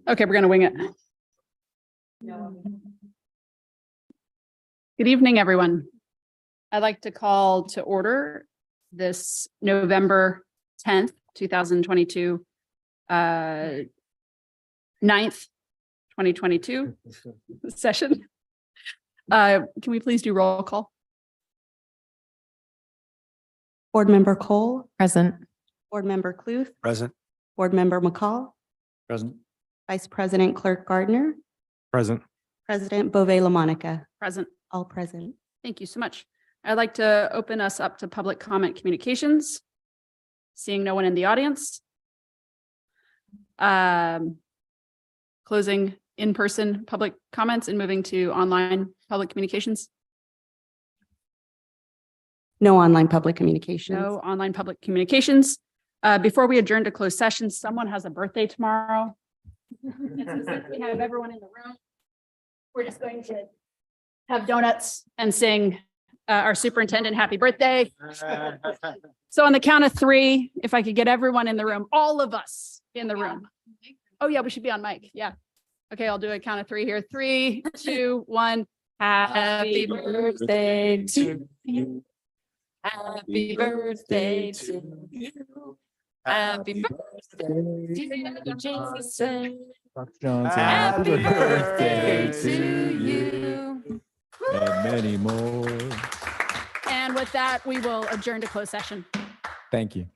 Okay, we're going to wing it. Good evening, everyone. I'd like to call to order this November 10th, 2022, 9th, 2022 session. Can we please do roll call? Board Member Cole. Present. Board Member Cluth. Present. Board Member McCall. Present. Vice President Clerk Gardner. Present. President Bove LaMonica. Present. All present. Thank you so much. I'd like to open us up to public comment communications. Seeing no one in the audience. Closing in-person public comments and moving to online public communications. No online public communications. No online public communications. Before we adjourn to closed session, someone has a birthday tomorrow. And so since we have everyone in the room, we're just going to have donuts and sing our superintendent happy birthday. So on the count of three, if I could get everyone in the room, all of us in the room. Oh yeah, we should be on mic. Yeah. Okay, I'll do a count of three here. 3, 2, 1. Happy birthday to you. Happy birthday to you. Happy birthday to Jesus. Happy birthday to you. And many more. And with that, we will adjourn to closed session. Thank you.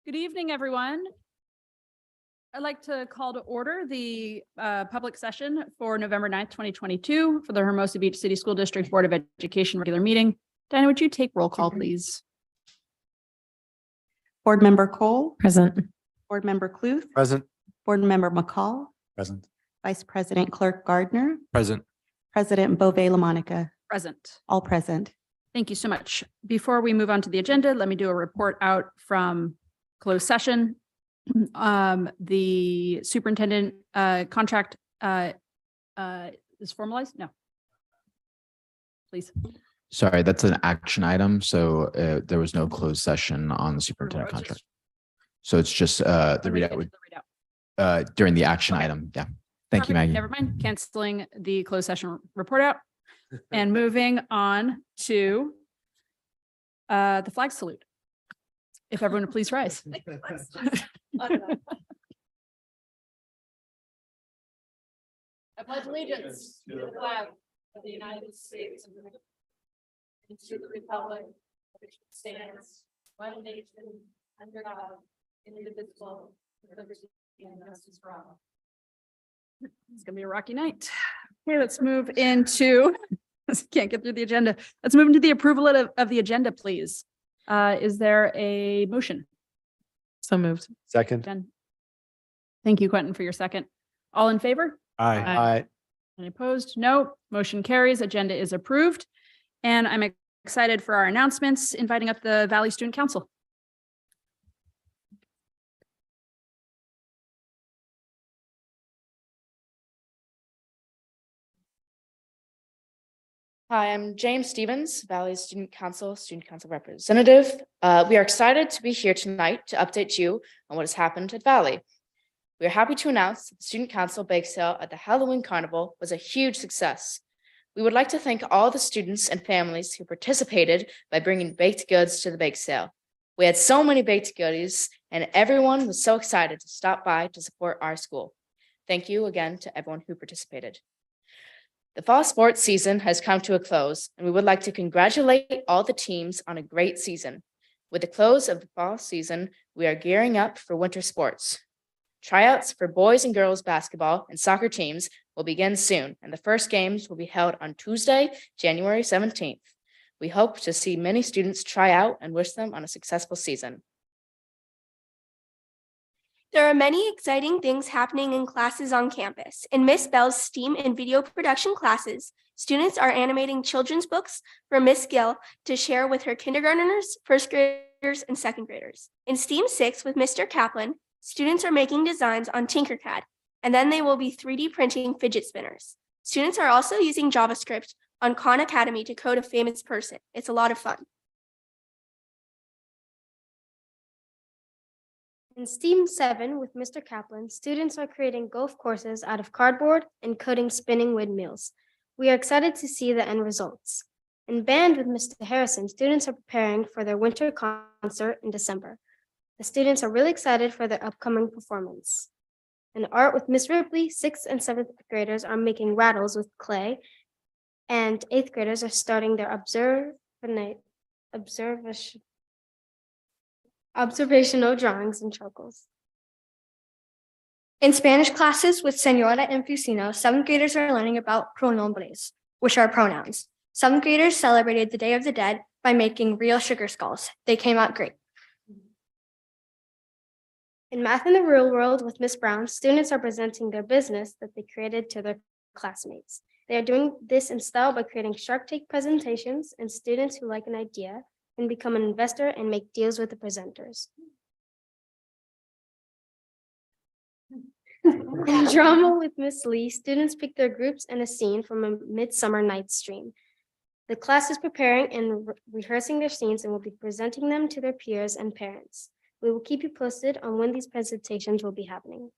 Good evening, everyone. I'd like to call to order the public session for November 9th, 2022 for the Hermosa Beach City School District Board of Education regular meeting. Diana, would you take roll call, please? Board Member Cole, Present. Board Member Cluth, Present. Board Member McCall, Present. Vice President Clerk Gardner, Present. President Bove LaMonica, Present. all present. Thank you so much. Before we move on to the agenda, let me do a report out from closed session. The superintendent contract is formalized? No. Please. Sorry, that's an action item. So there was no closed session on the superintendent contract. So it's just the readout would during the action item. Yeah. Thank you, Perfect. Maggie. Never mind. Canceling the closed session report out and moving on to the flag salute. If everyone would please rise. I pledge allegiance to the flag of the United States of America and to the republic which stands one nation under God, indivisible, with liberty and justice for all. It's gonna be a rocky night. Okay, let's move into, can't get through the agenda. Let's move into the approval of the agenda, please. Is there a motion? So moved. Second. Jen? Thank you, Quentin, for your second. All in favor? Aye. Any opposed? No. Motion carries. Agenda is approved. And I'm excited for our announcements, inviting up the Valley Student Council. Hi, I'm James Stevens, Valley Student Council Representative. We are excited to be here tonight to update you on what has happened at Valley. We are happy to announce that the Student Council bake sale at the Halloween Carnival was a huge success. We would like to thank all the students and families who participated by bringing baked goods to the bake sale. We had so many baked goodies and everyone was so excited to stop by to support our school. Thank you again to everyone who participated. The fall sports season has come to a close, and we would like to congratulate all the teams on a great season. With the close of the fall season, we are gearing up for winter sports. Tryouts for boys and girls basketball and soccer teams will begin soon, and the first games will be held on Tuesday, January 17th. We hope to see many students try out and wish them on a successful season. There are many exciting things happening in classes on campus. In Miss Bell's STEAM and video production classes, students are animating children's books for Miss Gill to share with her kindergartners, first graders, and second graders. In STEAM 6 with Mr. Kaplan, students are making designs on Tinkercad, and then they will be 3D printing fidget spinners. Students are also using JavaScript on Khan Academy to code a famous person. It's a lot of fun. In STEAM 7 with Mr. Kaplan, students are creating golf courses out of cardboard and coding spinning windmills. We are excited to see the end results. In band with Mr. Harrison, students are preparing for their winter concert in December. The students are really excited for their upcoming performance. In art with Miss Ripley, 6th and 7th graders are making rattles with clay, and 8th graders are starting their observational drawings and charcoals. In Spanish classes with Senora and Fusino, 7th graders are learning about pronombres, which are pronouns. 7th graders celebrated the Day of the Dead by making real sugar skulls. They came out great. In Math in the Real World with Miss Brown, students are presenting their business that they created to their classmates. They are doing this in style by creating Shark Tank presentations, and students who like an idea can become an investor and make deals with the presenters. In drama with Miss Lee, students pick their groups and a scene from a Midsummer Night's Dream. The class is preparing and rehearsing their scenes and will be presenting them to their peers and parents. We will keep you posted on when these presentations will be happening.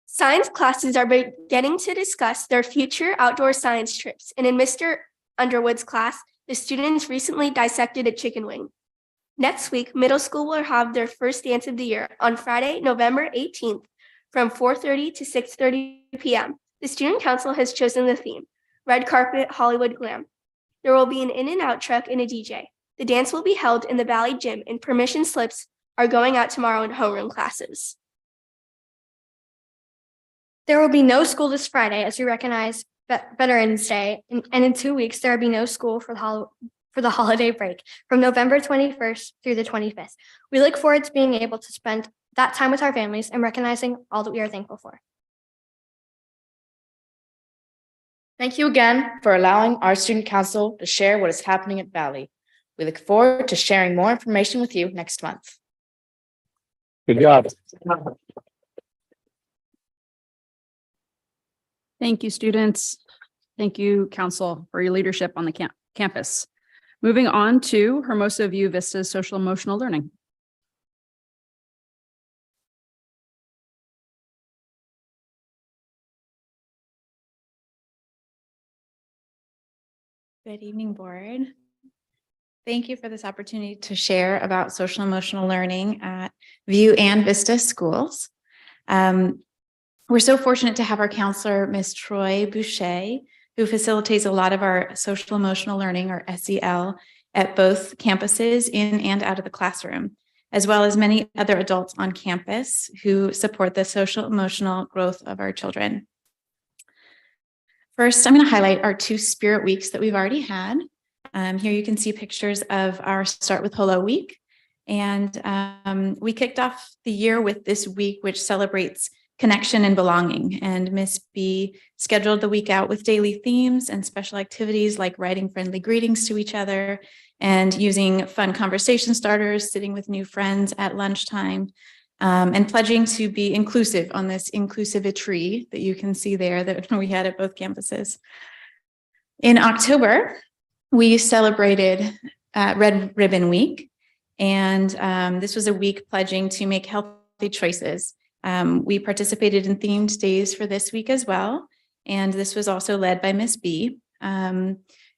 Science classes are beginning to discuss their future outdoor science trips. And in Mr. Underwood's class, the students recently dissected a chicken wing. Next week, middle school will have their first dance of the year on Friday, November 18th from 4:30 to 6:30 p.m. The student council has chosen the theme, Red Carpet Hollywood Glam. There will be an in and out truck and a DJ. The dance will be held in the Valley Gym and permission slips are going out tomorrow in homeroom classes? There will be no school this Friday as we recognize Veterans Day, and in 2 weeks, there will be no school for the holiday break from November 21st through the 25th. We look forward to being able to spend that time with our families and recognizing all that we are thankful for. Thank you again for allowing our student council to share what is happening at Valley. We look forward to sharing more information with you next month. Good job. Thank you, students. Thank you, council, for your leadership on the campus. Moving on to Hermosa View Vista's social emotional learning. Good evening, board. Thank you for this opportunity to share about social emotional learning at View and Vista schools. We're so fortunate to have our counselor, Ms. Troy Boucher, who facilitates a lot of our social emotional learning, or SEL, at both campuses in and out of the classroom, as well as many other adults on campus who support the social emotional growth of our children. First, I'm going to highlight our 2 Spirit Weeks that we've already had. Here you can see pictures of our Start with Hello Week. And we kicked off the year with this week, which celebrates connection and belonging. And Miss B scheduled the week out with daily themes and special activities like writing friendly greetings to each other and using fun conversation starters, sitting with new friends at lunchtime, and pledging to be inclusive on this inclusivity that you can see there that we had at both campuses. In October, we celebrated Red Ribbon Week, and this was a week pledging to make healthy choices. We participated in themed days for this week as well, and this was also led by Miss B.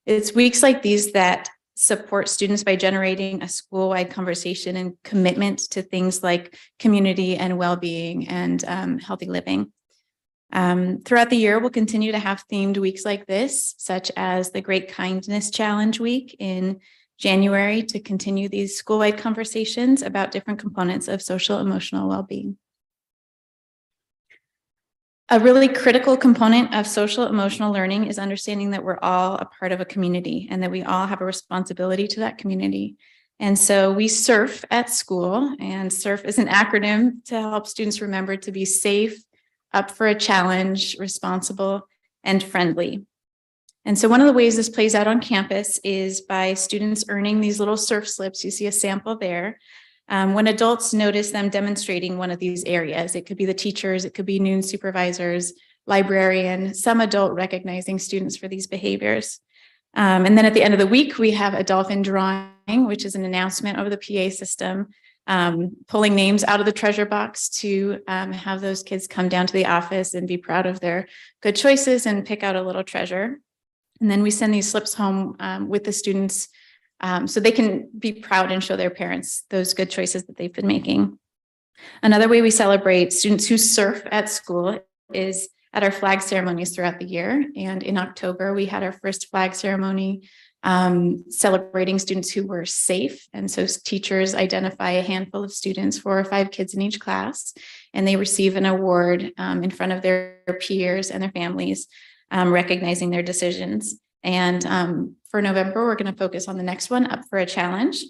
It's weeks like these that support students by generating a school-wide conversation and commitment to things like community and well-being and healthy living. Throughout the year, we'll continue to have themed weeks like this, such as the Great Kindness Challenge Week in January, to continue these school-wide conversations about different components of social emotional well-being. A really critical component of social emotional learning is understanding that we're all a part of a community and that we all have a responsibility to that community. And so we SURF at school, and SURF is an acronym to help students remember to be safe, up for a challenge, responsible, and friendly. And so one of the ways this plays out on campus is by students earning these little SURF slips. You see a sample there. When adults notice them demonstrating one of these areas, it could be the teachers, it could be noon supervisors, librarian, some adult recognizing students for these behaviors. And then at the end of the week, we have a dolphin drawing, which is an announcement over the PA system, pulling names out of the treasure box to have those kids come down to the office and be proud of their good choices and pick out a little treasure. And then we send these slips home with the students so they can be proud and show their parents those good choices that they've been making. Another way we celebrate students who SURF at school is at our flag ceremonies throughout the year. And in October, we had our first flag ceremony celebrating students who were safe. And so teachers identify a handful of students, 4 or 5 kids in each class, and they receive an award in front of their peers and their families, recognizing their decisions. And for November, we're going to focus on the next one, Up for a Challenge.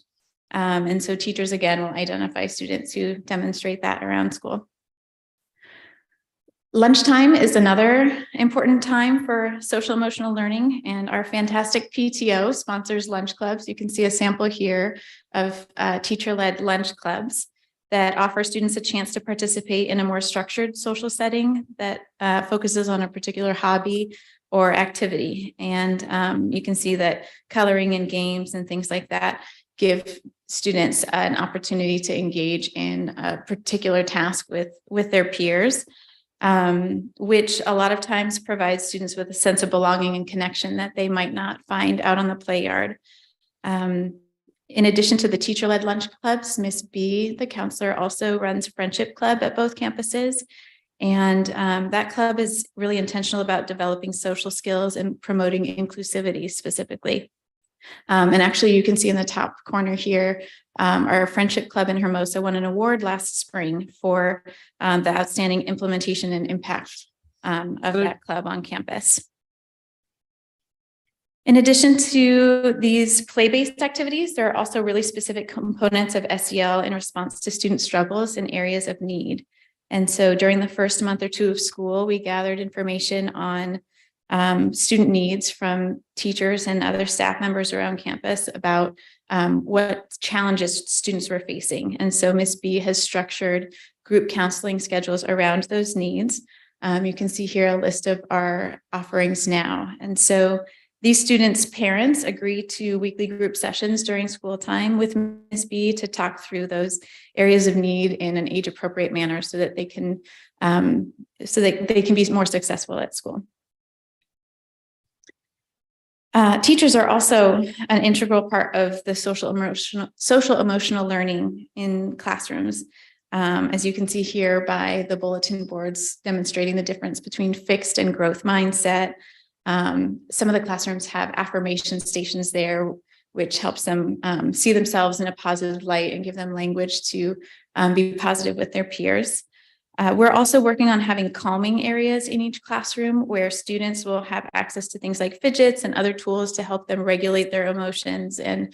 And so teachers, again, will identify students who demonstrate that around school. Lunchtime is another important time for social emotional learning, and our fantastic PTO sponsors lunch clubs. You can see a sample here of teacher-led lunch clubs that offer students a chance to participate in a more structured social setting that focuses on a particular hobby or activity. And you can see that coloring and games and things like that give students an opportunity to engage in a particular task with their peers, which a lot of times provides students with a sense of belonging and connection that they might not find out on the play yard. In addition to the teacher-led lunch clubs, Miss B, the counselor, also runs Friendship Club at both campuses. And that club is really intentional about developing social skills and promoting inclusivity specifically. And actually, you can see in the top corner here, our Friendship Club in Hermosa won an award last spring for the outstanding implementation and impact of that club on campus. In addition to these play-based activities, there are also really specific components of SEL in response to student struggles in areas of need. And so during the first month or two of school, we gathered information on student needs from teachers and other staff members around campus about what challenges students were facing. And so Ms. B has structured group counseling schedules around those needs. You can see here a list of our offerings now. And so these students' parents agree to weekly group sessions during school time with Ms. B to talk through those areas of need in an age-appropriate manner so that they can be more successful at school. Teachers are also an integral part of the social emotional learning in classrooms. As you can see here by the bulletin boards demonstrating the difference between fixed and growth mindset. Some of the classrooms have affirmation stations there, which helps them see themselves in a positive light and give them language to be positive with their peers. We're also working on having calming areas in each classroom where students will have access to things like fidgets and other tools to help them regulate their emotions and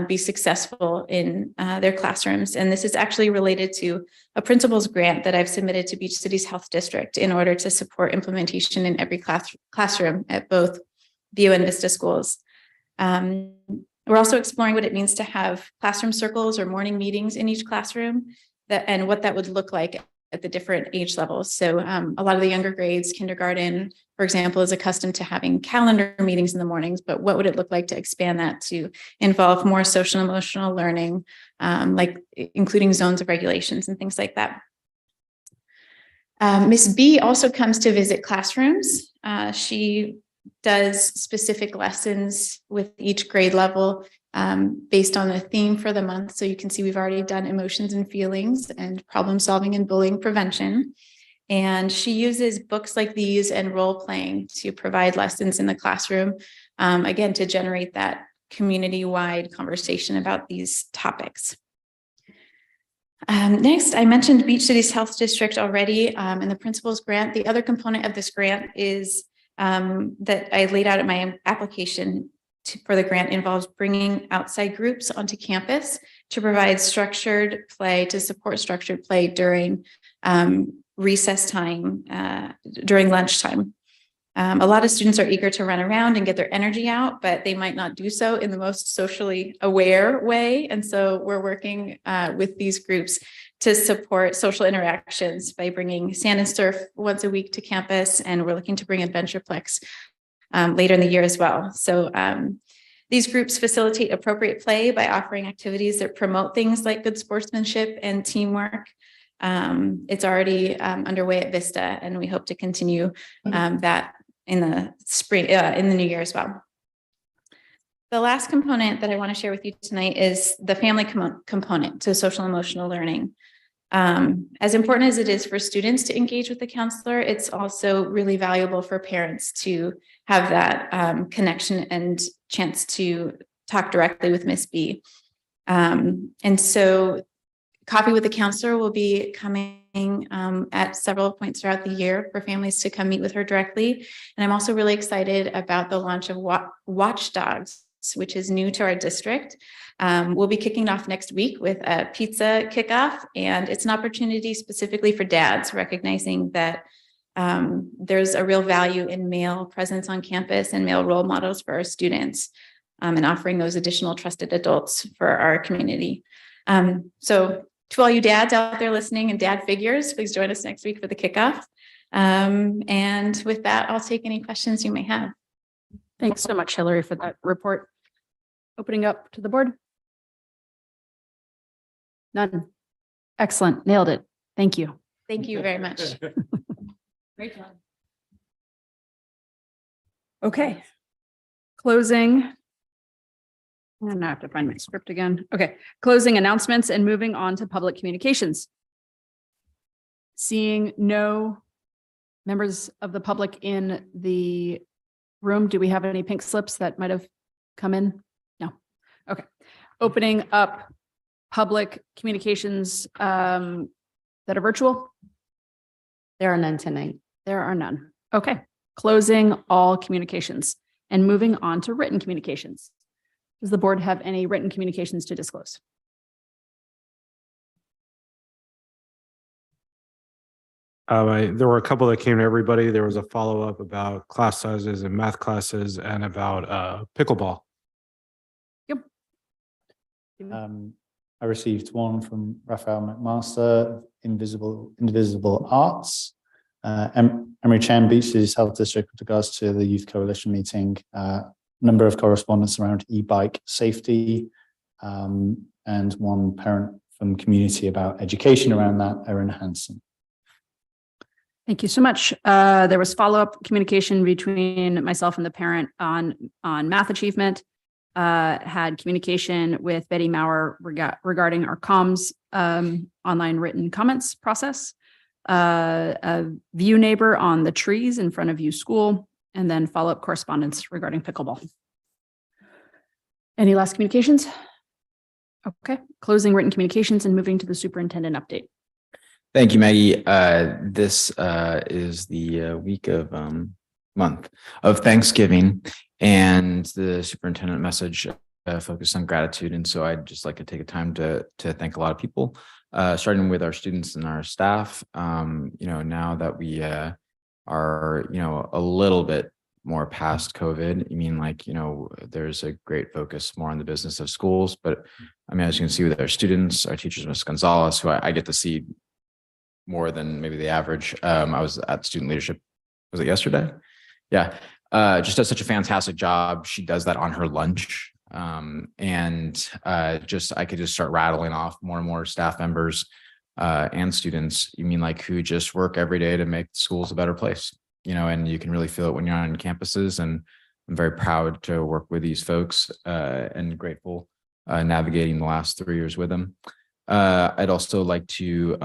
be successful in their classrooms. And this is actually related to a principal's grant that I've submitted to Beach City's Health District in order to support implementation in every classroom at both View and Vista schools. We're also exploring what it means to have classroom circles or morning meetings in each classroom and what that would look like at the different age levels. So a lot of the younger grades, kindergarten, for example, is accustomed to having calendar meetings in the mornings, but what would it look like to expand that to involve more social and emotional learning, like including zones of regulations and things like that. Ms. B also comes to visit classrooms. She does specific lessons with each grade level based on a theme for the month. So you can see we've already done emotions and feelings and problem solving and bullying prevention. And she uses books like these and role playing to provide lessons in the classroom, again, to generate that community-wide conversation about these topics. Next, I mentioned Beach City's Health District already and the principal's grant. The other component of this grant is that I laid out at my application for the grant involves bringing outside groups onto campus to provide structured play, to support structured play during recess time, during lunchtime. A lot of students are eager to run around and get their energy out, but they might not do so in the most socially aware way. And so we're working with these groups to support social interactions by bringing sand and surf once a week to campus. And we're looking to bring Adventureplex later in the year as well. So these groups facilitate appropriate play by offering activities that promote things like good sportsmanship and teamwork. It's already underway at Vista, and we hope to continue that in the spring, in the new year as well. The last component that I want to share with you tonight is the family component to social emotional learning. As important as it is for students to engage with the counselor, it's also really valuable for parents to have that connection and chance to talk directly with Ms. B. And so coffee with the counselor will be coming at several points throughout the year for families to come meet with her directly. And I'm also really excited about the launch of Watchdogs, which is new to our district. We'll be kicking off next week with a pizza kickoff, and it's an opportunity specifically for dads, recognizing that there's a real value in male presence on campus and male role models for our students, and offering those additional trusted adults for our community. So to all you dads out there listening and dad figures, please join us next week for the kickoff. And with that, I'll take any questions you may have. Thanks so much, Hillary, for that report. Opening up to the board. None. Excellent. Nailed it. Thank you. Thank you very much. Great job. Okay. Closing. And I have to find my script again. Okay. Closing announcements and moving on to public communications. Seeing no members of the public in the room, do we have any pink slips that might have come in? Okay. Opening up public communications that are virtual. There are none tonight. There are none. Okay. Closing all communications and moving on to written communications. Does the board have any written communications to disclose? There were a couple that came to everybody. There was a follow-up about class sizes and math classes and about pickleball. I received one from Raphael McMaster, Indivisible Arts. Emery Chen Beaches Health District with regards to the Youth Coalition meeting. Number of correspondence around e-bike safety, and one parent from community about education around that, Erin Hansen. Thank you so much. There was follow-up communication between myself and the parent on math achievement. Had communication with Betty Maurer regarding our comms online written comments process. A view neighbor on the trees in front of View School, and then follow-up correspondence regarding pickleball. Any last communications? Okay, closing written communications and moving to the superintendent update. Thank you, Maggie. This is the week of month of Thanksgiving, and the superintendent message focused on gratitude. And so I'd just like to take a time to thank a lot of people, starting with our students and our staff. Now that we are, a little bit more past COVID, there's a great focus more on the business of schools. But as you can see with our students, our teachers, Ms. Gonzalez, who I get to see more than maybe the average. I was at student leadership, was it yesterday? Yeah. Just does such a fantastic job. She does that on her lunch. I could just start rattling off more and more staff members and students, who just work every day to make schools a better place, and you can really feel it when you're on campuses. And I'm very proud to work with these folks and grateful navigating the last 3 years with them. I'd also like to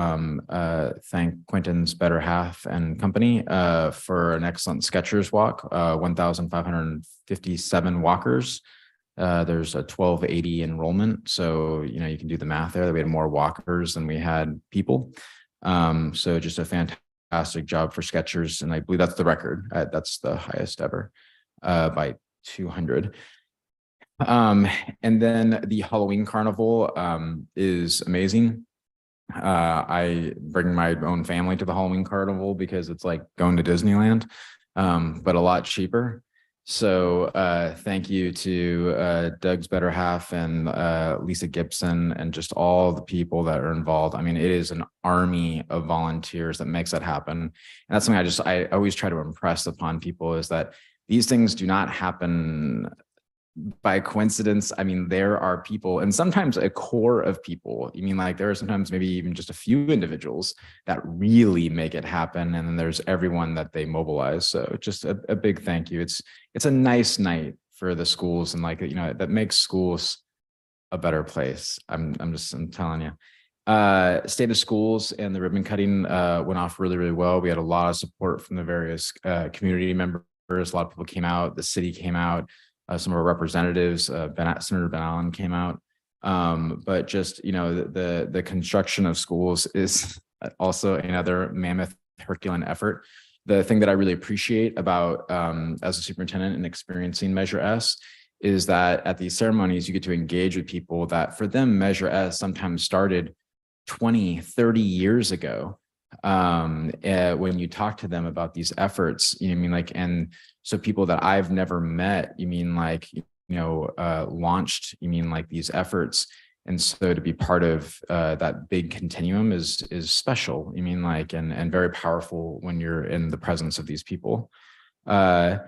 thank Quentin's Better Half and Company for an excellent Skechers walk, 1,557 walkers. There's a 1280 enrollment. So, you can do the math there. We had more walkers than we had people. So just a fantastic job for Skechers. And I believe that's the record. That's the highest ever by 200. And then the Halloween Carnival is amazing. I bring my own family to the Halloween Carnival because it's like going to Disneyland, but a lot cheaper. So thank you to Doug's Better Half and Lisa Gibson and just all the people that are involved. It is an army of volunteers that makes that happen. And that's something I always try to impress upon people, is that these things do not happen by coincidence. There are people, and sometimes a core of people. There are sometimes maybe even just a few individuals that really make it happen, and then there's everyone that they mobilize. So just a big thank you. It's a nice night for the schools, and that makes schools a better place. I'm telling you. State of schools and the ribbon cutting went off really, really well. We had a lot of support from the various community members. A lot of people came out. The city came out. Some of our representatives, Senator Ben Allen came out, but just, the construction of schools is also another mammoth Herculean effort. The thing that I really appreciate about as a superintendent and experiencing Measure S is that at these ceremonies, you get to engage with people that for them, Measure S sometimes started 20, 30 years ago. When you talk to them about these efforts, and so people that I've never met, launched, these efforts. And so to be part of that big continuum is special, and very powerful when you're in the presence of these people. And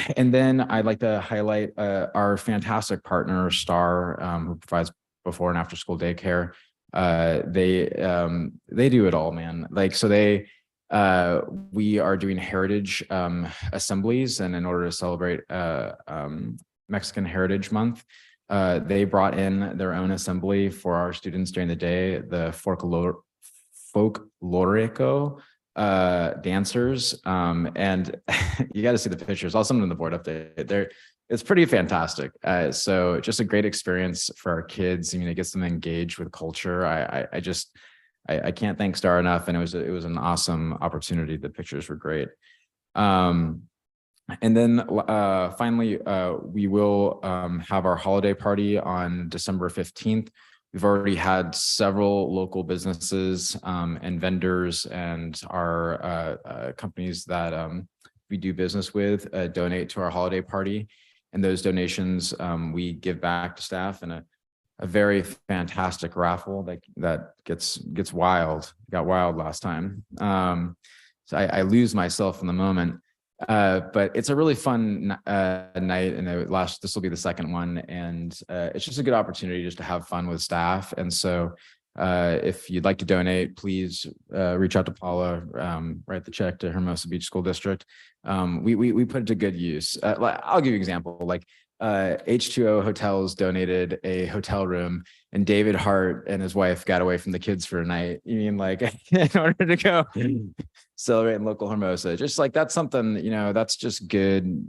then I'd like to highlight our fantastic partner, STAR, who provides before and after school daycare. They do it all, man. We are doing heritage assemblies, and in order to celebrate Mexican Heritage Month, they brought in their own assembly for our students during the day. The folklorico dancers, and you got to see the pictures. I'll send them in the board update. it's pretty fantastic. So just a great experience for our kids. I mean, it gets them engaged with culture. I can't thank Star enough, and it was an awesome opportunity. The pictures were great. And then finally, we will have our holiday party on December 15th. We've already had several local businesses and vendors and our companies that we do business with donate to our holiday party. And those donations we give back to staff in a very fantastic raffle that gets wild. Got wild last time. So I lose myself in the moment. But it's a really fun night, and this will be the second one, and it's just a good opportunity just to have fun with staff. And so if you'd like to donate, please reach out to Paula, write the check to Hermosa Beach School District. We put it to good use. I'll give you an example. Like H2O Hotels donated a hotel room, and David Hart and his wife got away from the kids for a night. You mean like in order to go celebrate in local Hermosa? Just like that's something, that's just good.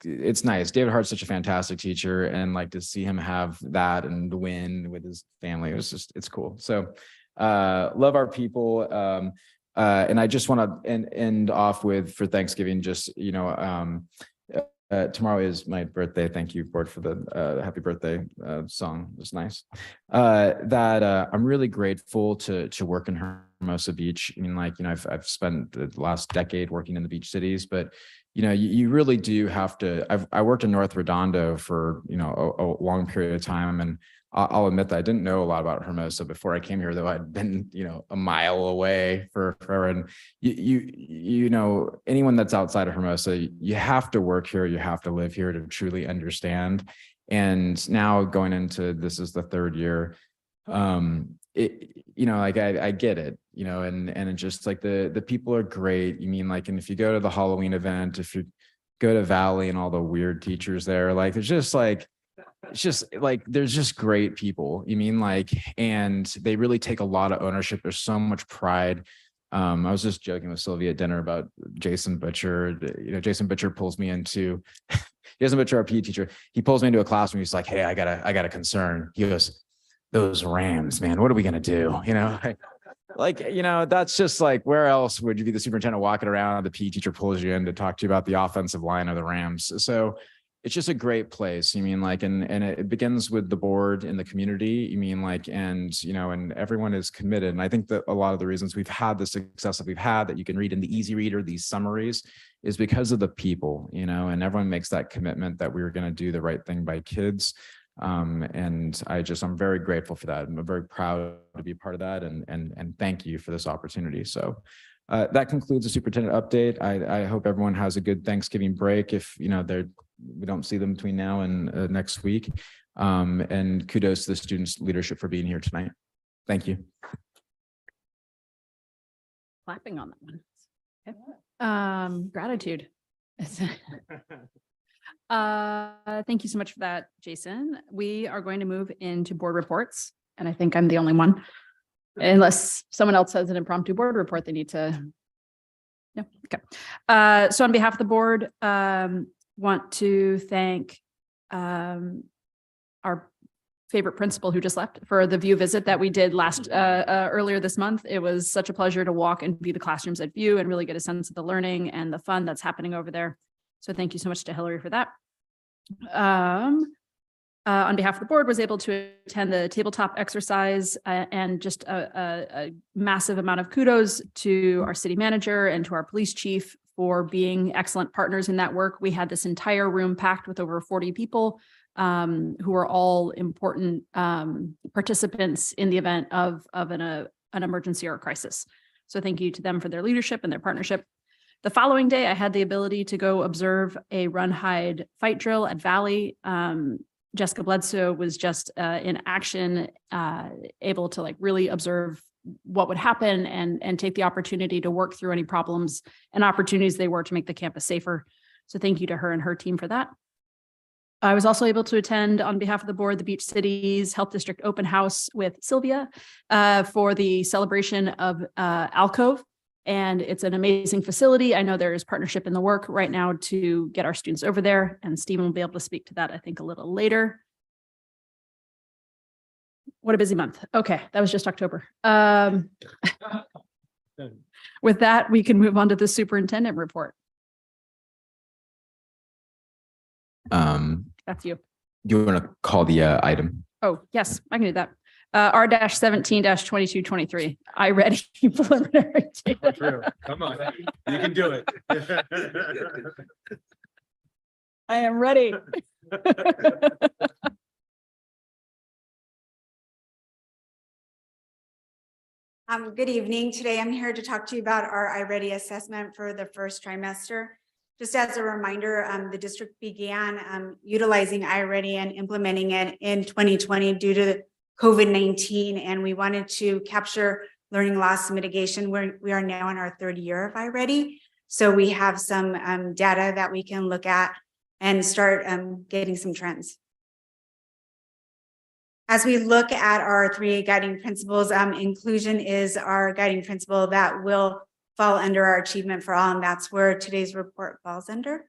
It's nice. David Hart's such a fantastic teacher, and like to see him have that and win with his family, it's cool. So love our people. And I just want to end off with, for Thanksgiving, just, tomorrow is my birthday. Thank you, board, for the happy birthday song. It was nice. I'm really grateful to work in Hermosa Beach. I mean, I've spent the last decade working in the beach cities, but you really do have to. I worked in North Redondo for a long period of time, and I'll admit that I didn't know a lot about Hermosa before I came here, though I'd been, a mile away for forever. And anyone that's outside of Hermosa, you have to work here, you have to live here to truly understand. And now going into, this is the third year, I get it, and it's just like the people are great. You mean, like, and if you go to the Halloween event, if you go to Valley and all the weird teachers there, like, there's just great people. You mean, like, and they really take a lot of ownership. There's so much pride. I was just joking with Sylvia at dinner about Jason Butcher. Jason Butcher pulls me into, Jason Butcher, our PE teacher, he pulls me into a classroom. He's like, hey, I got a concern. He goes, those Rams, man, what are we going to do? That's just like, where else would you be the superintendent walking around? The PE teacher pulls you in to talk to you about the offensive line of the Rams. So it's just a great place. You mean, like, and it begins with the board and the community. You mean, like, and everyone is committed. And I think that a lot of the reasons we've had the success that we've had, that you can read in the Easy Reader, these summaries, is because of the people, and everyone makes that commitment that we're going to do the right thing by kids. And I'm very grateful for that. I'm very proud to be a part of that, and thank you for this opportunity. So that concludes the superintendent update. I hope everyone has a good Thanksgiving break. If we don't see them between now and next week. And kudos to the students' leadership for being here tonight. Thank you. Clapping on that one. Okay. Gratitude. Thank you so much for that, Jason. We are going to move into board reports, and I think I'm the only one, unless someone else has an impromptu board report they need to. No. Okay. So on behalf of the board, want to thank our favorite principal who just left for the View visit that we did earlier this month. It was such a pleasure to walk and view the classrooms at View and really get a sense of the learning and the fun that's happening over there. So thank you so much to Hillary for that. On behalf of the board, was able to attend the tabletop exercise, and just a massive amount of kudos to our city manager and to our police chief for being excellent partners in that work. We had this entire room packed with over 40 people who were all important participants in the event of an emergency or a crisis. So thank you to them for their leadership and their partnership. The following day, I had the ability to go observe a run, hide, fight drill at Valley. Jessica Bledsoe was just in action, able to like really observe what would happen and take the opportunity to work through any problems and opportunities they were to make the campus safer. So thank you to her and her team for that. I was also able to attend on behalf of the board, the Beach Cities Health District Open House with Sylvia for the celebration of Alcove. And it's an amazing facility. I know there is partnership in the work right now to get our students over there, and Stephen will be able to speak to that, I think, a little later. What a busy month. Okay, that was just October. With that, we can move on to the superintendent report. That's you. Do you want to call the item? Oh, yes, I can do that. R-17-2223. I ready preliminary data. Come on, you can do it. I am ready. Good evening. Today I'm here to talk to you about our iReady assessment for the first trimester. Just as a reminder, the district began utilizing iReady and implementing it in 2020 due to COVID-19, and we wanted to capture learning loss mitigation. We are now in our third year of iReady, so we have some data that we can look at and start getting some trends. As we look at our 3 guiding principles, inclusion is our guiding principle that will fall under our achievement for all, and that's where today's report falls under.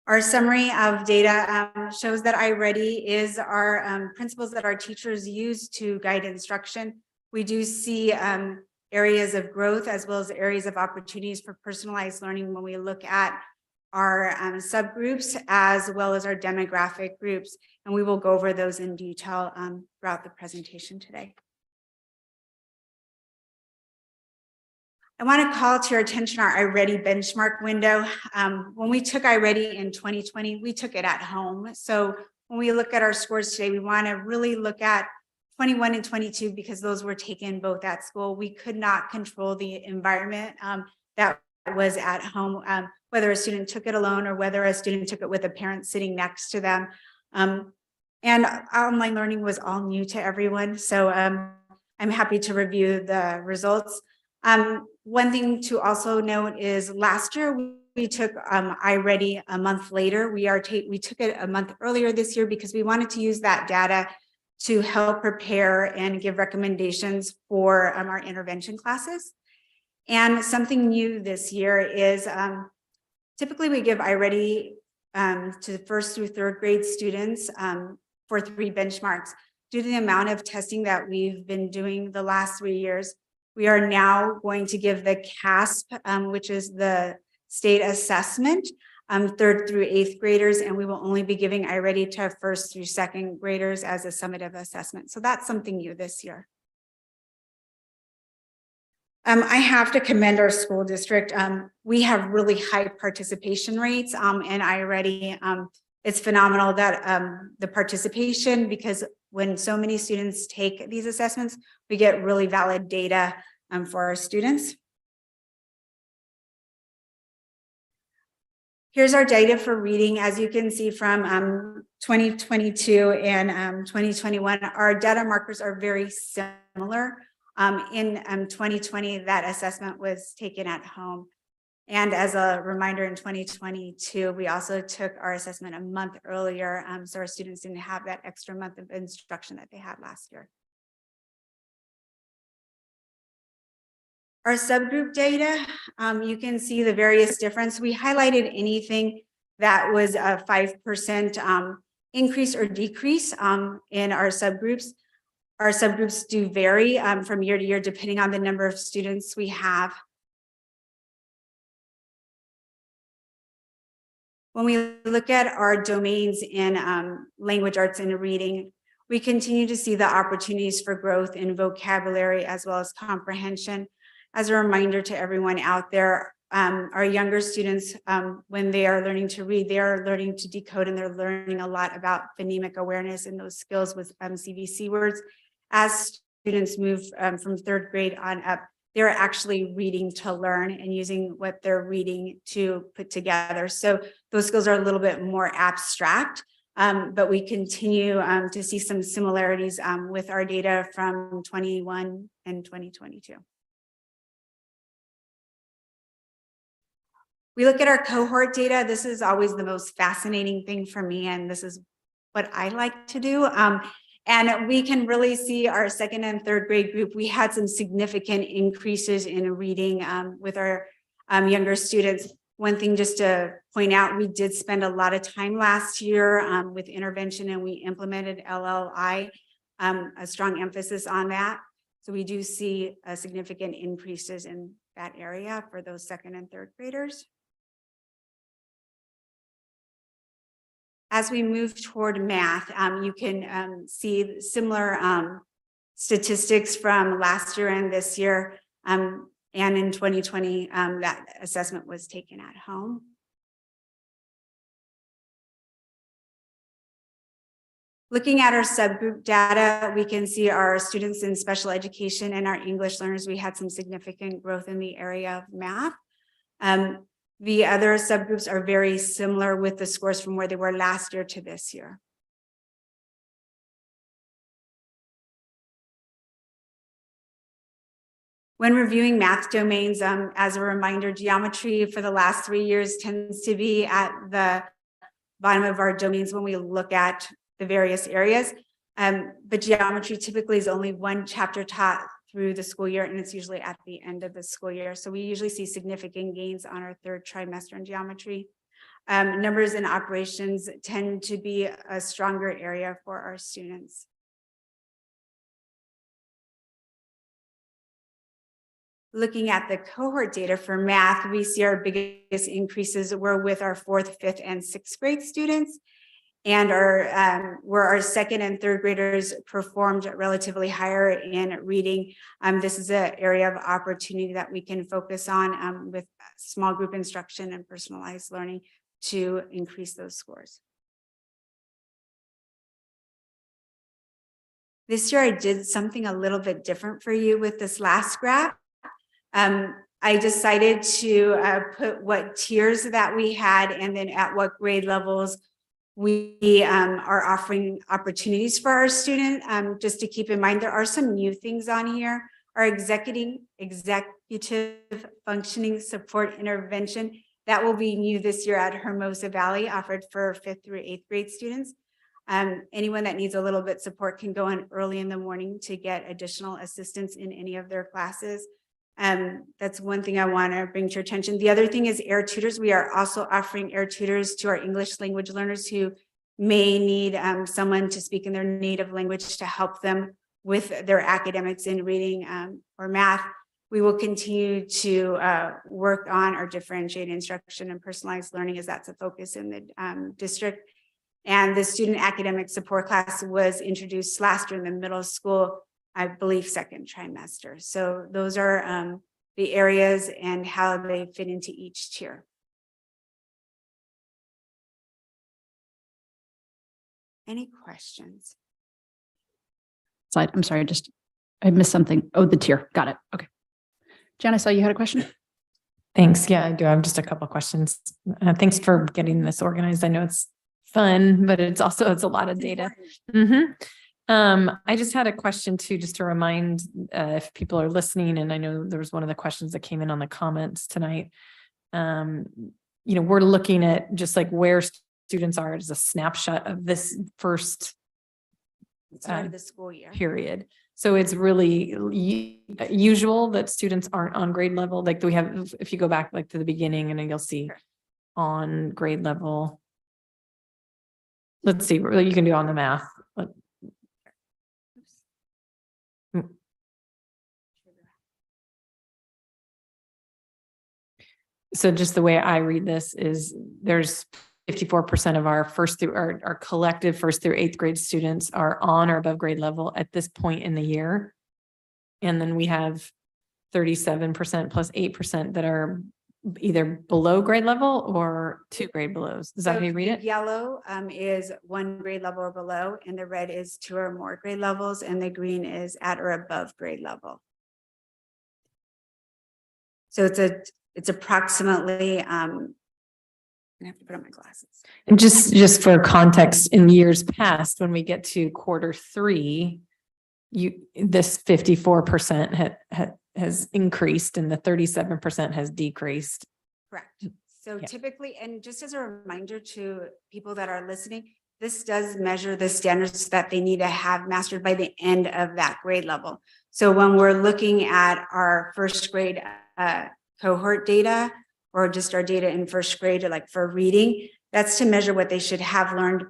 Our summary of data shows that iReady is our principles that our teachers use to guide instruction. We do see areas of growth as well as areas of opportunities for personalized learning when we look at our subgroups as well as our demographic groups, and we will go over those in detail throughout the presentation today. I want to call to your attention our iReady benchmark window. When we took iReady in 2020, we took it at home. So when we look at our scores today, we want to really look at 21 and 22 because those were taken both at school. We could not control the environment that was at home, whether a student took it alone or whether a student took it with a parent sitting next to them. And online learning was all new to everyone. So I'm happy to review the results. One thing to also note is last year we took iReady a month later. We took it a month earlier this year because we wanted to use that data to help prepare and give recommendations for our intervention classes. And something new this year is typically we give iReady to the 1st through 3rd grade students for 3 benchmarks. Due to the amount of testing that we've been doing the last 3 years, we are now going to give the CASP, which is the state assessment, 3rd through 8th graders, and we will only be giving iReady to 1st through 2nd graders as a summative assessment. So that's something new this year. I have to commend our school district. We have really high participation rates in iReady. It's phenomenal that the participation, because when so many students take these assessments, we get really valid data for our students. Here's our data for reading. As you can see from 2022 and 2021, our data markers are very similar. In 2020, that assessment was taken at home. And as a reminder, in 2022, we also took our assessment a month earlier, so our students didn't have that extra month of instruction that they had last year. Our subgroup data, you can see the various difference. We highlighted anything that was a 5% increase or decrease in our subgroups. Our subgroups do vary from year to year depending on the number of students we have. When we look at our domains in language arts and reading, we continue to see the opportunities for growth in vocabulary as well as comprehension. As a reminder to everyone out there, our younger students, when they are learning to read, they are learning to decode, and they're learning a lot about phonemic awareness and those skills with CVC words. As students move from 3rd grade on up, they're actually reading to learn and using what they're reading to put together. So those skills are a little bit more abstract, but we continue to see some similarities with our data from 21 and 2022. We look at our cohort data. This is always the most fascinating thing for me, and this is what I like to do. And we can really see our second and third grade group. We had some significant increases in reading with our younger students. One thing just to point out, we did spend a lot of time last year with intervention, and we implemented LLI, a strong emphasis on that. So we do see significant increases in that area for those second and third graders. As we move toward math, you can see similar statistics from last year and this year. And in 2020, that assessment was taken at home. Looking at our subgroup data, we can see our students in special education and our English learners, we had some significant growth in the area of math. The other subgroups are very similar with the scores from where they were last year to this year. When reviewing math domains, as a reminder, geometry for the last 3 years tends to be at the bottom of our domains when we look at the various areas. But geometry typically is only one chapter taught through the school year, and it's usually at the end of the school year. So we usually see significant gains on our third trimester in geometry. Numbers and operations tend to be a stronger area for our students. Looking at the cohort data for math, we see our biggest increases were with our 4th, 5th, and 6th grade students. And where our second and third graders performed relatively higher in reading. This is an area of opportunity that we can focus on with small group instruction and personalized learning to increase those scores. This year, I did something a little bit different for you with this last graph. I decided to put what tiers that we had and then at what grade levels we are offering opportunities for our student. Just to keep in mind, there are some new things on here. Our executive functioning support intervention, that will be new this year at Hermosa Valley, offered for 5th through 8th grade students. Anyone that needs a little bit support can go in early in the morning to get additional assistance in any of their classes. That's one thing I want to bring to your attention. The other thing is air tutors. We are also offering air tutors to our English language learners who may need someone to speak in their native language to help them with their academics in reading or math. We will continue to work on our differentiated instruction and personalized learning, as that's a focus in the district. And the student academic support class was introduced last year in the middle school, I believe, second trimester. So those are the areas and how they fit into each tier. Any questions? Slide. I'm sorry, I missed something. Oh, the tier. Got it. Okay. Jen, I saw you had a question. Thanks. Yeah, I do. I have just a couple of questions. Thanks for getting this organized. I know it's fun, but it's a lot of data. I just had a question too, just to remind if people are listening, and I know there was one of the questions that came in on the comments tonight. We're looking at just like where students are as a snapshot of this first Start of the school year period. So it's really usual that students aren't on grade level. Like we have, if you go back like to the beginning, and then you'll see on grade level. Let's see, you can do on the math. So just the way I read this is there's 54% of our collective 1st through 8th grade students are on or above grade level at this point in the year. And then we have 37% plus 8% that are either below grade level or 2 grade belows. Is that how you read it? Yellow is 1 grade level or below, and the red is 2 or more grade levels, and the green is at or above grade level. So it's approximately, I have to put on my glasses. And just for context, in years past, when we get to Q3, this 54% has increased and the 37% has decreased. Correct. So typically, and just as a reminder to people that are listening, this does measure the standards that they need to have mastered by the end of that grade level. So when we're looking at our first grade cohort data, or just our data in first grade, like for reading, that's to measure what they should have learned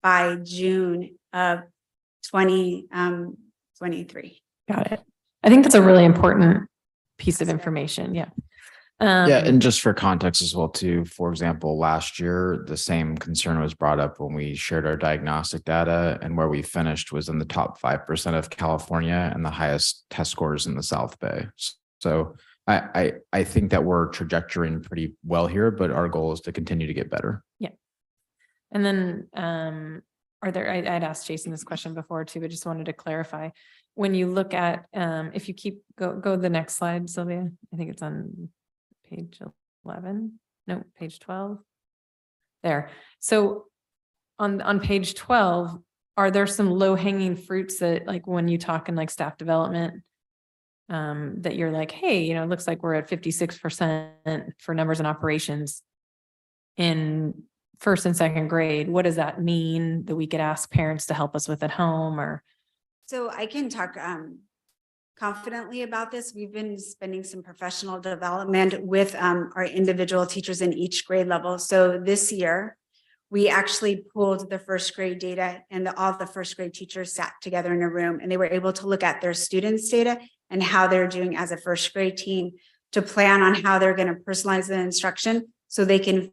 by June of 2023. Got it. I think that's a really important piece of information. Yeah. Yeah, and just for context as well, too, for example, last year, the same concern was brought up when we shared our diagnostic data, and where we finished was in the top 5% of California and the highest test scores in the South Bay. So I think that we're trajectorying pretty well here, but our goal is to continue to get better. Yeah. And then are there, I'd asked Jason this question before too, but just wanted to clarify. When you look at, if you go the next slide, Sylvia, I think it's on page 11, no, page 12. There. So on page 12, are there some low hanging fruits that, like, when you talk in like staff development, that you're like, hey, it looks like we're at 56% for numbers and operations in first and second grade. What does that mean that we could ask parents to help us with at home? Or so I can talk confidently about this. We've been spending some professional development with our individual teachers in each grade level. So this year, we actually pulled the first grade data, and all the first grade teachers sat together in a room, and they were able to look at their students' data and how they're doing as a first grade team to plan on how they're going to personalize the instruction so they can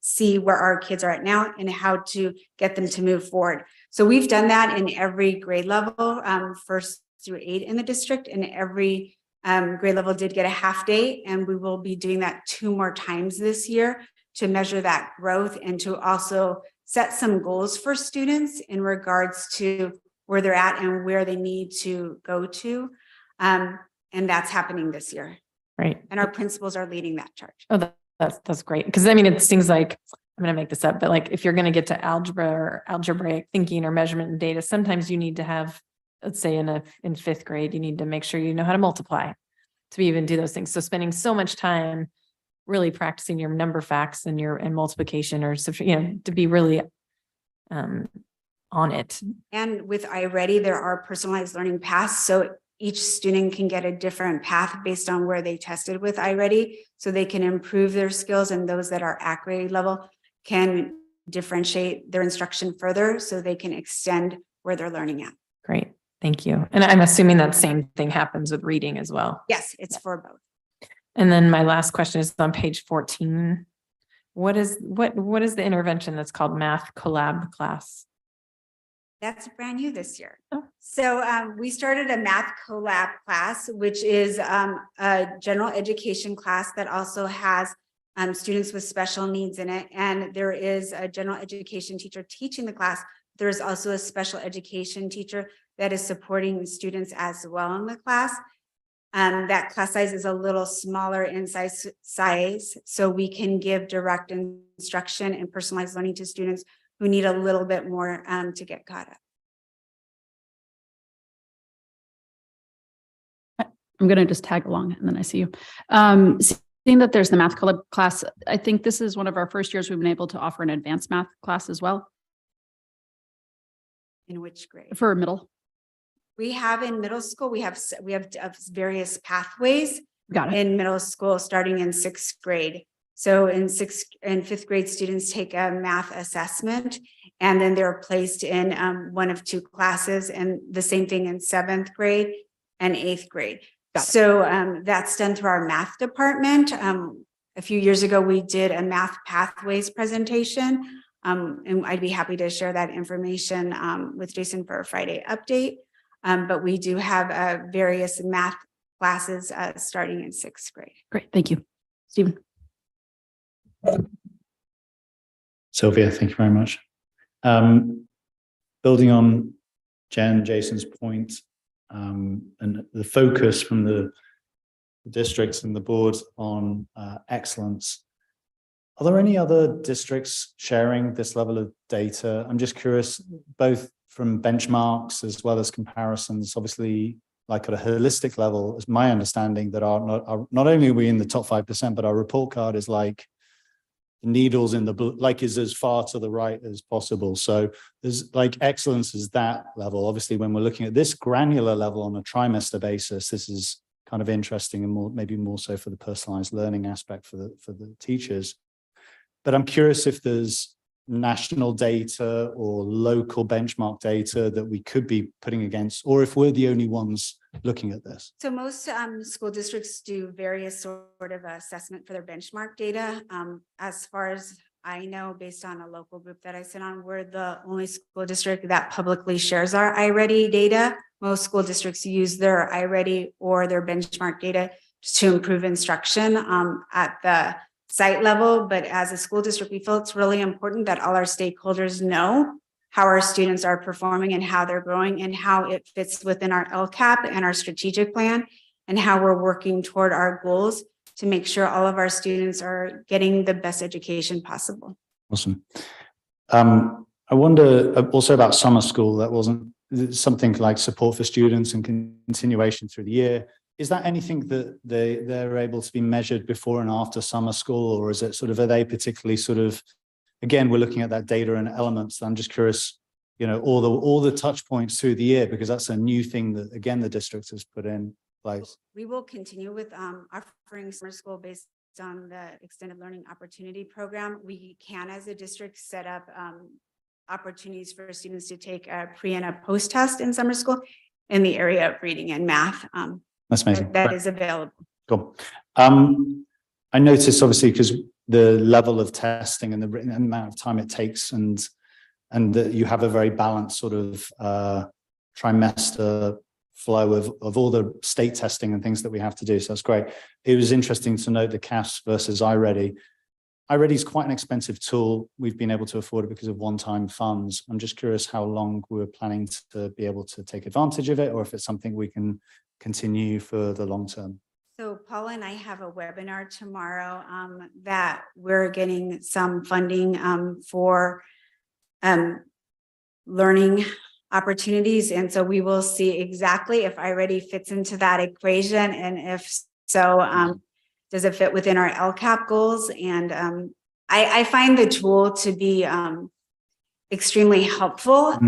see where our kids are at now and how to get them to move forward. So we've done that in every grade level, first through 8 in the district, and every grade level did get a half day, and we will be doing that 2 more times this year to measure that growth and to also set some goals for students in regards to where they're at and where they need to go to. And that's happening this year. right. And our principals are leading that charge. Oh, that's great. Because I mean, it's things like, I'm going to make this up, but like if you're going to get to algebra or algebraic thinking or measurement and data, sometimes you need to have, let's say in 5th grade, you need to make sure you know how to multiply to even do those things. So spending so much time really practicing your number facts and multiplication or subtraction, to be really on it. And with iReady, there are personalized learning paths. So each student can get a different path based on where they tested with iReady, so they can improve their skills, and those that are at grade level can differentiate their instruction further so they can extend where they're learning at. Great. Thank you. And I'm assuming that same thing happens with reading as well. Yes, it's for both. And then my last question is on page 14. What is the intervention that's called Math Collab class? That's brand new this year. Oh. So we started a Math Collab class, which is a general education class that also has students with special needs in it. And there is a general education teacher teaching the class. There is also a special education teacher that is supporting students as well in the class. That class size is a little smaller in size, so we can give direct instruction and personalized learning to students who need a little bit more to get caught up. I'm going to just tag along and then I see you. Seeing that there's the math club class, I think this is one of our first years we've been able to offer an advanced math class as well. In which grade? For middle. We have in middle school, we have various pathways. Got it. In middle school, starting in 6th grade. So in 6th and 5th grade, students take a math assessment, and then they're placed in one of 2 classes, and the same thing in 7th grade and 8th grade. So that's done through our math department. A few years ago, we did a math pathways presentation, and I'd be happy to share that information with Jason for a Friday update. But we do have various math classes starting in 6th grade. Great. Thank you. Stephen. Sylvia, thank you very much. Building on Jason's point, and the focus from the districts and the boards on excellence, are there any other districts sharing this level of data? I'm just curious, both from benchmarks as well as comparisons. Obviously, like at a holistic level, is my understanding that not only are we in the top 5%, but our report card is like needles in the like is as far to the right as possible. So there's like excellence is that level. Obviously, when we're looking at this granular level on a trimester basis, this is kind of interesting and more, maybe more so for the personalized learning aspect for the teachers. But I'm curious if there's national data or local benchmark data that we could be putting against, or if we're the only ones looking at this. So most school districts do various sort of assessment for their benchmark data. As far as I know, based on a local group that I sit on, we're the only school district that publicly shares our iReady data. Most school districts use their iReady or their benchmark data to improve instruction at the site level. But as a school district, we feel it's really important that all our stakeholders know how our students are performing and how they're growing and how it fits within our LCAP and our strategic plan and how we're working toward our goals to make sure all of our students are getting the best education possible. Awesome. I wonder also about summer school. That wasn't something like support for students and continuation through the year. Is that anything that they're able to be measured before and after summer school, or is it sort of, are they particularly sort of, again, we're looking at that data and elements. I'm just curious, you know, all the touch points through the year, because that's a new thing that, again, the district has put in place. We will continue with offering summer school based on the extended learning opportunity program. We can, as a district, set up opportunities for students to take a pre and a post test in summer school in the area of reading and math. That's amazing. That is available. Cool. I noticed, obviously, because the level of testing and the amount of time it takes, and that you have a very balanced sort of trimester flow of all the state testing and things that we have to do. So that's great. It was interesting to note the CAS versus iReady. iReady is quite an expensive tool. We've been able to afford it because of one-time funds. I'm just curious how long we're planning to be able to take advantage of it, or if it's something we can continue for the long term. So Paula and I have a webinar tomorrow that we're getting some funding for learning opportunities. And so we will see exactly if iReady fits into that equation. And if so, does it fit within our LCAP goals? And I find the tool to be extremely helpful.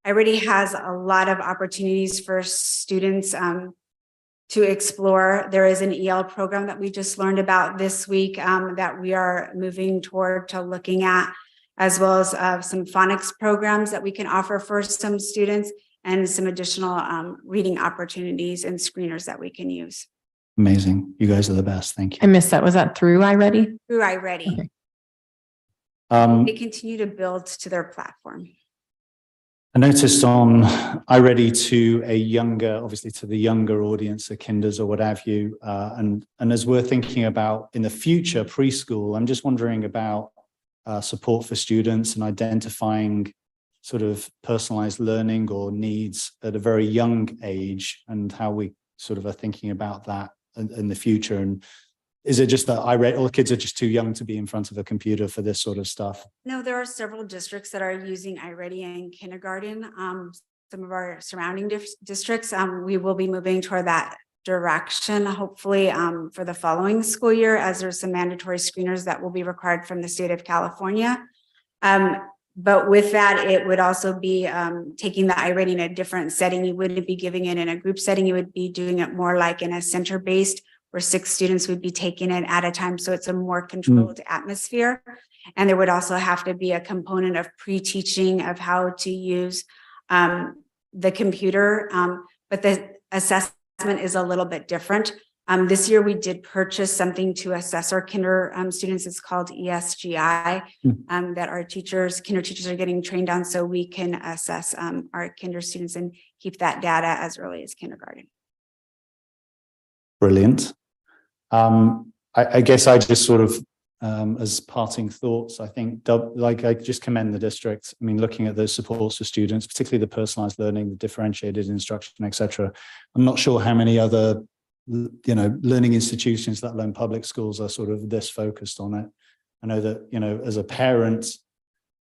iReady has a lot of opportunities for students to explore. There is an EL program that we just learned about this week that we are moving toward to looking at, as well as some phonics programs that we can offer for some students, and some additional reading opportunities and screeners that we can use. Amazing. You guys are the best. Thank you. I missed that. Was that through iReady? Through iReady. Okay. They continue to build to their platform. I noticed on iReady to a younger, obviously to the younger audience, the kinders or what have you, and as we're thinking about in the future preschool, I'm just wondering about support for students and identifying sort of personalized learning or needs at a very young age, and how we sort of are thinking about that in the future. And is it just that all the kids are just too young to be in front of a computer for this sort of stuff? No, there are several districts that are using iReady in kindergarten. Some of our surrounding districts, we will be moving toward that direction, hopefully for the following school year, as there's some mandatory screeners that will be required from the state of California. But with that, it would also be taking the iReady in a different setting. You wouldn't be giving it in a group setting. You would be doing it more like in a center-based, where 6 students would be taking it at a time. So it's a more controlled atmosphere. And there would also have to be a component of pre-teaching of how to use the computer. But the assessment is a little bit different. This year we did purchase something to assess our kinder students. It's called ESGI, that our kinder teachers are getting trained on, so we can assess our kinder students and keep that data as early as kindergarten. Brilliant. I guess I just sort of, as parting thoughts, I think, like, I just commend the district. I mean, looking at those supports for students, particularly the personalized learning, the differentiated instruction, etc. I'm not sure how many other, learning institutions, let alone public schools, are sort of this focused on it. I know that, as a parent,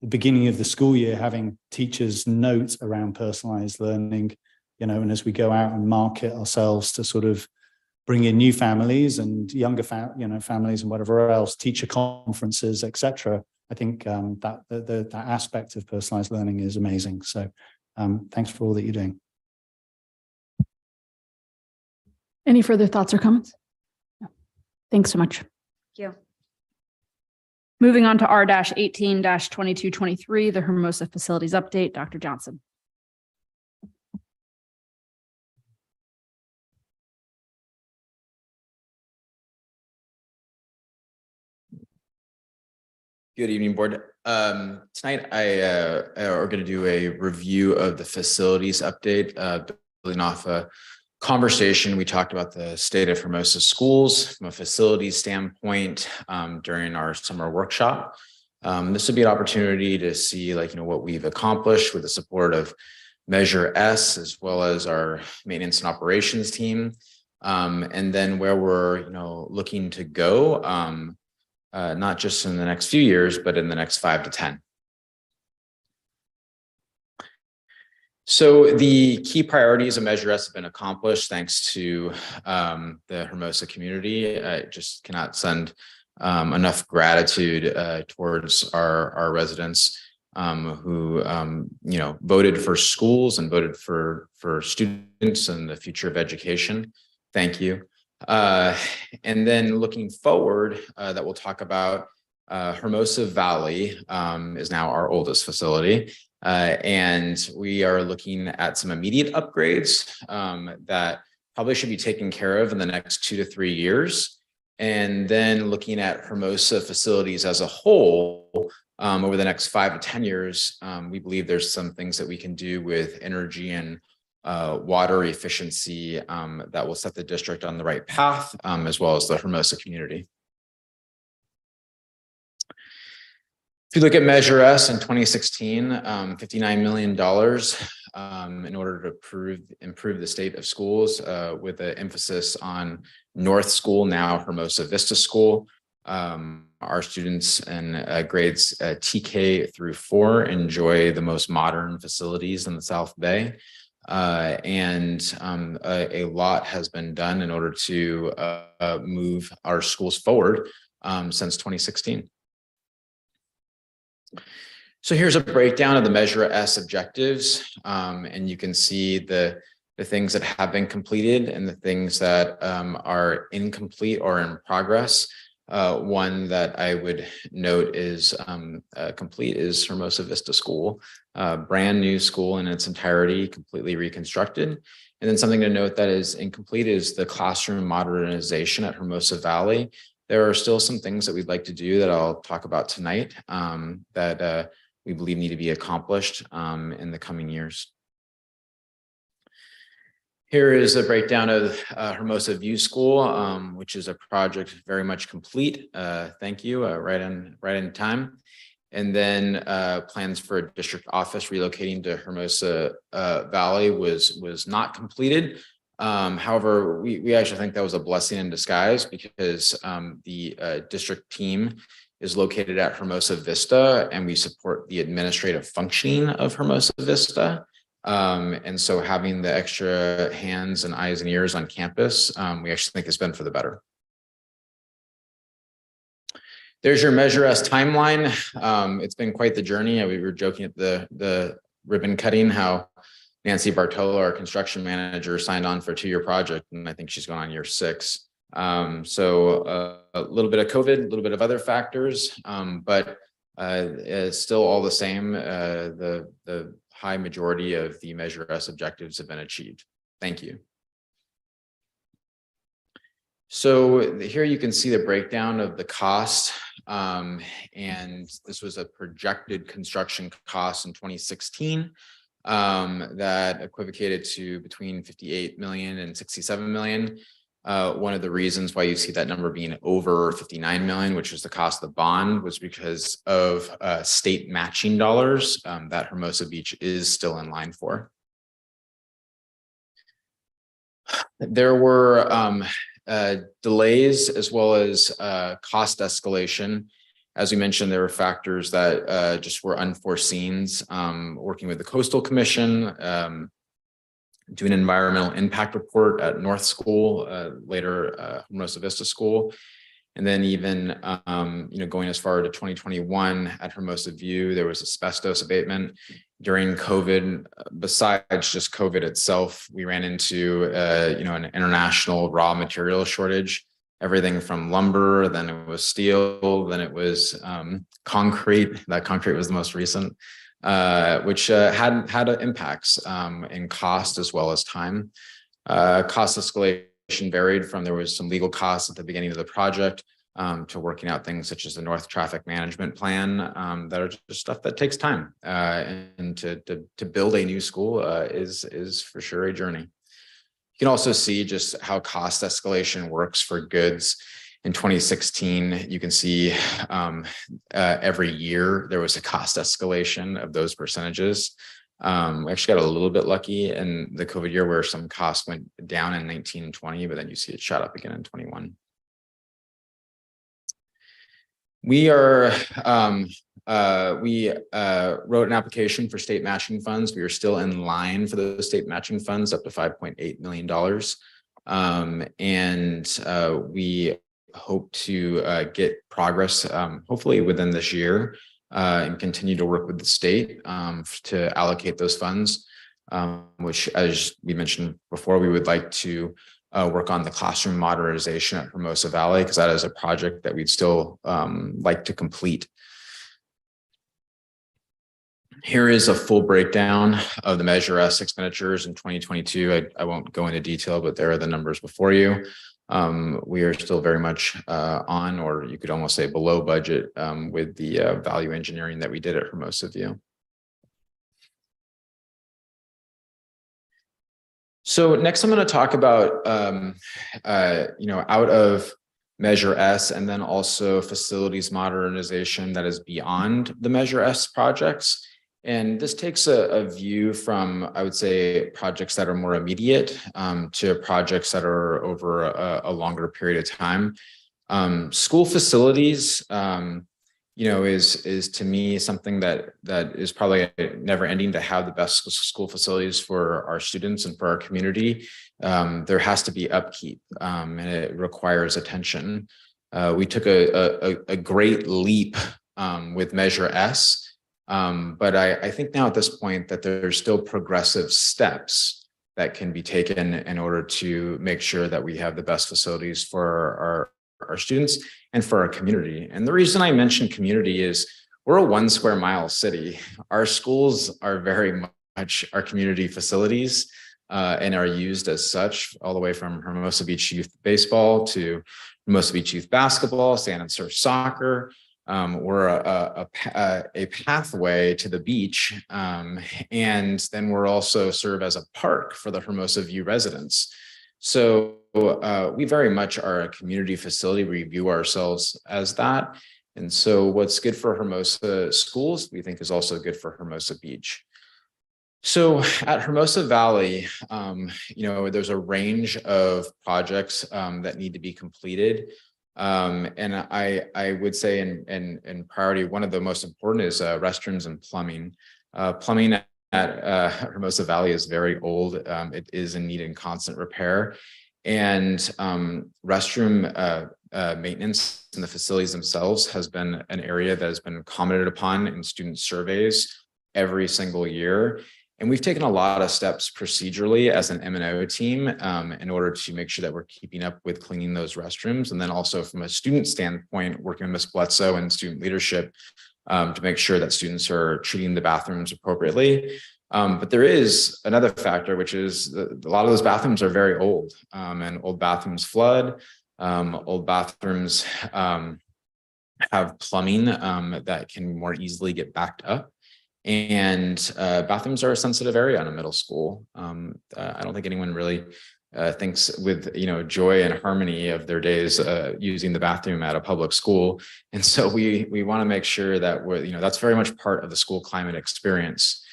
the beginning of the school year, having teachers note around personalized learning, and as we go out and market ourselves to sort of bring in new families and younger families and whatever else, teacher conferences, etc. I think that that aspect of personalized learning is amazing. So thanks for all that you're doing. Any further thoughts or comments? No. Thanks so much. Thank you. Moving on to R-18-2223, the Hermosa Facilities Update, Dr. Johnson. Good evening, board. Tonight are going to do a review of the facilities update, building off a conversation. We talked about the state of Hermosa schools from a facilities standpoint during our summer workshop. This would be an opportunity to see what we've accomplished with the support of Measure S, as well as our maintenance and operations team, and then where we're looking to go. Not just in the next few years, but in the next 5 to 10. So the key priorities of Measure S have been accomplished thanks to the Hermosa community. I just cannot send enough gratitude towards our residents who voted for schools and voted for students and the future of education. Thank you. And then looking forward, that we'll talk about Hermosa Valley is now our oldest facility. And we are looking at some immediate upgrades that probably should be taken care of in the next 2 to 3 years. And then looking at Hermosa facilities as a whole over the next 5 to 10 years, we believe there's some things that we can do with energy and water efficiency that will set the district on the right path, as well as the Hermosa community. If you look at Measure S in 2016, $59 million in order to improve the state of schools with an emphasis on North School, now Hermosa Vista School. Our students in grades TK through 4 enjoy the most modern facilities in the South Bay. And a lot has been done in order to move our schools forward since 2016. So here's a breakdown of the Measure S objectives, and you can see the things that have been completed and the things that are incomplete or in progress. One that I would note is complete is Hermosa Vista School, brand new school in its entirety, completely reconstructed. And then something to note that is incomplete is the classroom modernization at Hermosa Valley. There are still some things that we'd like to do that I'll talk about tonight that we believe need to be accomplished in the coming years. Here is a breakdown of Hermosa View School, which is a project very much complete. Thank you, right in time. And then plans for a district office relocating to Hermosa Valley was not completed. However, we actually think that was a blessing in disguise because the district team is located at Hermosa Vista, and we support the administrative functioning of Hermosa Vista. And so having the extra hands and eyes and ears on campus, we actually think has been for the better. There's your Measure S timeline. It's been quite the journey. We were joking at the ribbon cutting how Nancy Bartolo, our construction manager, signed on for a 2-year project, and I think she's going on year 6. So a little bit of COVID, a little bit of other factors, but it's still all the same. The high majority of the Measure S objectives have been achieved. Thank you. So here you can see the breakdown of the cost, and this was a projected construction cost in 2016 that equivocated to between 58 million and 67 million. One of the reasons why you see that number being over 59 million, which was the cost of the bond, was because of state matching dollars that Hermosa Beach is still in line for. There were delays as well as cost escalation. As we mentioned, there were factors that just were unforeseen, working with the Coastal Commission, do an environmental impact report at North School, later Hermosa Vista School. And then even, going as far to 2021 at Hermosa View, there was asbestos abatement during COVID. Besides just COVID itself, we ran into, an international raw material shortage, everything from lumber, then it was steel, then it was concrete. That concrete was the most recent, which had impacts in cost as well as time. Cost escalation varied from there was some legal costs at the beginning of the project to working out things such as the North Traffic Management Plan that are just stuff that takes time. And to build a new school is for sure a journey. You can also see just how cost escalation works for goods. In 2016, you can see every year there was a cost escalation of those percentages. We actually got a little bit lucky in the COVID year where some costs went down in 19 and 20, but then you see it shot up again in 21. We wrote an application for state matching funds. We are still in line for those state matching funds up to $5.8 million. And we hope to get progress, hopefully within this year, and continue to work with the state to allocate those funds, which, as we mentioned before, we would like to work on the classroom modernization at Hermosa Valley, because that is a project that we'd still like to complete. Here is a full breakdown of the Measure S expenditures in 2022. I won't go into detail, but there are the numbers before you. We are still very much on, or you could almost say below budget with the value engineering that we did at Hermosa View. So next I'm going to talk about, out of Measure S, and then also facilities modernization that is beyond the Measure S projects. And this takes a view from, I would say, projects that are more immediate to projects that are over a longer period of time. School facilities, is to me something that is probably never ending to have the best school facilities for our students and for our community. There has to be upkeep and it requires attention. We took a great leap with Measure S. But I think now at this point that there's still progressive steps that can be taken in order to make sure that we have the best facilities for our students and for our community. And the reason I mention community is we're a 1 square mile city. Our schools are very much our community facilities and are used as such, all the way from Hermosa Beach Youth Baseball to Hermosa Beach Youth Basketball, Sand and Surf Soccer. We're a pathway to the beach, and then we're also serve as a park for the Hermosa View residents. So we very much are a community facility. We view ourselves as that. And so what's good for Hermosa schools, we think is also good for Hermosa Beach. So at Hermosa Valley, there's a range of projects that need to be completed. And I would say in priority, one of the most important is restrooms and plumbing. Plumbing at Hermosa Valley is very old. It is in need of constant repair. And restroom maintenance in the facilities themselves has been an area that has been commented upon in student surveys every single year. And we've taken a lot of steps procedurally as an M&O team in order to make sure that we're keeping up with cleaning those restrooms. And then also from a student standpoint, working with Ms. Bledsoe and student leadership to make sure that students are treating the bathrooms appropriately. But there is another factor, which is a lot of those bathrooms are very old and old bathrooms flood. Old bathrooms have plumbing that can more easily get backed up. And bathrooms are a sensitive area in a middle school. I don't think anyone really thinks with joy and harmony of their days using the bathroom at a public school. And so we want to make sure that that's very much part of the school climate experience.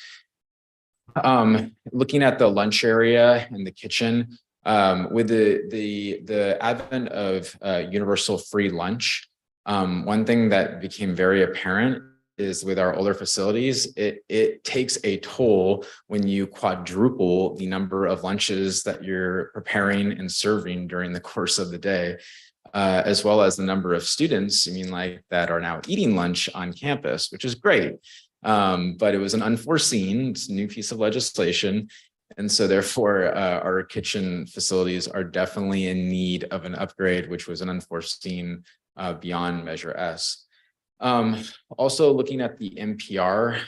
Looking at the lunch area and the kitchen, with the advent of universal free lunch, one thing that became very apparent is with our older facilities, it takes a toll when you quadruple the number of lunches that you're preparing and serving during the course of the day, as well as the number of students, that are now eating lunch on campus, which is great. But it was an unforeseen new piece of legislation. And so therefore, our kitchen facilities are definitely in need of an upgrade, which was an unforeseen beyond Measure S. Also looking at the NPR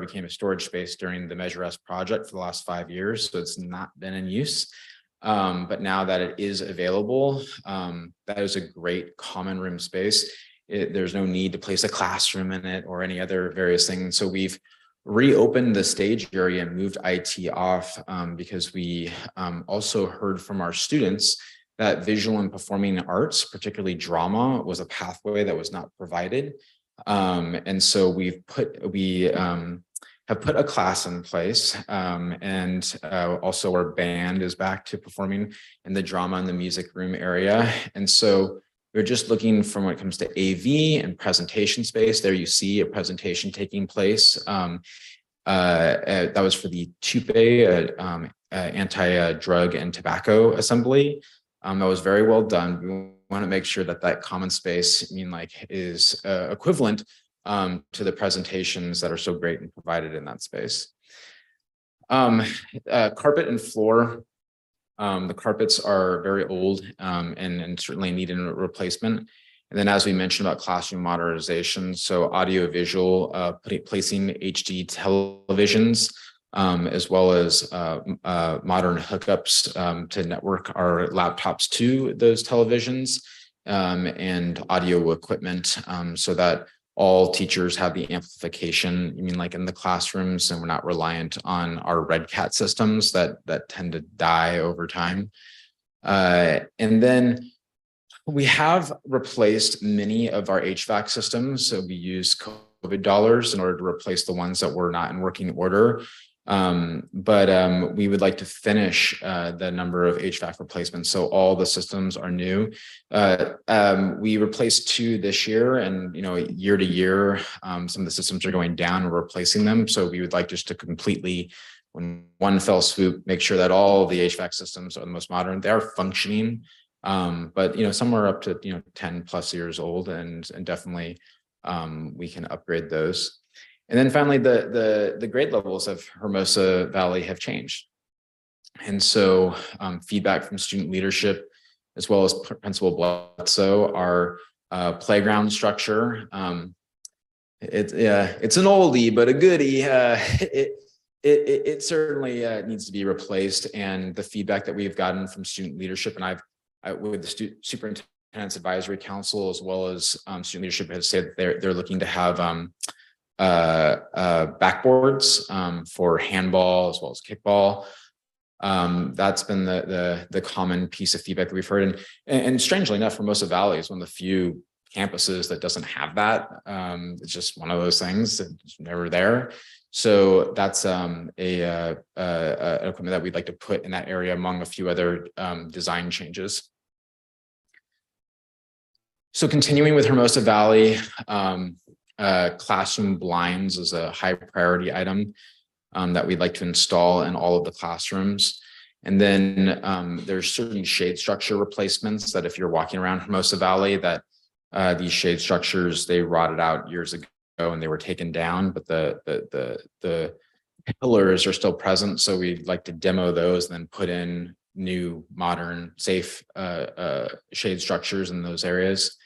became a storage space during the Measure S project for the last 5 years, so it's not been in use. But now that it is available, that is a great common room space. There's no need to place a classroom in it or any other various things. So we've reopened the stage area and moved IT off because we also heard from our students that visual and performing arts, particularly drama, was a pathway that was not provided. And so we have put a class in place, and also our band is back to performing in the drama and the music room area. And so we're just looking from when it comes to AV and presentation space. There you see a presentation taking place. That was for the TUPE, anti-drug and tobacco assembly. That was very well done. We want to make sure that that common space, is equivalent to the presentations that are so great and provided in that space. Carpet and floor. The carpets are very old and certainly need a replacement. And then, as we mentioned about classroom modernization, so audio visual, placing HD televisions, as well as modern hookups to network our laptops to those televisions, and audio equipment, so that all teachers have the amplification, in the classrooms, and we're not reliant on our Red Cat systems that tend to die over time. And then we have replaced many of our HVAC systems. So we use COVID dollars in order to replace the ones that were not in working order. But we would like to finish the number of HVAC replacements. So all the systems are new. We replaced 2 this year, and year to year, some of the systems are going down and we're replacing them. So we would like just to completely, when one fell swoop, make sure that all the HVAC systems are the most modern. They are functioning, but some are up to 10 plus years old, and definitely we can upgrade those. And then finally, the grade levels of Hermosa Valley have changed. And so feedback from student leadership, as well as Principal Bledsoe, our playground structure. It's an oldie, but a goodie. It certainly needs to be replaced. And the feedback that we've gotten from student leadership, and with the Superintendent's Advisory Council, as well as student leadership, has said that they're looking to have backboards for handball as well as kickball. That's been the common piece of feedback that we've heard. And strangely enough, Hermosa Valley is one of the few campuses that doesn't have that. It's just one of those things that's never there. So that's an equipment that we'd like to put in that area, among a few other design changes. So continuing with Hermosa Valley, classroom blinds is a high priority item that we'd like to install in all of the classrooms. And then there's certain shade structure replacements that, if you're walking around Hermosa Valley, that these shade structures, they rotted out years ago and they were taken down, but the pillars are still present. So we'd like to demo those and then put in new, modern, safe shade structures in those areas.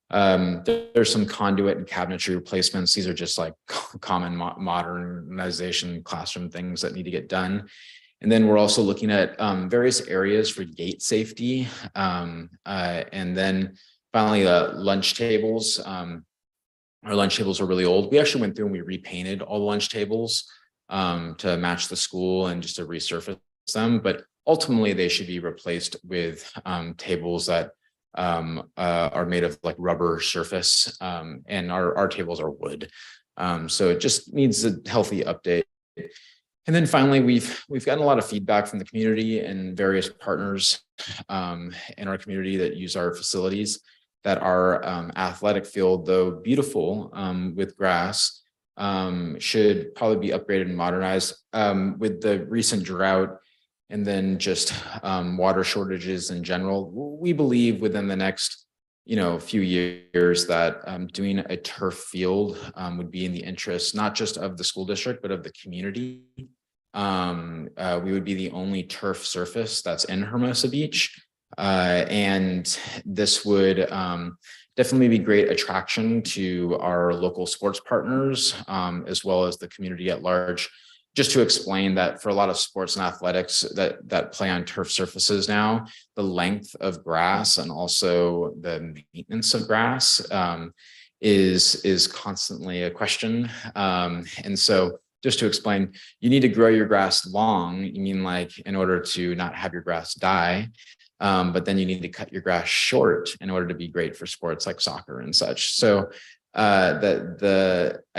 There's some conduit and cabinetry replacements. These are just like common modernization classroom things that need to get done. And then we're also looking at various areas for gate safety. And then finally, lunch tables. Our lunch tables are really old. We actually went through and we repainted all the lunch tables to match the school and just to resurface them. But ultimately, they should be replaced with tables that are made of like rubber surface, and our tables are wood. So it just needs a healthy update. And then finally, we've gotten a lot of feedback from the community and various partners in our community that use our facilities, that our athletic field, though beautiful with grass, should probably be upgraded and modernized. With the recent drought and then just water shortages in general, we believe within the next few years that doing a turf field would be in the interest not just of the school district but of the community. We would be the only turf surface that's in Hermosa Beach, and this would definitely be great attraction to our local sports partners as well as the community at large. Just to explain that for a lot of sports and athletics that play on turf surfaces now, the length of grass and also the maintenance of grass is constantly a question. And so just to explain, you need to grow your grass long. You mean like in order to not have your grass die, but then you need to cut your grass short in order to be great for sports like soccer and such. So I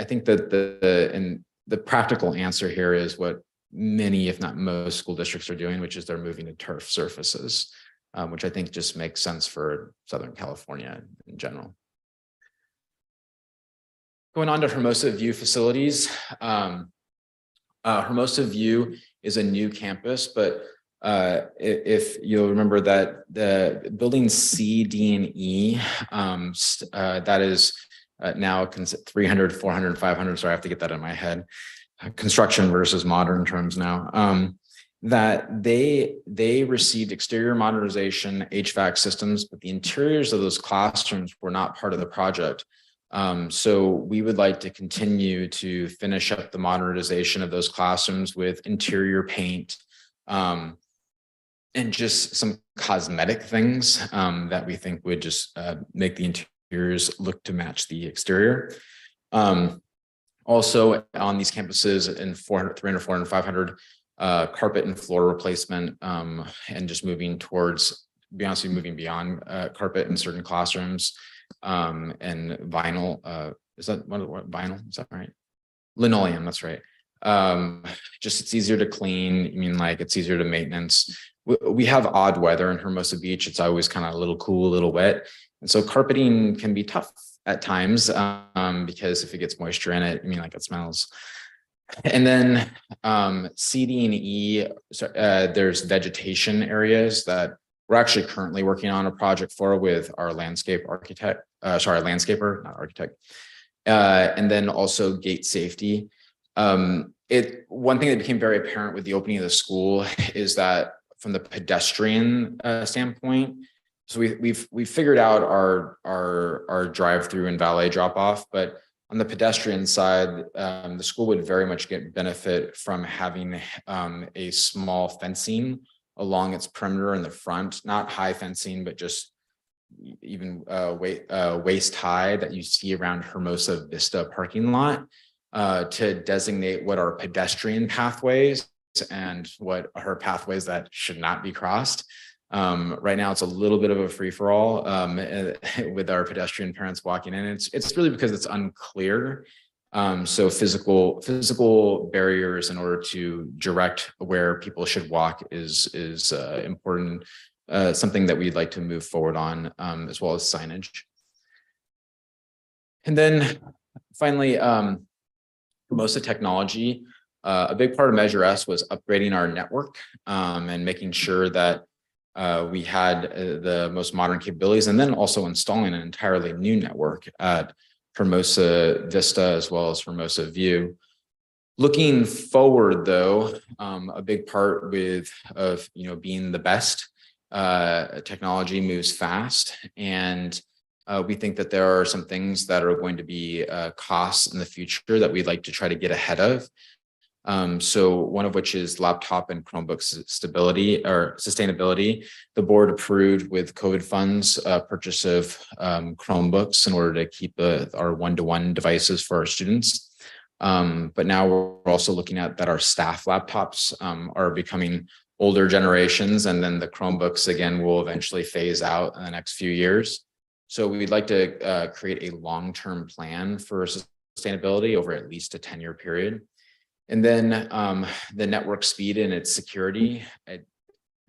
think that the practical answer here is what many, if not most, school districts are doing, which is they're moving to turf surfaces, which I think just makes sense for Southern California in general. Going on to Hermosa View facilities. Hermosa View is a new campus, but if you'll remember that the buildings C, D, and E, that is now 300, 400, 500. Sorry, I have to get that in my head. Construction versus modern terms now. That they received exterior modernization, HVAC systems, but the interiors of those classrooms were not part of the project. So we would like to continue to finish up the modernization of those classrooms with interior paint and just some cosmetic things that we think would just make the interiors look to match the exterior. Also on these campuses in 400, 300, 400, 500, carpet and floor replacement and just moving towards, be honest, moving beyond carpet in certain classrooms. And vinyl, is that what vinyl? Is that right? Linoleum, that's right. Just it's easier to clean. I mean, like it's easier to maintenance. We have odd weather in Hermosa Beach. It's always kind of a little cool, a little wet. And so carpeting can be tough at times because if it gets moisture in it, I mean, like it smells. And then C, D, and E, there's vegetation areas that we're actually currently working on a project for with our landscape architect, landscaper, not architect. And then also gate safety. One thing that became very apparent with the opening of the school is that from the pedestrian standpoint, so we've figured out our drive-through and valet drop-off, but on the pedestrian side, the school would very much get benefit from having a small fencing along its perimeter in the front, not high fencing, but just even waist high that you see around Hermosa Vista parking lot to designate what are pedestrian pathways and what are pathways that should not be crossed. Right now, it's a little bit of a free-for-all with our pedestrian parents walking in. It's really because it's unclear. So physical barriers in order to direct where people should walk is important. Something that we'd like to move forward on, as well as signage. And then finally, Hermosa Technology. A big part of Measure S was upgrading our network and making sure that we had the most modern capabilities, and then also installing an entirely new network at Hermosa Vista as well as Hermosa View. Looking forward, though, a big part of being the best, technology moves fast, and we think that there are some things that are going to be costs in the future that we'd like to try to get ahead of. So one of which is laptop and Chromebook stability or sustainability. The board approved with COVID funds purchase of Chromebooks in order to keep our one-to-one devices for our students. But now we're also looking at that our staff laptops are becoming older generations, and then the Chromebooks again will eventually phase out in the next few years. So we'd like to create a long-term plan for sustainability over at least a 10-year period. And then the network speed and its security.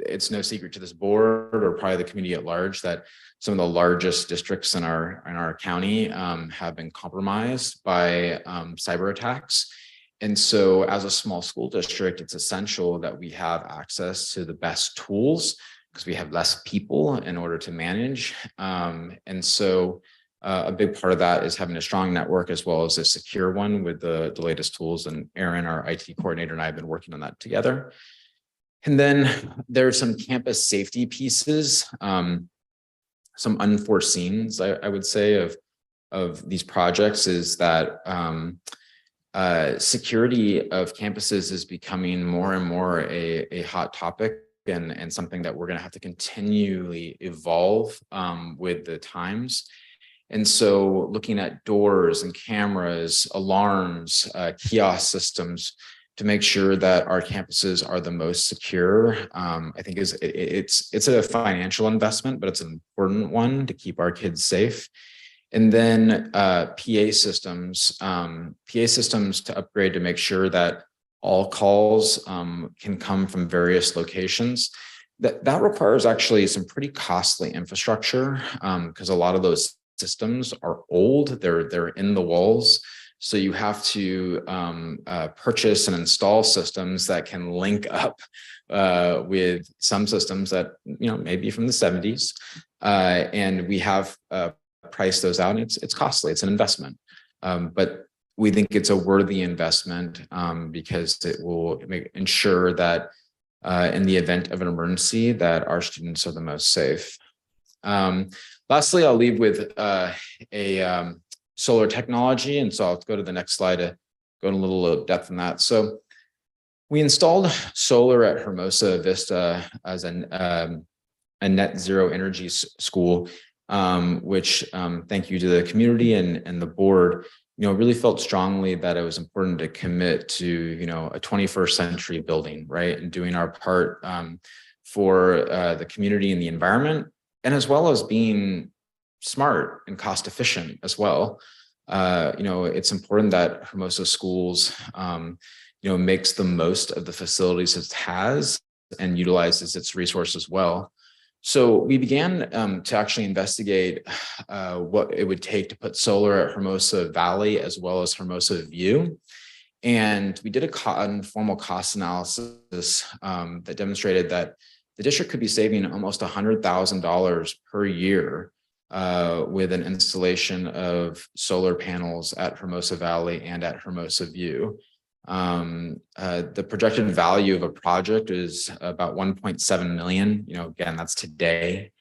it's no secret to this board or probably the community at large that some of the largest districts in our county have been compromised by cyber attacks. And so as a small school district, it's essential that we have access to the best tools because we have less people in order to manage. And so a big part of that is having a strong network as well as a secure one with the latest tools. And Erin, our IT coordinator, and I have been working on that together. And then there are some campus safety pieces, some unforeseens, I would say, of these projects is that security of campuses is becoming more and more a hot topic and something that we're going to have to continually evolve with the times. And so looking at doors and cameras, alarms, kiosk systems to make sure that our campuses are the most secure, I think it's a financial investment, but it's an important one to keep our kids safe. And then PA systems to upgrade to make sure that all calls can come from various locations. That requires actually some pretty costly infrastructure because a lot of those systems are old, they're in the walls. So you have to purchase and install systems that can link up with some systems that, maybe from the 70s. And we have priced those out, and it's costly, it's an investment. But we think it's a worthy investment because it will ensure that in the event of an emergency that our students are the most safe. Lastly, I'll leave with a solar technology. And so I'll go to the next slide to go in a little depth in that. So we installed solar at Hermosa Vista as a net zero energy school, which thank you to the community and the board, really felt strongly that it was important to commit to, a 21st century building, right? And doing our part for the community and the environment, and as well as being smart and cost efficient as well. It's important that Hermosa Schools, makes the most of the facilities it has and utilizes its resources well. So we began to actually investigate what it would take to put solar at Hermosa Valley as well as Hermosa View. And we did a informal cost analysis that demonstrated that the district could be saving almost $100,000 per year with an installation of solar panels at Hermosa Valley and at Hermosa View. The projected value of a project is about 1.7 million. Again, that's today.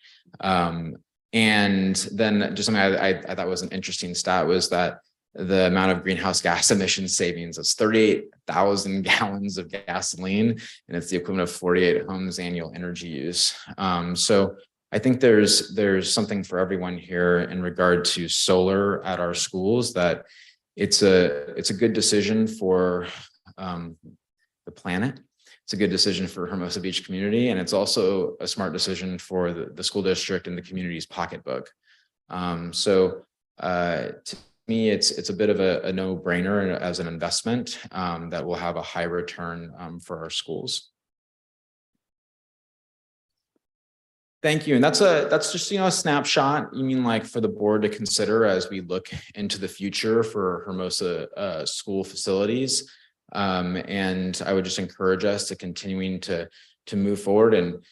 And then just something I thought was an interesting stat was that the amount of greenhouse gas emission savings is 38,000 gallons of gasoline, and it's the equivalent of 48 homes' annual energy use. So I think there's something for everyone here in regard to solar at our schools, that it's a good decision for the planet. It's a good decision for Hermosa Beach community, and it's also a smart decision for the school district and the community's pocketbook. So to me, it's a bit of a no-brainer as an investment that will have a high return for our schools. Thank you. And that's just, a snapshot, like for the board to consider as we look into the future for Hermosa school facilities. And I would just encourage us to continuing to move forward and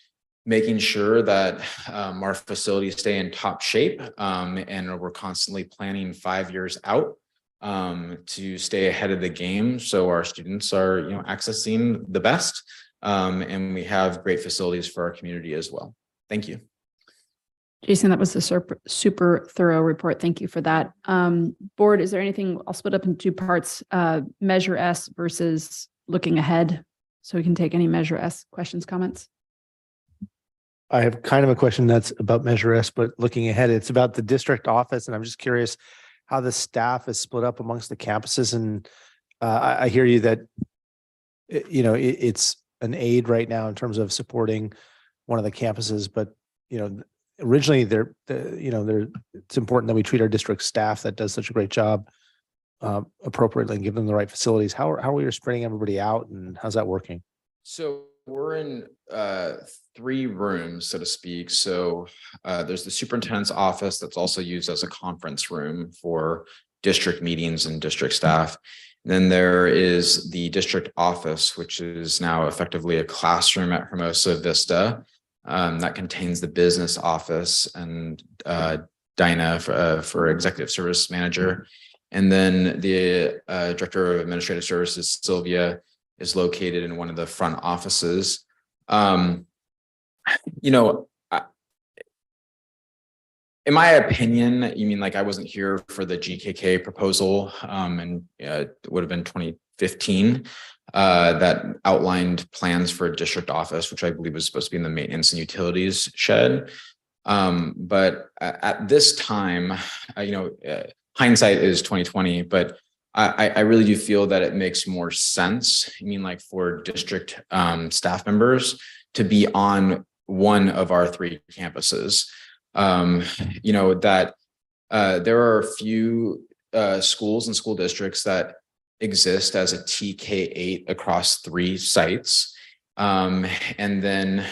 making sure that our facilities stay in top shape. And we're constantly planning 5 years out to stay ahead of the game. So our students are, accessing the best and we have great facilities for our community as well. Thank you. Jason, that was a super thorough report. Thank you for that. Board, is there anything, I'll split up in two parts, Measure S versus looking ahead. So we can take any Measure S questions, comments. I have kind of a question that's about Measure S, but looking ahead, it's about the district office. And I'm just curious how the staff is split up amongst the campuses. And I hear you that, it's an aid right now in terms of supporting one of the campuses, but, originally it's important that we treat our district staff that does such a great job appropriately and give them the right facilities. How are we spreading everybody out, and how's that working? So we're in 3 rooms, so to speak. So there's the superintendent's office that's also used as a conference room for district meetings and district staff. Then there is the district office, which is now effectively a classroom at Hermosa Vista. That contains the business office and Dinah for executive service manager. And then the director of administrative services, Sylvia, is located in one of the front offices. You know, in my opinion, you mean like I wasn't here for the GKK proposal, and it would have been 2015 that outlined plans for a district office, which I believe was supposed to be in the maintenance and utilities shed. But at this time, hindsight is 2020, but I really do feel that it makes more sense. I mean, like for district staff members to be on one of our 3 campuses. That there are a few schools and school districts that exist as a TK8 across 3 sites. And then,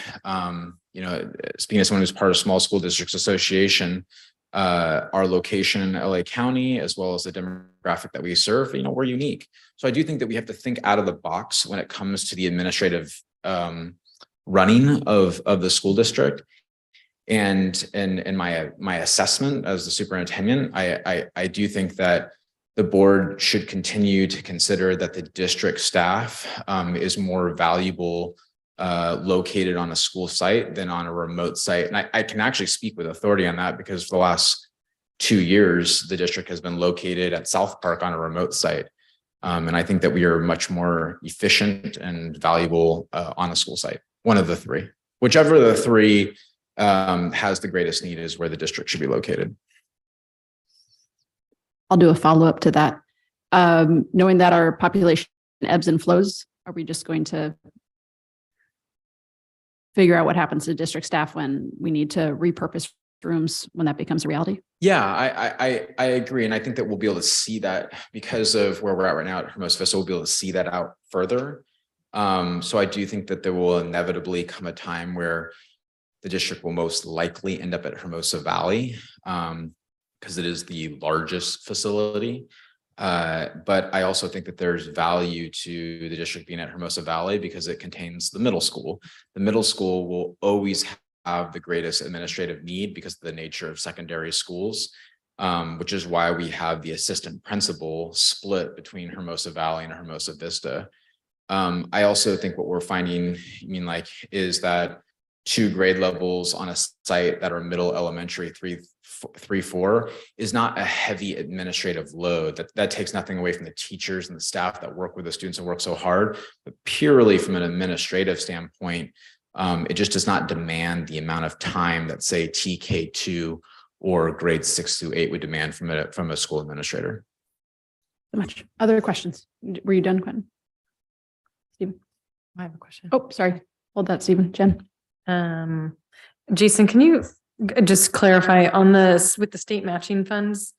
speaking as someone who's part of Small School Districts Association, our location in LA County, as well as the demographic that we serve, we're unique. So I do think that we have to think out of the box when it comes to the administrative running of the school district. And in my assessment as the superintendent, I do think that the board should continue to consider that the district staff is more valuable located on a school site than on a remote site. And I can actually speak with authority on that because for the last 2 years, the district has been located at South Park on a remote site. And I think that we are much more efficient and valuable on a school site, one of the 3. Whichever of the 3 has the greatest need is where the district should be located. I'll do a follow-up to that. Knowing that our population ebbs and flows, are we just going to figure out what happens to district staff when we need to repurpose rooms when that becomes a reality? Yeah, I agree. And I think that we'll be able to see that because of where we're at right now at Hermosa Vista, we'll be able to see that out further. So I do think that there will inevitably come a time where the district will most likely end up at Hermosa Valley because it is the largest facility. But I also think that there's value to the district being at Hermosa Valley because it contains the middle school. The middle school will always have the greatest administrative need because of the nature of secondary schools, which is why we have the assistant principal split between Hermosa Valley and Hermosa Vista. I also think what we're finding, is that 2 grade levels on a site that are middle elementary 3-4 is not a heavy administrative load. That takes nothing away from the teachers and the staff that work with the students and work so hard, but purely from an administrative standpoint, it just does not demand the amount of time that say TK2 or grades 6-8 would demand from a school administrator. So much. Other questions? Were you done, Quentin? Stephen? I have a question. Oh, sorry. Hold that, Stephen. Jen. Jason, can you just clarify on this with the state matching funds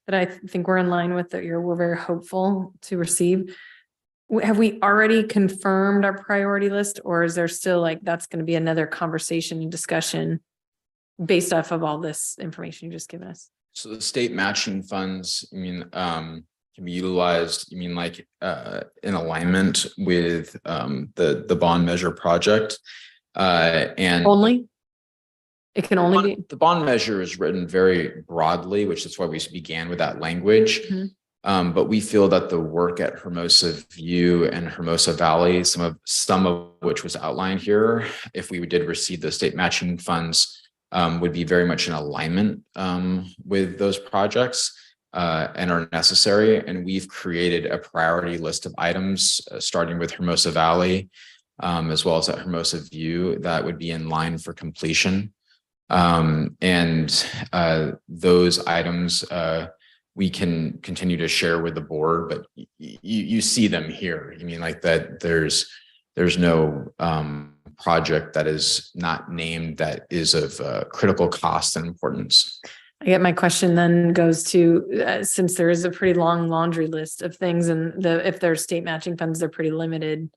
that I think we're in line with that we're very hopeful to receive? Have we already confirmed our priority list, or is there still that's going to be another conversation and discussion based off of all this information you just given us? So the state matching funds, can be utilized, in alignment with the bond measure project. And only it can only be the bond measure is written very broadly, which is why we began with that language. Mm-hmm. But we feel that the work at Hermosa View and Hermosa Valley, some of which was outlined here, if we did receive the state matching funds, would be very much in alignment with those projects and are necessary. And we've created a priority list of items, starting with Hermosa Valley, as well as at Hermosa View, that would be in line for completion. And those items we can continue to share with the board, but you see them here. That there's no project that is not named that is of critical cost and importance. I get my question then goes to, since there is a pretty long laundry list of things and if there's state matching funds, they're pretty limited.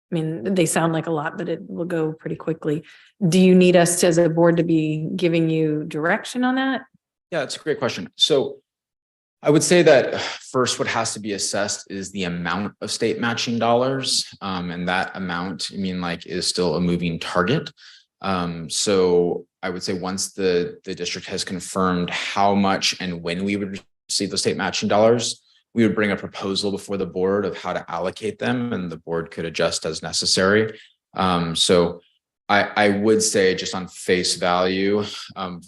I mean, they sound like a lot, but it will go pretty quickly. Do you need us as a board to be giving you direction on that? Yeah, it's a great question. So I would say that first, what has to be assessed is the amount of state matching dollars. And that amount, is still a moving target. So I would say once the district has confirmed how much and when we would receive the state matching dollars, we would bring a proposal before the board of how to allocate them, and the board could adjust as necessary. So I would say, just on face value,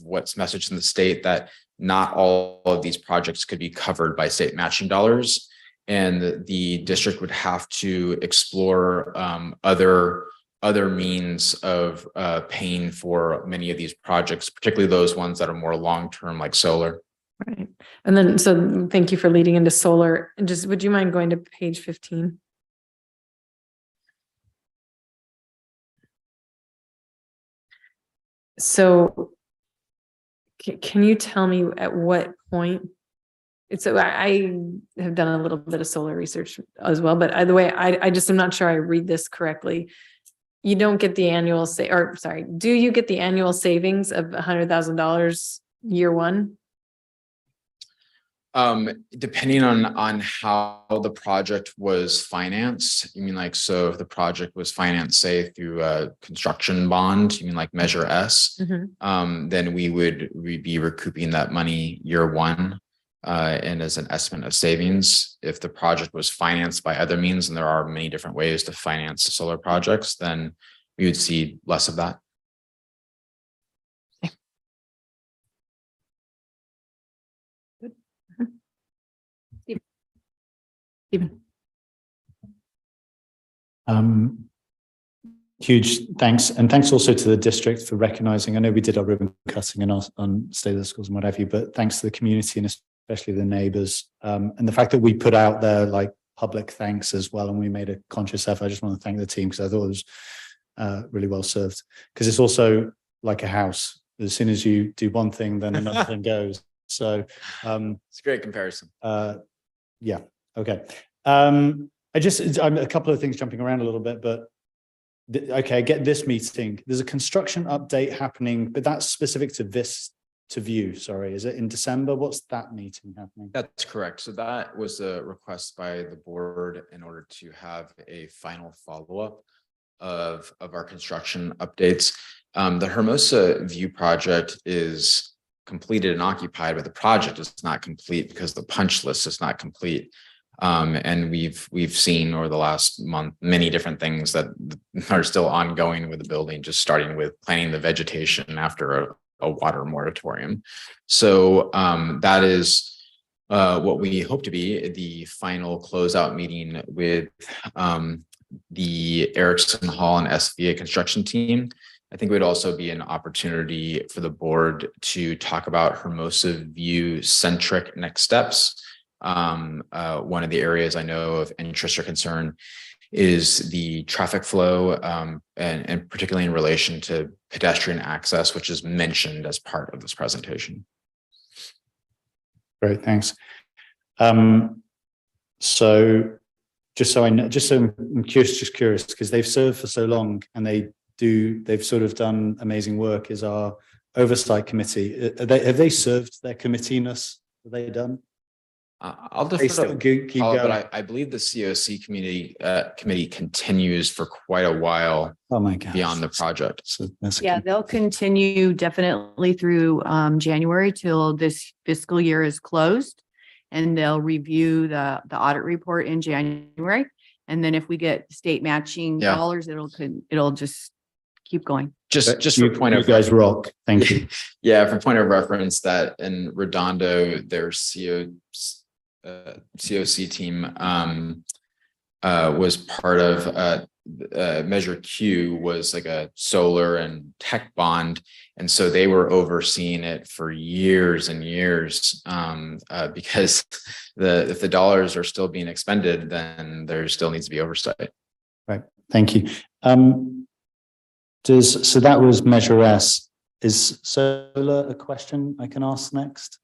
what's messaged in the state, that not all of these projects could be covered by state matching dollars, and the district would have to explore other means of paying for many of these projects, particularly those ones that are more long-term, like solar. Right. And then, so thank you for leading into solar. And just, would you mind going to page 15? So can you tell me at what point? I have done a little bit of solar research as well, but either way, I just am not sure I read this correctly. You don't get the annual do you get the annual savings of $100,000 year one? Depending on how the project was financed, so if the project was financed, say, through a construction bond, like Measure S, then we'd be recouping that money year one, and as an estimate of savings. If the project was financed by other means, and there are many different ways to finance solar projects, then we would see less of that. Stephen. Huge thanks. And thanks also to the district for recognizing, I know we did our ribbon cutting and on State of the Schools and what have you, but thanks to the community and especially the neighbors, and the fact that we put out there like public thanks as well, and we made a conscious effort. I just want to thank the team, because I thought it was really well served, because it's also like a house. As soon as you do one thing, then another thing goes. So it's a great comparison. Yeah. Okay. I'm a couple of things jumping around a little bit, but okay, I get this meeting. There's a construction update happening, but that's specific to View. Sorry, is it in December? What's that meeting happening? That's correct. So that was a request by the board in order to have a final follow-up of our construction updates. The Hermosa View project is completed and occupied, but the project is not complete because the punch list is not complete. And we've seen over the last month many different things that are still ongoing with the building, just starting with planting the vegetation after a water moratorium. So that is what we hope to be the final closeout meeting with the Erickson Hall and SVA construction team. I think it would also be an opportunity for the board to talk about Hermosa View centric next steps. One of the areas I know of interest or concern is the traffic flow, and particularly in relation to pedestrian access, which is mentioned as part of this presentation. Great, thanks. So I'm curious, because they've served for so long and they've sort of done amazing work, is our oversight committee. Have they served their committeeiness? Have they done? I'll defer but I believe the COC committee continues for quite a while. Oh my gosh. Beyond the project. So they'll continue definitely through January till this fiscal year is closed, and they'll review the audit report in January. And then if we get state matching dollars, it'll just keep going. Just for point of guys rock. Thank you. Yeah, for point of reference, that in Redondo, their COC team was part of Measure Q, was like a solar and tech bond, and so they were overseeing it for years and years, because if the dollars are still being expended, then there still needs to be oversight. Right. Thank you. So that was Measure S. Is solar a question I can ask next?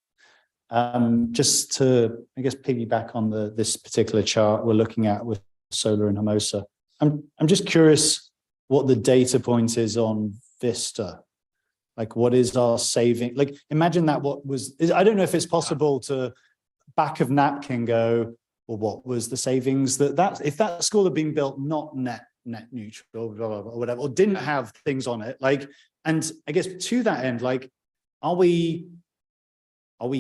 Just to, I guess, piggyback on this particular chart we're looking at with solar and Hermosa. I'm just curious what the data point is on Vista. Like, what is our saving? Like, imagine that I don't know if it's possible to back of napkin go, well, what was the savings if that school had been built not net neutral, blah, blah, blah, or whatever, or didn't have things on it, like, and I guess to that end, like, are we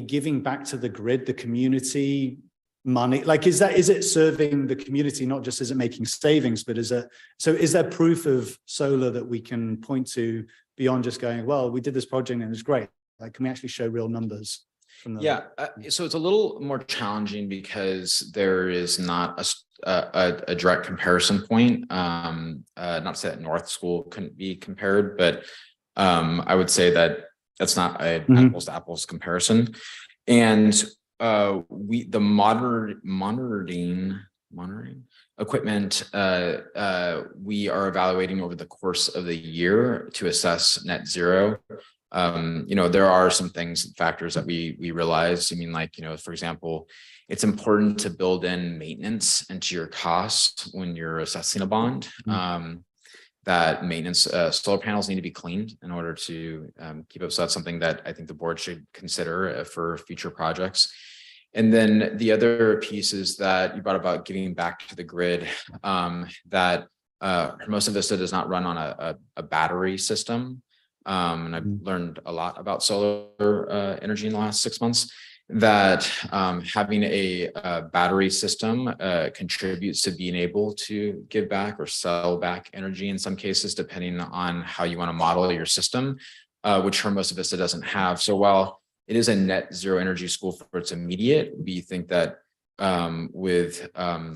giving back to the grid, the community money? Like, is it serving the community, not just is it making savings, but is there proof of solar that we can point to beyond just going, well, we did this project and it's great? Like, can we actually show real numbers? So it's a little more challenging because there is not a direct comparison point. Not to say that North School couldn't be compared, but I would say that that's not an apples to apples comparison. And the monitoring equipment we are evaluating over the course of the year to assess net zero. There are some factors that we realize. I mean, like, for example, it's important to build in maintenance into your costs when you're assessing a bond. That maintenance, solar panels need to be cleaned in order to keep up. So that's something that I think the board should consider for future projects. And then the other piece is that you brought about giving back to the grid, that Hermosa Vista does not run on a battery system. And I've learned a lot about solar energy in the last 6 months, that having a battery system contributes to being able to give back or sell back energy in some cases, depending on how you want to model your system, which Hermosa Vista doesn't have. So while it is a net zero energy school for its immediate, we think that with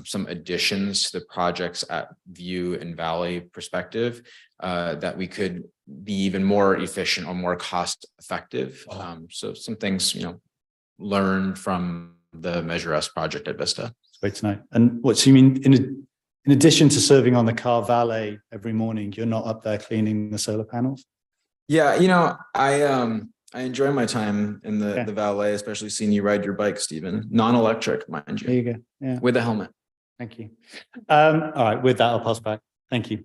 some additions to the projects at View and Valley perspective, that we could be even more efficient or more cost effective. So some things, learned from the Measure S project at Vista. Great to know. And what, so you mean in addition to serving on the car valet every morning, you're not up there cleaning the solar panels? Yeah, I enjoy my time in the valet, especially seeing you ride your bike, Stephen. Non-electric, mind you. There you go. Yeah. With a helmet. Thank you. All right, with that, I'll pass back. Thank you.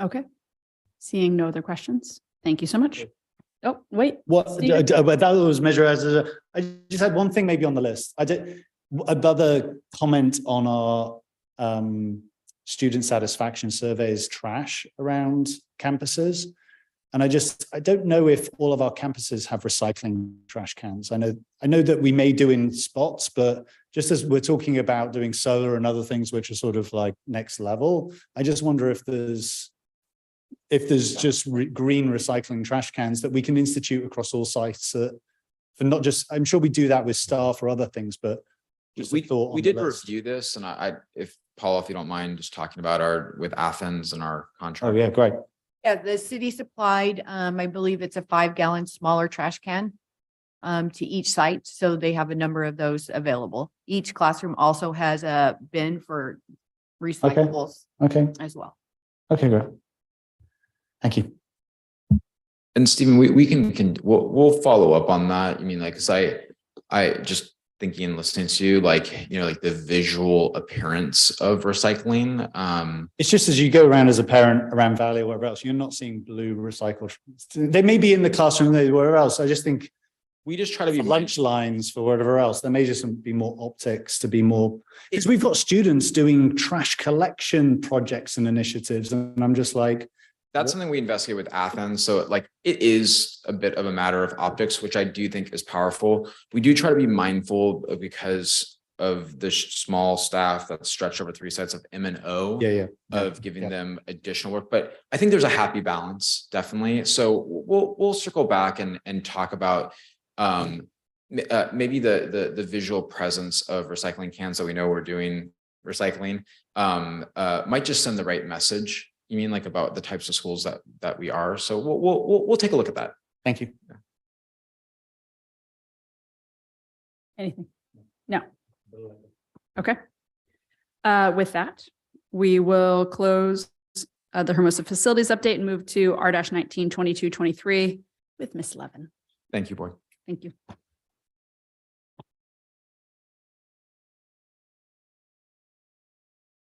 Okay. Seeing no other questions. Thank you so much. Oh, wait. What but that was Measure as I just had one thing maybe on the list. I did another comment on our student satisfaction surveys trash around campuses. And I don't know if all of our campuses have recycling trash cans. I know that we may do in spots, but just as we're talking about doing solar and other things which are sort of like next level, I just wonder if there's just green recycling trash cans that we can institute across all sites for not just, I'm sure we do that with staff or other things, but just we did review this, and if Paul, if you don't mind just talking about with Athens and our contract. Oh yeah, great. Yeah, the city supplied, I believe it's a 5-gallon smaller trash can to each site. So they have a number of those available. Each classroom also has a bin for recyclables as well. Okay, great. Thank you. And Stephen, we'll follow up on that. I mean, like, cause I just thinking and listening to you, like, like the visual appearance of recycling. It's just as you go around as a parent around Valley or wherever else, you're not seeing blue recycled. They may be in the classroom, wherever else. I just think we just try to be lunch lines for whatever else. There may just be more optics to be more, because we've got students doing trash collection projects and initiatives. And I'm just like, that's something we investigate with Athens. So like it is a bit of a matter of optics, which I do think is powerful. We do try to be mindful because of the small staff that's stretched over 3 sites of M&O of giving them additional work. But I think there's a happy balance, definitely. So we'll circle back and talk about maybe the visual presence of recycling cans, so we know we're doing recycling, might just send the right message. You mean like about the types of schools that we are? So we'll take a look at that. Thank you. Anything? No. Okay. With that, we will close the Hermosa facilities update and move to R-19 2223 with Miss Levin. Thank you, board. Thank you.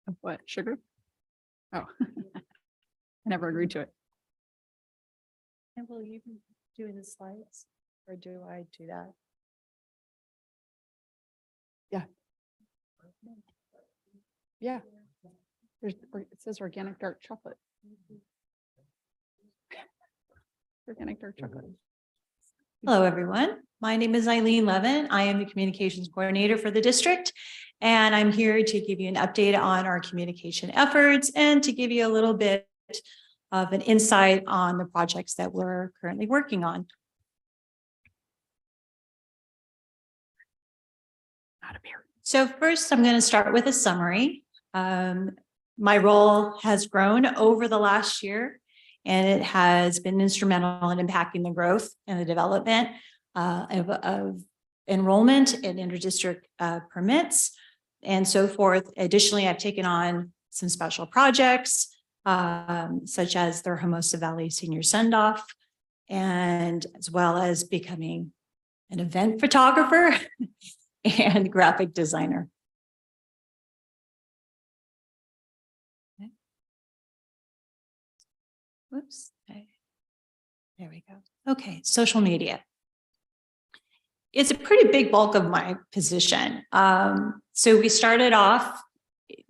Of what, sugar? Oh. I never agreed to it. And will you be doing the slides or do I do that? Yeah. There's, it says organic dark chocolate. Organic dark chocolate. Hello, everyone. My name is Eileen Levin. I am the communications coordinator for the district, and I'm here to give you an update on our communication efforts and to give you a little bit of an insight on the projects that we're currently working on. So first, I'm going to start with a summary. My role has grown over the last year, and it has been instrumental in impacting the growth and the development of enrollment and interdistrict permits and so forth. Additionally, I've taken on some special projects, such as the Hermosa Valley Senior Send-Off, and as well as becoming an event photographer and graphic designer. Okay. Whoops. There we go. Okay, social media. It's a pretty big bulk of my position. So we started off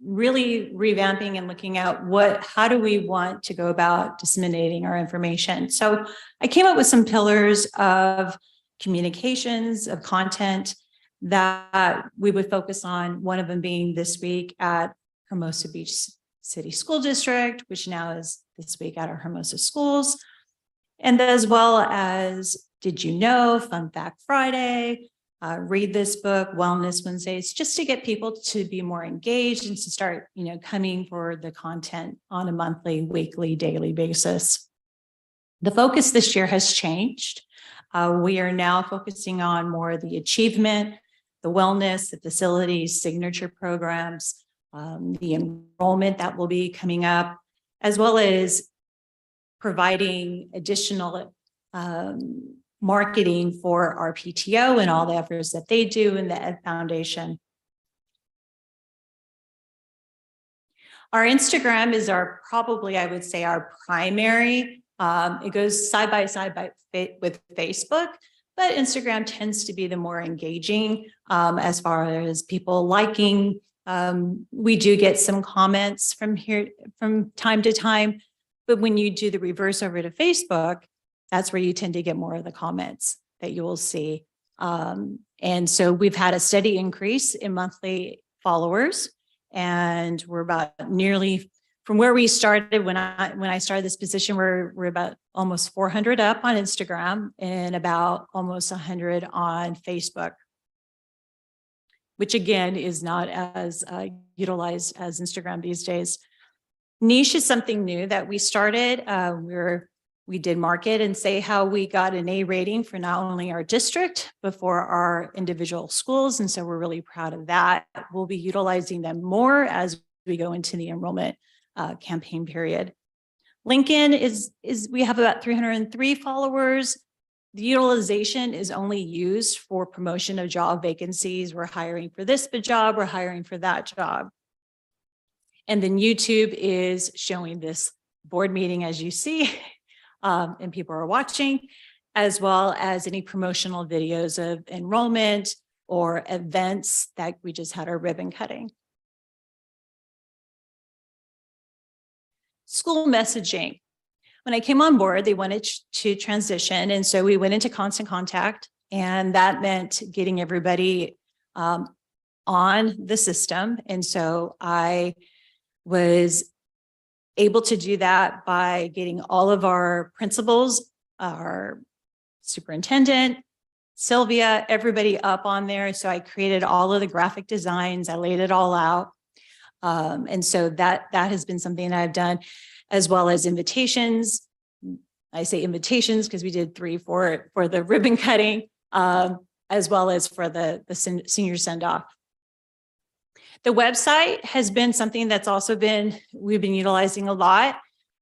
really revamping and looking at how do we want to go about disseminating our information. So I came up with some pillars of communications, of content that we would focus on, one of them being this week at Hermosa Beach City School District, which now is this week at our Hermosa schools, and as well as Did You Know, Fun Fact Friday, Read This Book, Wellness Wednesdays, just to get people to be more engaged and to start, coming for the content on a monthly, weekly, daily basis. The focus this year has changed. We are now focusing on more of the achievement, the wellness, the facilities, signature programs, the enrollment that will be coming up, as well as providing additional marketing for our PTO and all the efforts that they do in the Ed Foundation. Our Instagram is probably, I would say, our primary. It goes side by side with Facebook, but Instagram tends to be the more engaging as far as people liking. We do get some comments from time to time, but when you do the reverse over to Facebook, that's where you tend to get more of the comments that you will see. And so we've had a steady increase in monthly followers, and we're about nearly from where we started when I started this position, we're about almost 400 up on Instagram and about almost 100 on Facebook, which again is not as utilized as Instagram these days. Niche is something new that we started. We did market and say how we got an A rating for not only our district, but for our individual schools. And so we're really proud of that. We'll be utilizing them more as we go into the enrollment campaign period. LinkedIn is we have about 303 followers. The utilization is only used for promotion of job vacancies. We're hiring for this job, we're hiring for that job. And then YouTube is showing this board meeting as you see, and people are watching, as well as any promotional videos of enrollment or events that we just had our ribbon cutting. School messaging. When I came on board, they wanted to transition. And so we went into constant contact, and that meant getting everybody on the system. And so I was able to do that by getting all of our principals, our superintendent, Sylvia, everybody up on there. So I created all of the graphic designs. I laid it all out. And so that has been something that I've done, as well as invitations. I say invitations because we did 3 for the ribbon cutting, as well as for the senior send-off. The website has been something that's also we've been utilizing a lot.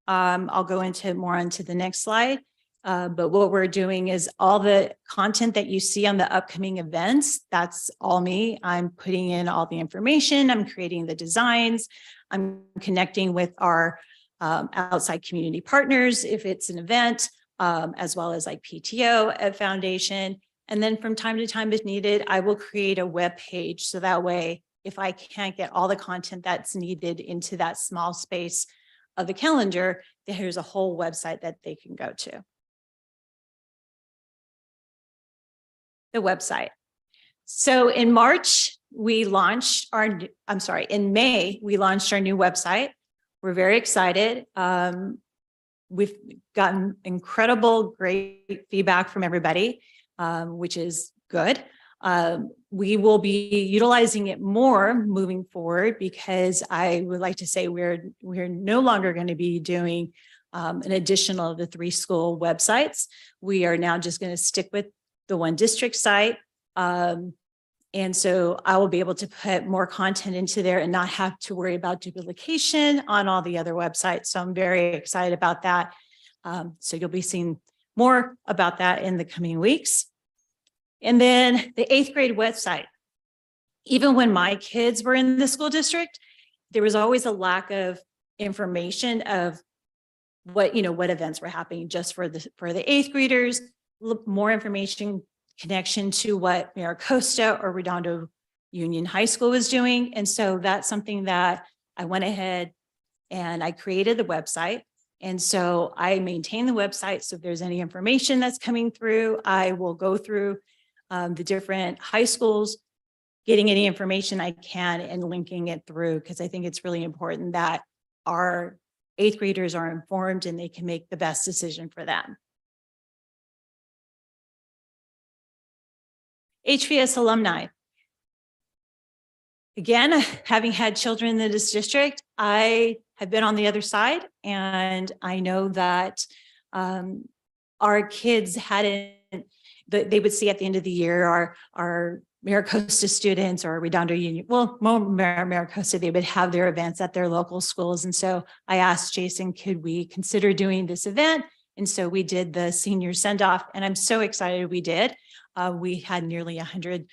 I'll go into more onto the next slide. But what we're doing is all the content that you see on the upcoming events, that's all me. I'm putting in all the information. I'm creating the designs. I'm connecting with our outside community partners if it's an event, as well as like PTO at Foundation. And then from time to time, if needed, I will create a web page. So that way, if I can't get all the content that's needed into that small space of the calendar, there's a whole website that they can go to. The website. So in March, we launched in May, we launched our new website. We're very excited. We've gotten incredible, great feedback from everybody, which is good. We will be utilizing it more moving forward because I would like to say we're no longer going to be doing an additional of the 3 school websites. We are now just going to stick with the one district site. And so I will be able to put more content into there and not have to worry about duplication on all the other websites. So I'm very excited about that. So you'll be seeing more about that in the coming weeks. And then the 8th grade website. Even when my kids were in the school district, there was always a lack of information of what events were happening just for the 8th graders, more information, connection to what Maricosta or Redondo Union High School was doing. And so that's something that I went ahead and I created the website. And so I maintain the website. So if there's any information that's coming through, I will go through the different high schools, getting any information I can and linking it through, because I think it's really important that our 8th graders are informed and they can make the best decision for them. HBS alumni. Again, having had children in this district, I have been on the other side, and I know that our kids they would see at the end of the year our Maricosta students or Redondo Union, well, more Maricosta, they would have their events at their local schools. And so I asked Jason, could we consider doing this event? And so we did the senior send-off, and I'm so excited we did. We had nearly 100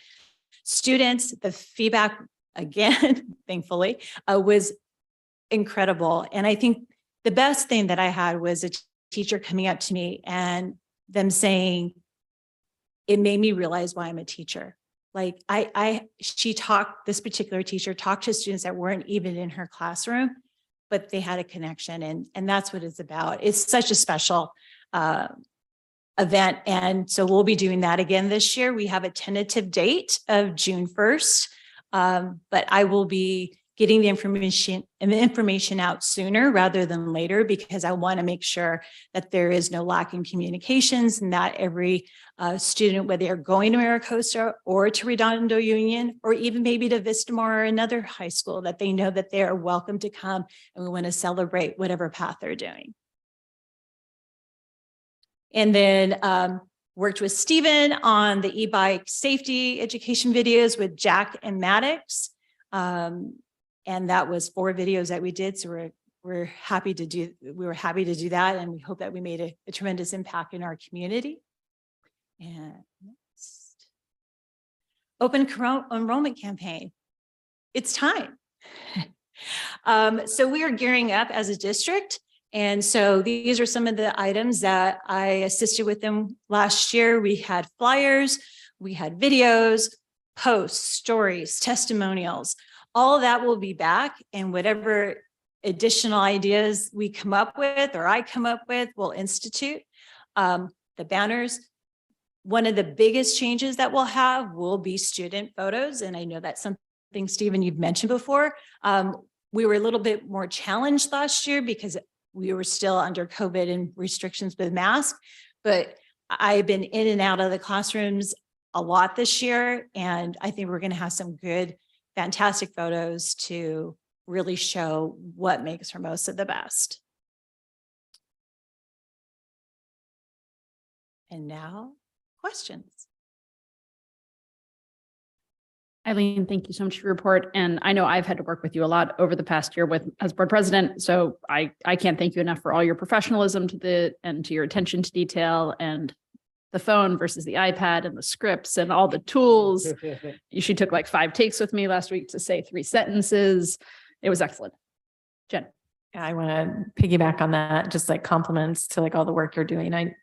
students. The feedback, again, thankfully, was incredible. And I think the best thing that I had was a teacher coming up to me and them saying, it made me realize why I'm a teacher. Like this particular teacher talked to students that weren't even in her classroom, but they had a connection. And that's what it's about. It's such a special event. And so we'll be doing that again this year. We have a tentative date of June 1st, but I will be getting the information out sooner rather than later, because I want to make sure that there is no lack in communications and that every student, whether they're going to Maricosta or to Redondo Union, or even maybe to Vistamar or another high school, that they know that they are welcome to come and we want to celebrate whatever path they're doing. And then worked with Stephen on the e-bike safety education videos with Jack and Maddox. And that was 4 videos that we did. So we were happy to do that. And we hope that we made a tremendous impact in our community. And next, open enrollment campaign. It's time. So we are gearing up as a district. And so these are some of the items that I assisted with them last year. We had flyers, we had videos, posts, stories, testimonials. All of that will be back, and whatever additional ideas we come up with or I come up with, we'll institute. The banners, one of the biggest changes that we'll have will be student photos. And I know that's something, Stephen, you've mentioned before. We were a little bit more challenged last year because we were still under COVID and restrictions with masks, but I've been in and out of the classrooms a lot this year. And I think we're going to have some good, fantastic photos to really show what makes Hermosa the best. And now, questions. Eileen, thank you so much for your report. And I know I've had to work with you a lot over the past year as board president. So I can't thank you enough for all your professionalism and to your attention to detail and the phone versus the iPad and the scripts and all the tools. She took like 5 takes with me last week to say 3 sentences. It was excellent. Jen. Yeah, I want to piggyback on that, just like compliments to like all the work you're doing.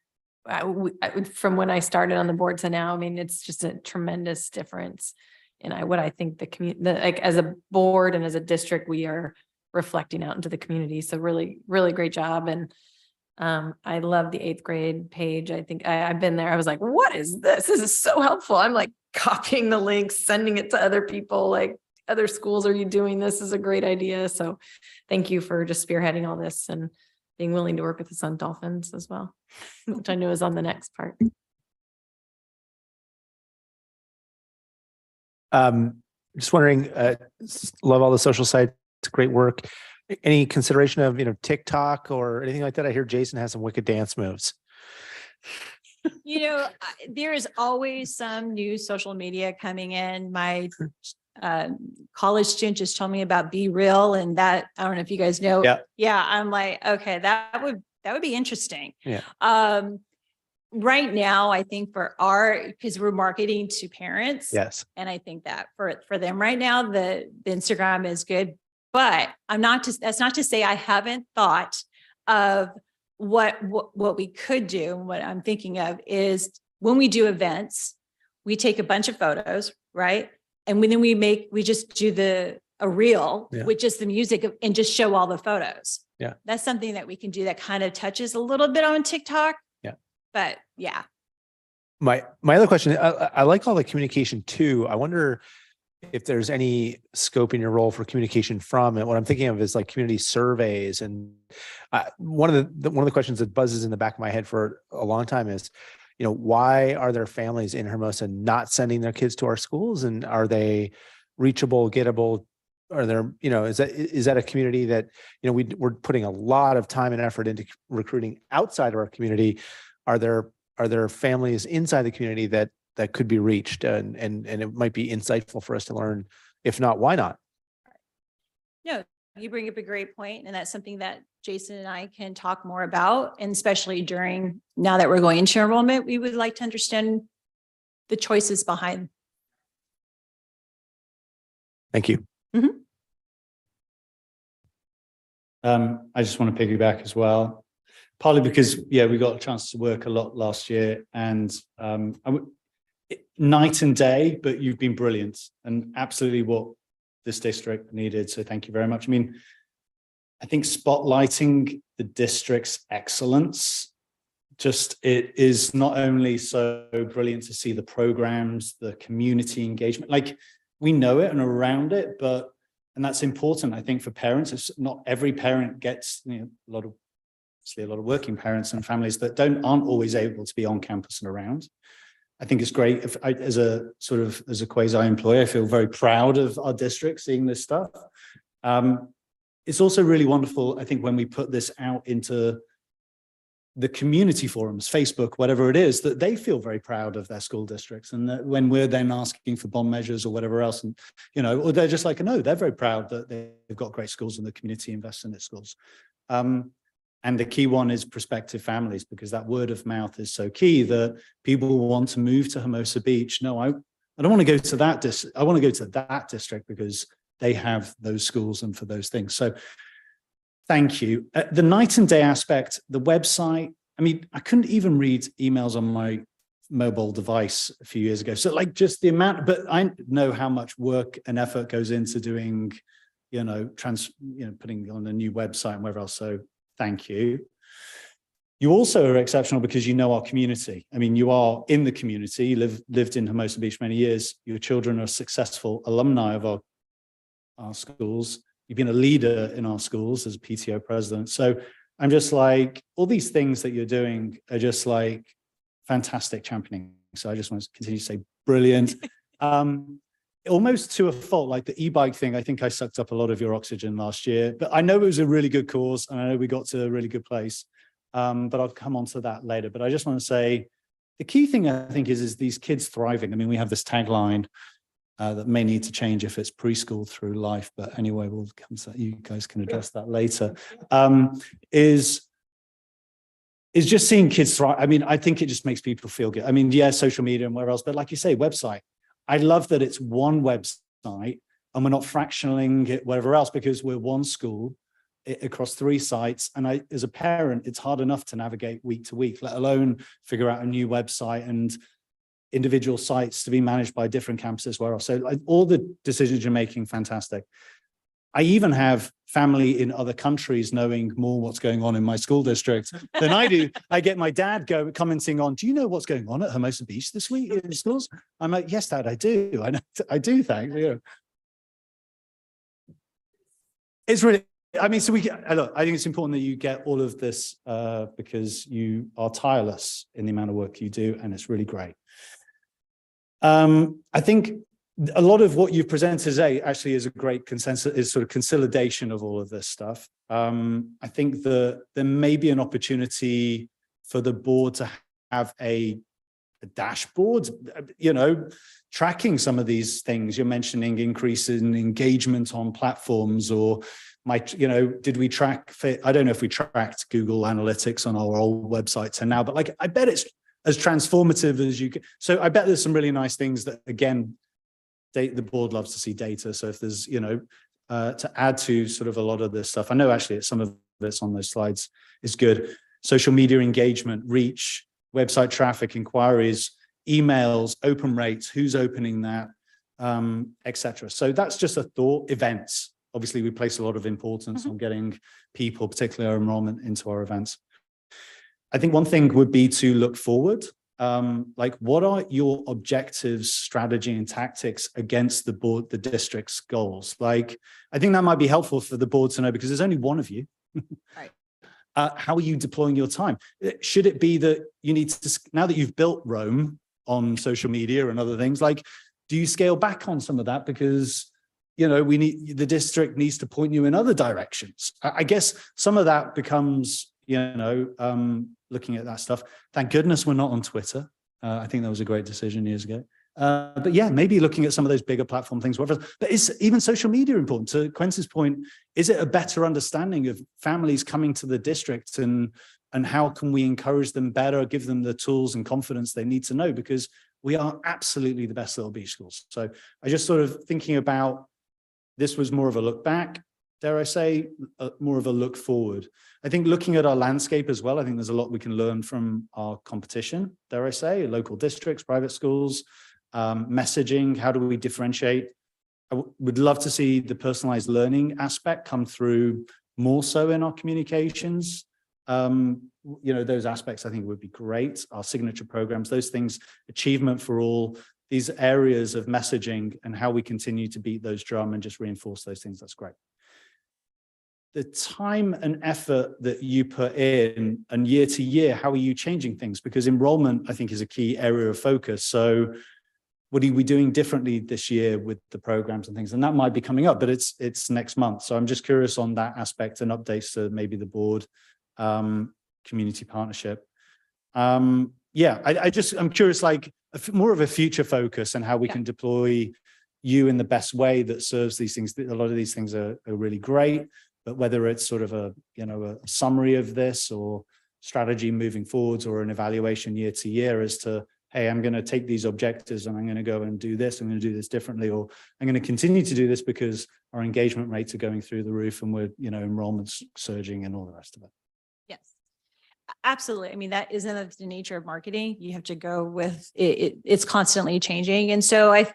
From when I started on the board to now, I mean, it's just a tremendous difference. And what I think the community, like as a board and as a district, we are reflecting out into the community. So really, really great job. And I love the 8th grade page. I think I've been there. I was like, what is this? This is so helpful. I'm like copying the links, sending it to other people, like other schools. Are you doing this? Is a great idea. So thank you for just spearheading all this and being willing to work with the Sun Dolphins as well, which I know is on the next part. Just wondering, love all the social sites, great work. Any consideration of, TikTok or anything like that? I hear Jason has some wicked dance moves. There is always some new social media coming in. My college student just told me about Be Real, and that, I don't know if you guys know. Yeah. I'm like, okay, that would be interesting. Yeah. Right now, I think because we're marketing to parents. Yes. And I think that for them right now, the Instagram is good, but that's not to say I haven't thought of what we could do. What I'm thinking of is when we do events, we take a bunch of photos, right? And then we just do a reel with just the music and just show all the photos. Yeah. That's something that we can do that kind of touches a little bit on TikTok. But yeah. My other question, I like all the communication too. I wonder if there's any scope in your role for communication from it. What I'm thinking of is like community surveys. And one of the questions that buzzes in the back of my head for a long time is, why are there families in Hermosa not sending their kids to our schools? And are they reachable, gettable? Are there, is that a community that, we're putting a lot of time and effort into recruiting outside of our community? Are there families inside the community that could be reached, and it might be insightful for us to learn? If not, why not? No, you bring up a great point, and that's something that Jason and I can talk more about, and especially now that we're going into enrollment, we would like to understand the choices behind. Thank you. Mm-hmm. I just want to piggyback as well. Partly because, we got a chance to work a lot last year, and night and day, but you've been brilliant and absolutely what this district needed. So thank you very much. I mean, I think spotlighting the district's excellence, it is not only so brilliant to see the programs, the community engagement, like we know it and around it, and that's important, I think, for parents. It's not every parent gets, a lot of working parents and families that aren't always able to be on campus and around. I think it's great as a quasi employee, I feel very proud of our district seeing this stuff. It's also really wonderful, I think, when we put this out into the community forums, Facebook, whatever it is, that they feel very proud of their school districts. And that when we're then asking for bond measures or whatever else, and, or they're just like, no, they're very proud that they've got great schools and the community invests in its schools. And the key one is prospective families, because that word of mouth is so key that people want to move to Hermosa Beach. No, I don't want to go to that district. I want to go to that district because they have those schools and for those things. So thank you. The night and day aspect, the website, I mean, I couldn't even read emails on my mobile device a few years ago. So like just the amount, but I know how much work and effort goes into doing, putting on a new website and wherever else. So thank you. You also are exceptional because you know our community. I mean, you are in the community, you lived in Hermosa Beach many years. Your children are successful alumni of our schools. You've been a leader in our schools as a PTO president. So I'm just like, all these things that you're doing are just like fantastic championing. So I just want to continue to say brilliant. Almost to a fault, like the e-bike thing, I think I sucked up a lot of your oxygen last year, but I know it was a really good cause and I know we got to a really good place, but I'll come on to that later. But I just want to say, the key thing I think is these kids thriving. I mean, we have this tagline, that may need to change if it's preschool through life. But anyway, we'll come to that. You guys can address that later. Is just seeing kids thrive. I mean, I think it just makes people feel good. I mean, yeah, social media and where else, but like you say, website. I love that it's one website and we're not fractionaling it wherever else, because we're one school across 3 sites. And as a parent, it's hard enough to navigate week to week, let alone figure out a new website and individual sites to be managed by different campuses where else. So like, all the decisions you're making, fantastic. I even have family in other countries knowing more what's going on in my school district than I do. I get my dad commenting on, do you know what's going on at Hermosa Beach this week in schools? I'm like, yes, Dad, I do. I do, thanks. Yeah. It's really, I mean, so look, I think it's important that you get all of this because you are tireless in the amount of work you do, and it's really great. I think a lot of what you've presented today actually is a great consensus, is sort of consolidation of all of this stuff. I think there may be an opportunity for the board to have a dashboard, you know, tracking some of these things. You're mentioning increase in engagement on platforms, or did we track, I don't know if we tracked Google Analytics on our old website to now, but like, I bet it's as transformative as you can. So I bet there's some really nice things that, again, the board loves to see data. So if there's, to add to sort of a lot of this stuff, I know actually some of this on those slides is good. Social media engagement, reach, website traffic, inquiries, emails, open rates, who's opening that, etc. So that's just a thought. Events. Obviously, we place a lot of importance on getting people, particularly our enrollment, into our events. I think one thing would be to look forward. Like, what are your objectives, strategy, and tactics against the district's goals? Like, I think that might be helpful for the board to know, because there's only one of you. Right. How are you deploying your time? Should it be that you need to, now that you've built Rome on social media and other things, like, do you scale back on some of that? Because, the district needs to point you in other directions. I guess some of that becomes, looking at that stuff. Thank goodness we're not on Twitter. I think that was a great decision years ago. But yeah, maybe looking at some of those bigger platform things, whatever. But is even social media important? To Quincy's point, is it a better understanding of families coming to the district, and how can we encourage them better, give them the tools and confidence they need to know? Because we are absolutely the best little beach schools. So I just sort of thinking about, this was more of a look back, dare I say, more of a look forward. I think looking at our landscape as well, I think there's a lot we can learn from our competition, dare I say, local districts, private schools, messaging, how do we differentiate? I would love to see the personalized learning aspect come through more so in our communications. Those aspects I think would be great. Our signature programs, those things, achievement for all, these areas of messaging, and how we continue to beat those drum and just reinforce those things, that's great. The time and effort that you put in, and year to year, how are you changing things? Because enrollment, I think, is a key area of focus. So what are we doing differently this year with the programs and things? And that might be coming up, but it's next month. So I'm just curious on that aspect, and updates to maybe the board, community partnership. I'm curious, like, more of a future focus, and how we can deploy you in the best way that serves these things. A lot of these things are really great, but whether it's sort of a summary of this, or strategy moving forwards, or an evaluation year to year as to, hey, I'm going to take these objectives and I'm going to go and do this, I'm going to do this differently, or I'm going to continue to do this because our engagement rates are going through the roof and we're, enrollment's surging and all the rest of it. Yes, absolutely. I mean, that isn't the nature of marketing. You have to go with it. It's constantly changing. And so I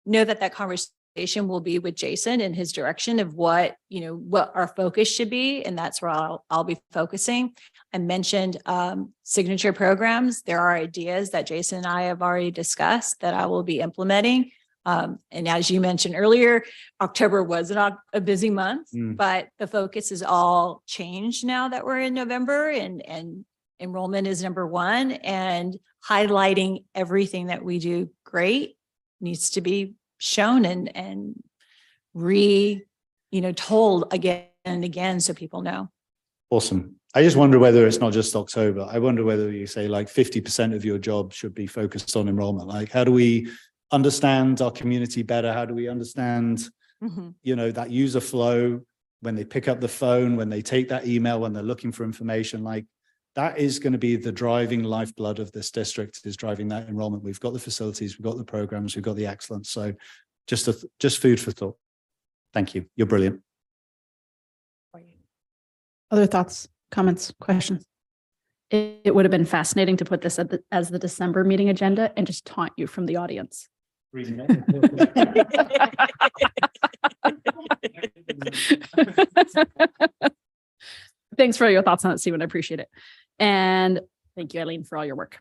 know that conversation will be with Jason and his direction of what our focus should be. And that's where I'll be focusing. I mentioned signature programs. There are ideas that Jason and I have already discussed that I will be implementing. And as you mentioned earlier, October was a busy month, but the focus is all changed now that we're in November, and enrollment is number one, and highlighting everything that we do great needs to be shown and told again and again, so people know. Awesome. I just wonder whether it's not just October. I wonder whether you say like 50% of your job should be focused on enrollment. Like, how do we understand our community better? How do we understand, that user flow when they pick up the phone, when they take that email, when they're looking for information? Like, that is going to be the driving lifeblood of this district, is driving that enrollment. We've got the facilities, we've got the programs, we've got the excellence. So just food for thought. Thank you. You're brilliant. Other thoughts, comments, questions? It would have been fascinating to put this as the December meeting agenda and just taunt you from the audience. Thanks for your thoughts on it, Stephen. I appreciate it. And thank you, Eileen, for all your work.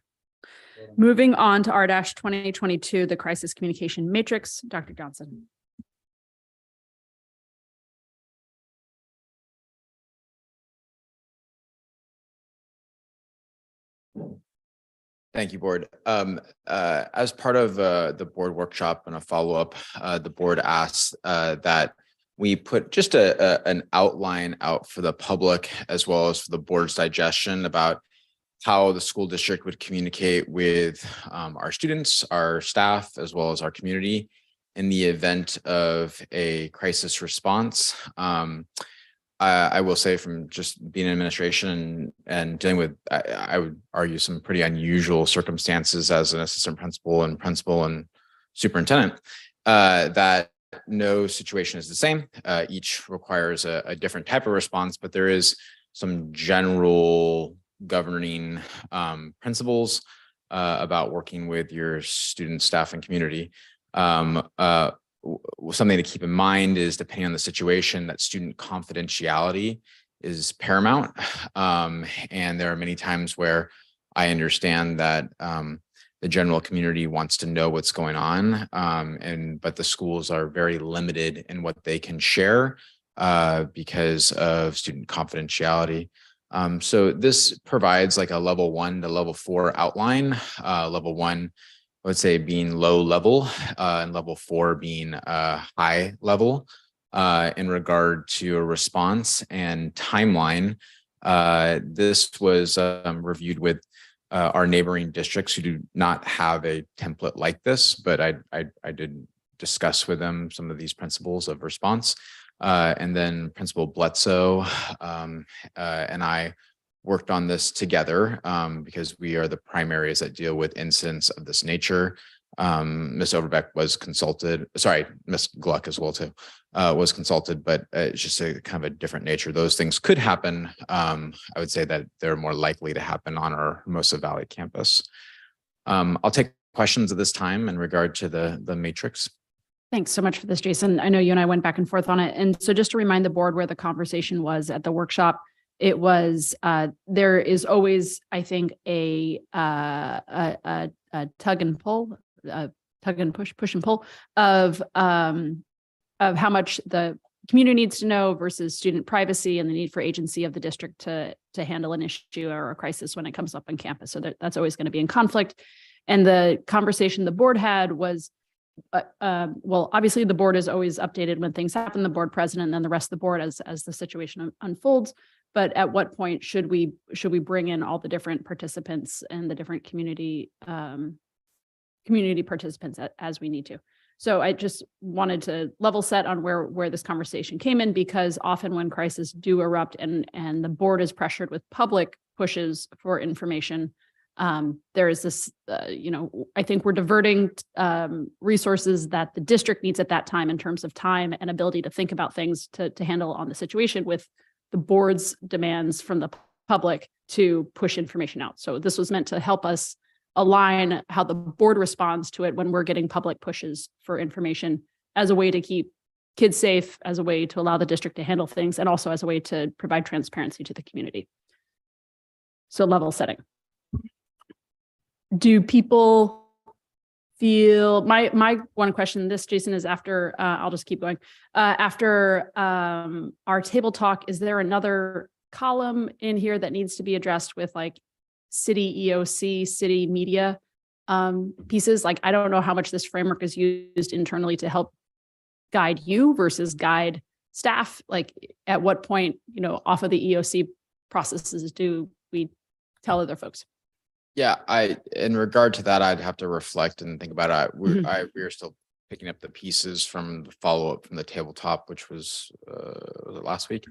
Moving on to R-2022, the Crisis Communication Matrix, Dr. Johnson. Thank you, board. As part of the board workshop and a follow-up, the board asked that we put just an outline out for the public as well as for the board's digestion about how the school district would communicate with our students, our staff, as well as our community in the event of a crisis response. I will say, from just being in administration and dealing with, I would argue, some pretty unusual circumstances as an assistant principal and superintendent, that no situation is the same. Each requires a different type of response, but there is some general governing principles about working with your students, staff, and community. Something to keep in mind is, depending on the situation, that student confidentiality is paramount. And there are many times where I understand that the general community wants to know what's going on, but the schools are very limited in what they can share because of student confidentiality. So this provides like a level 1 to level 4 outline. Level 1, I would say, being low level, and level 4 being high level in regard to a response and timeline. This was reviewed with our neighboring districts who do not have a template like this, but I did discuss with them some of these principles of response. And then Principal Bledsoe and I worked on this together because we are the primaries that deal with incidents of this nature. Ms. Overbeck was consulted, sorry, Ms. Gluck as well too, was consulted, but it's just a kind of a different nature. Those things could happen. I would say that they're more likely to happen on our Hermosa Valley campus. I'll take questions at this time in regard to the matrix. Thanks so much for this, Jason. I know you and I went back and forth on it. And so just to remind the board where the conversation was at the workshop, it was, there is always, I think, a tug and pull, tug and push and pull of how much the community needs to know versus student privacy and the need for agency of the district to handle an issue or a crisis when it comes up on campus. So that's always going to be in conflict. And the conversation the board had was, well, obviously the board is always updated when things happen, the board president and then the rest of the board as the situation unfolds. But at what point should we bring in all the different participants and the different community participants as we need to? So I just wanted to level set on where this conversation came in, because often when crises do erupt and the board is pressured with public pushes for information, there is this, I think we're diverting resources that the district needs at that time in terms of time and ability to think about things to handle on the situation with the board's demands from the public to push information out. So this was meant to help us align how the board responds to it when we're getting public pushes for information, as a way to keep kids safe, as a way to allow the district to handle things, and also as a way to provide transparency to the community. So level setting. Do people feel, my one question, this, Jason, is after, I'll just keep going. After our table talk, is there another column in here that needs to be addressed with like city EOC, city media pieces? Like, I don't know how much this framework is used internally to help guide you versus guide staff. Like, at what point, off of the EOC processes do we tell other folks? Yeah, in regard to that, I'd have to reflect and think about it. We are still picking up the pieces from the follow-up from the tabletop, which was it last week?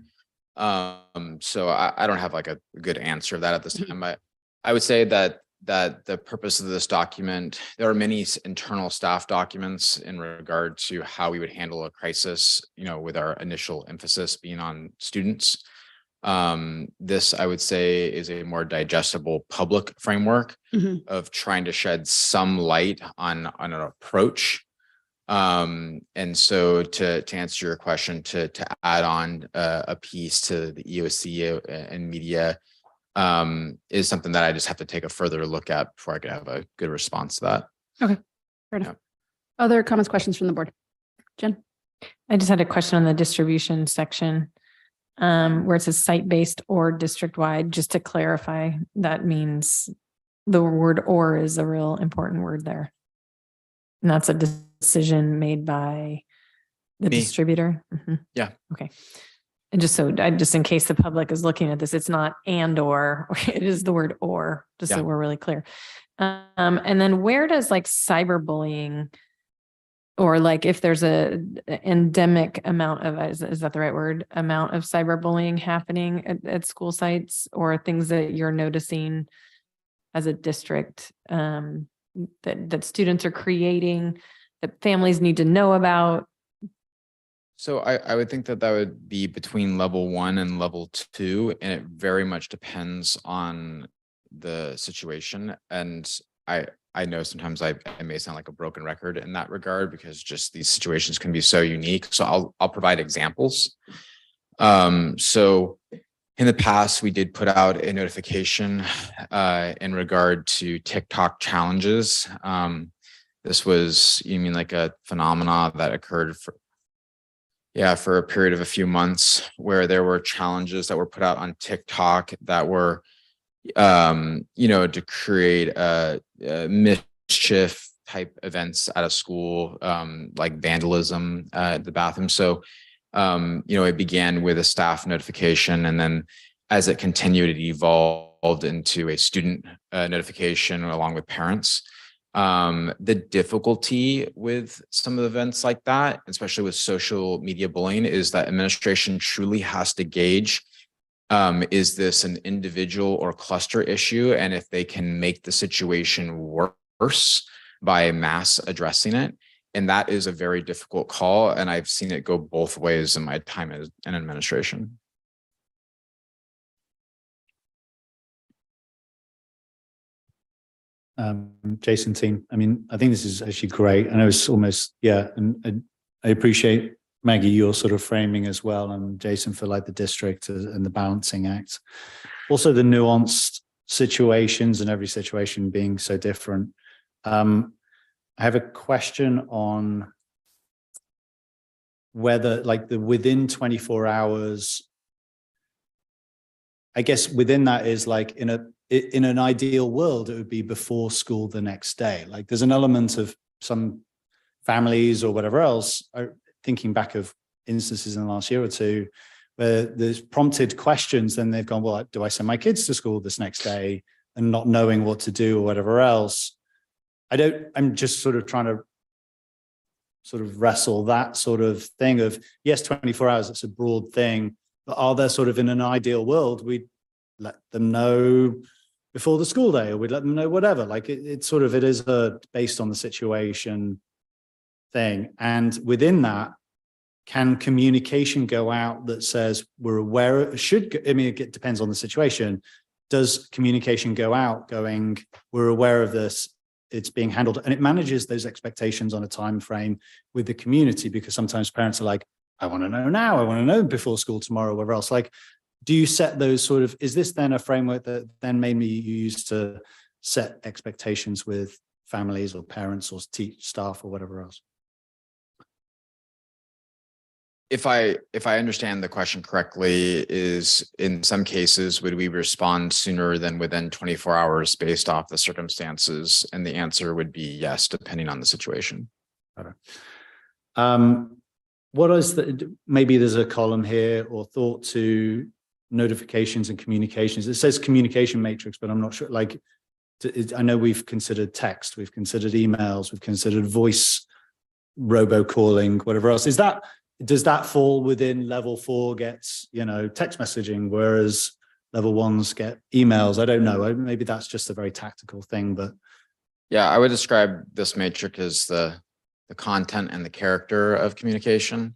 So I don't have like a good answer of that at this time. I would say that the purpose of this document, there are many internal staff documents in regard to how we would handle a crisis, with our initial emphasis being on students. This, I would say, is a more digestible public framework of trying to shed some light on an approach. And so to answer your question, to add on a piece to the EOC and media is something that I just have to take a further look at before I can have a good response to that. Okay, fair enough. Other comments, questions from the board? Jen? I just had a question on the distribution section, where it says site-based or district-wide. Just to clarify, that means the word "or" is a real important word there. And that's a decision made by the distributor. Yeah. Okay. And just in case the public is looking at this, it's not "and" or it is the word "or," just so we're really clear. And then where does like cyberbullying, or like if there's a endemic amount of, is that the right word, amount of cyberbullying happening at school sites, or things that you're noticing as a district that students are creating, that families need to know about? So I would think that would be between level 1 and level 2, and it very much depends on the situation. And I know sometimes I may sound like a broken record in that regard, because just these situations can be so unique. So I'll provide examples. So in the past, we did put out a notification in regard to TikTok challenges. This was, you mean like a phenomena that occurred for a period of a few months, where there were challenges that were put out on TikTok that were, to create mischief type events at a school, like vandalism at the bathroom. So, it began with a staff notification, and then as it continued, it evolved into a student notification along with parents. The difficulty with some of the events like that, especially with social media bullying, is that administration truly has to gauge, is this an individual or cluster issue? And if they can make the situation worse by mass addressing it. And that is a very difficult call. And I've seen it go both ways in my time in administration. Jason, team, I mean, I think this is actually great. I know it's almost, and I appreciate, Maggie, your sort of framing as well, and Jason for like the district and the balancing act. Also the nuanced situations, and every situation being so different. I have a question on whether like the within 24 hours, I guess within that is like in an ideal world, it would be before school the next day. Like there's an element of some families or whatever else, thinking back of instances in the last year or two, where there's prompted questions, then they've gone, well, do I send my kids to school this next day, and not knowing what to do or whatever else. I'm just sort of trying to sort of wrestle that sort of thing of, yes, 24 hours, it's a broad thing, but are there sort of in an ideal world, we'd let them know before the school day, or we'd let them know whatever. Like it is a based on the situation thing. And within that, can communication go out that says we're aware, it depends on the situation. Does communication go out going, we're aware of this, it's being handled, and it manages those expectations on a time frame with the community? Because sometimes parents are like, I want to know now, I want to know before school tomorrow, whatever else. Like, do you set those sort of, is this then a framework that then maybe you use to set expectations with families or parents or staff or whatever else? If I understand the question correctly, is in some cases, would we respond sooner than within 24 hours based off the circumstances? And the answer would be yes, depending on the situation. What is maybe there's a column here or thought to notifications and communications. It says communication matrix, but I'm not sure, like I know we've considered text, we've considered emails, we've considered voice robocalling, whatever else. Does that fall within level 4 gets, text messaging, whereas level 1s get emails? I don't know. Maybe that's just a very tactical thing, but. Yeah, I would describe this matrix as the content and the character of communication.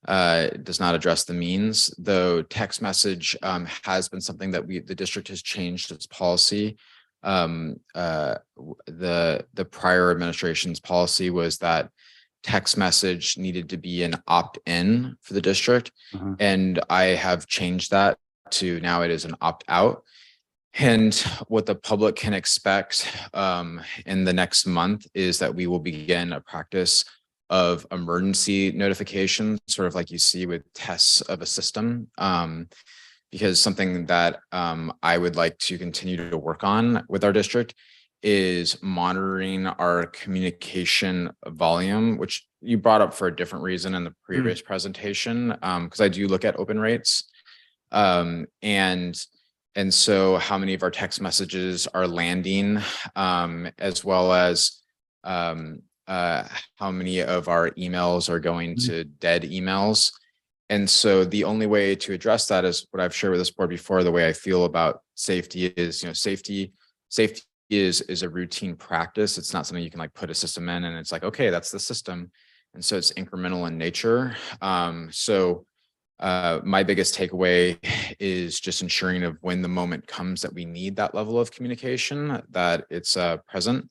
It does not address the means, though text message has been something that the district has changed its policy. The prior administration's policy was that text message needed to be an opt-in for the district. And I have changed that to now it is an opt-out. And what the public can expect in the next month is that we will begin a practice of emergency notification, sort of like you see with tests of a system, because something that I would like to continue to work on with our district is monitoring our communication volume, which you brought up for a different reason in the previous presentation, because I do look at open rates. And so how many of our text messages are landing, as well as how many of our emails are going to dead emails. And so the only way to address that is what I've shared with this board before. The way I feel about safety is, safety is a routine practice. It's not something you can like put a system in and it's like, okay, that's the system. And so it's incremental in nature. My biggest takeaway is just ensuring of when the moment comes that we need that level of communication, that it's present.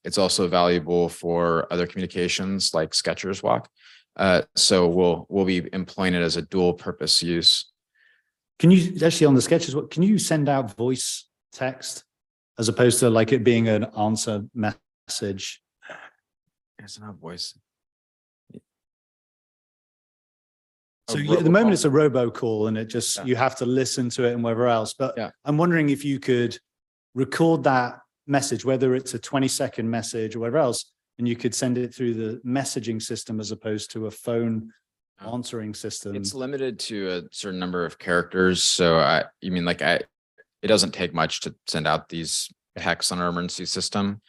It's also valuable for other communications like Skechers Walk. So we'll be employing it as a dual purpose use. Can you actually on the Skechers, can you send out voice text as opposed to like it being an answer message? It's not voice. So at the moment it's a robocall and it just, you have to listen to it and whatever else. But I'm wondering if you could record that message, whether it's a 20-second message or whatever else, and you could send it through the messaging system as opposed to a phone answering system. It's limited to a certain number of characters. So it doesn't take much to send out these texts on our emergency system.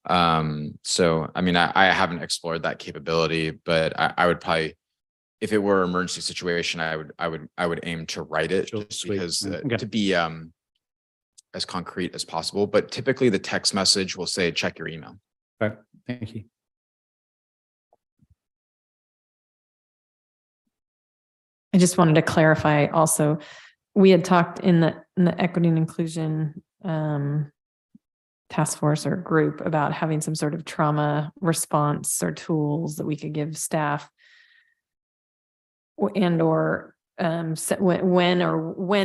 So, I haven't explored that capability, but I would probably, if it were an emergency situation, I would aim to write it just because to be as concrete as possible. But typically the text message will say, check your email. Okay, thank you. I just wanted to clarify also, we had talked in the equity and inclusion task force or group about having some sort of trauma response or tools that we could give staff when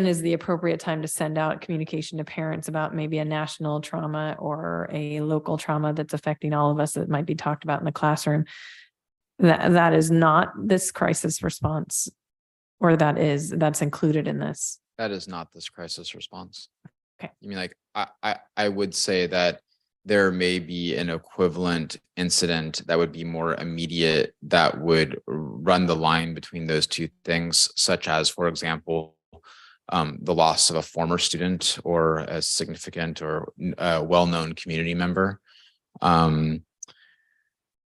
is the appropriate time to send out communication to parents about maybe a national trauma or a local trauma that's affecting all of us that might be talked about in the classroom. That is not this crisis response, or that's included in this. That is not this crisis response. Okay. You mean like I would say that there may be an equivalent incident that would be more immediate that would run the line between those two things, such as, for example, the loss of a former student or a significant or well-known community member.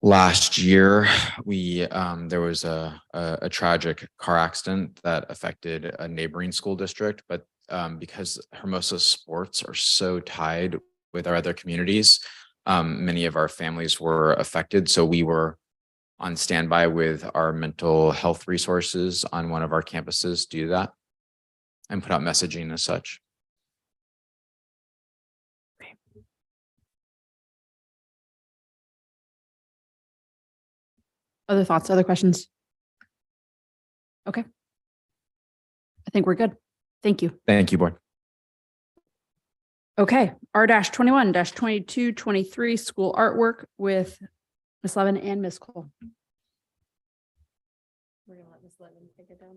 Last year, there was a tragic car accident that affected a neighboring school district, but because Hermosa sports are so tied with our other communities, many of our families were affected. So we were on standby with our mental health resources on one of our campuses to do that and put out messaging as such. Other thoughts, other questions? Okay. I think we're good. Thank you. Thank you, board. Okay, R-21-22-23 school artwork with Ms. Levin and Ms. Cole. We're gonna let Ms. Levin take it down.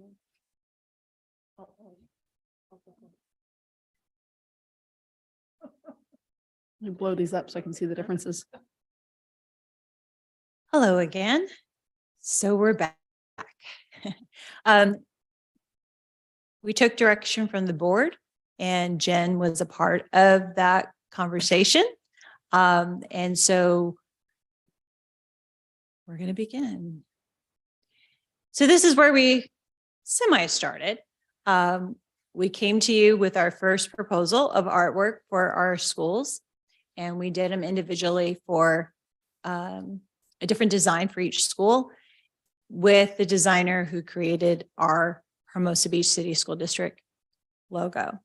Let me blow these up so I can see the differences. Hello again. So we're back. We took direction from the board, and Jen was a part of that conversation. And so we're going to begin. So this is where we semi-started. We came to you with our first proposal of artwork for our schools, and we did them individually for a different design for each school with the designer who created our Hermosa Beach City School District logo.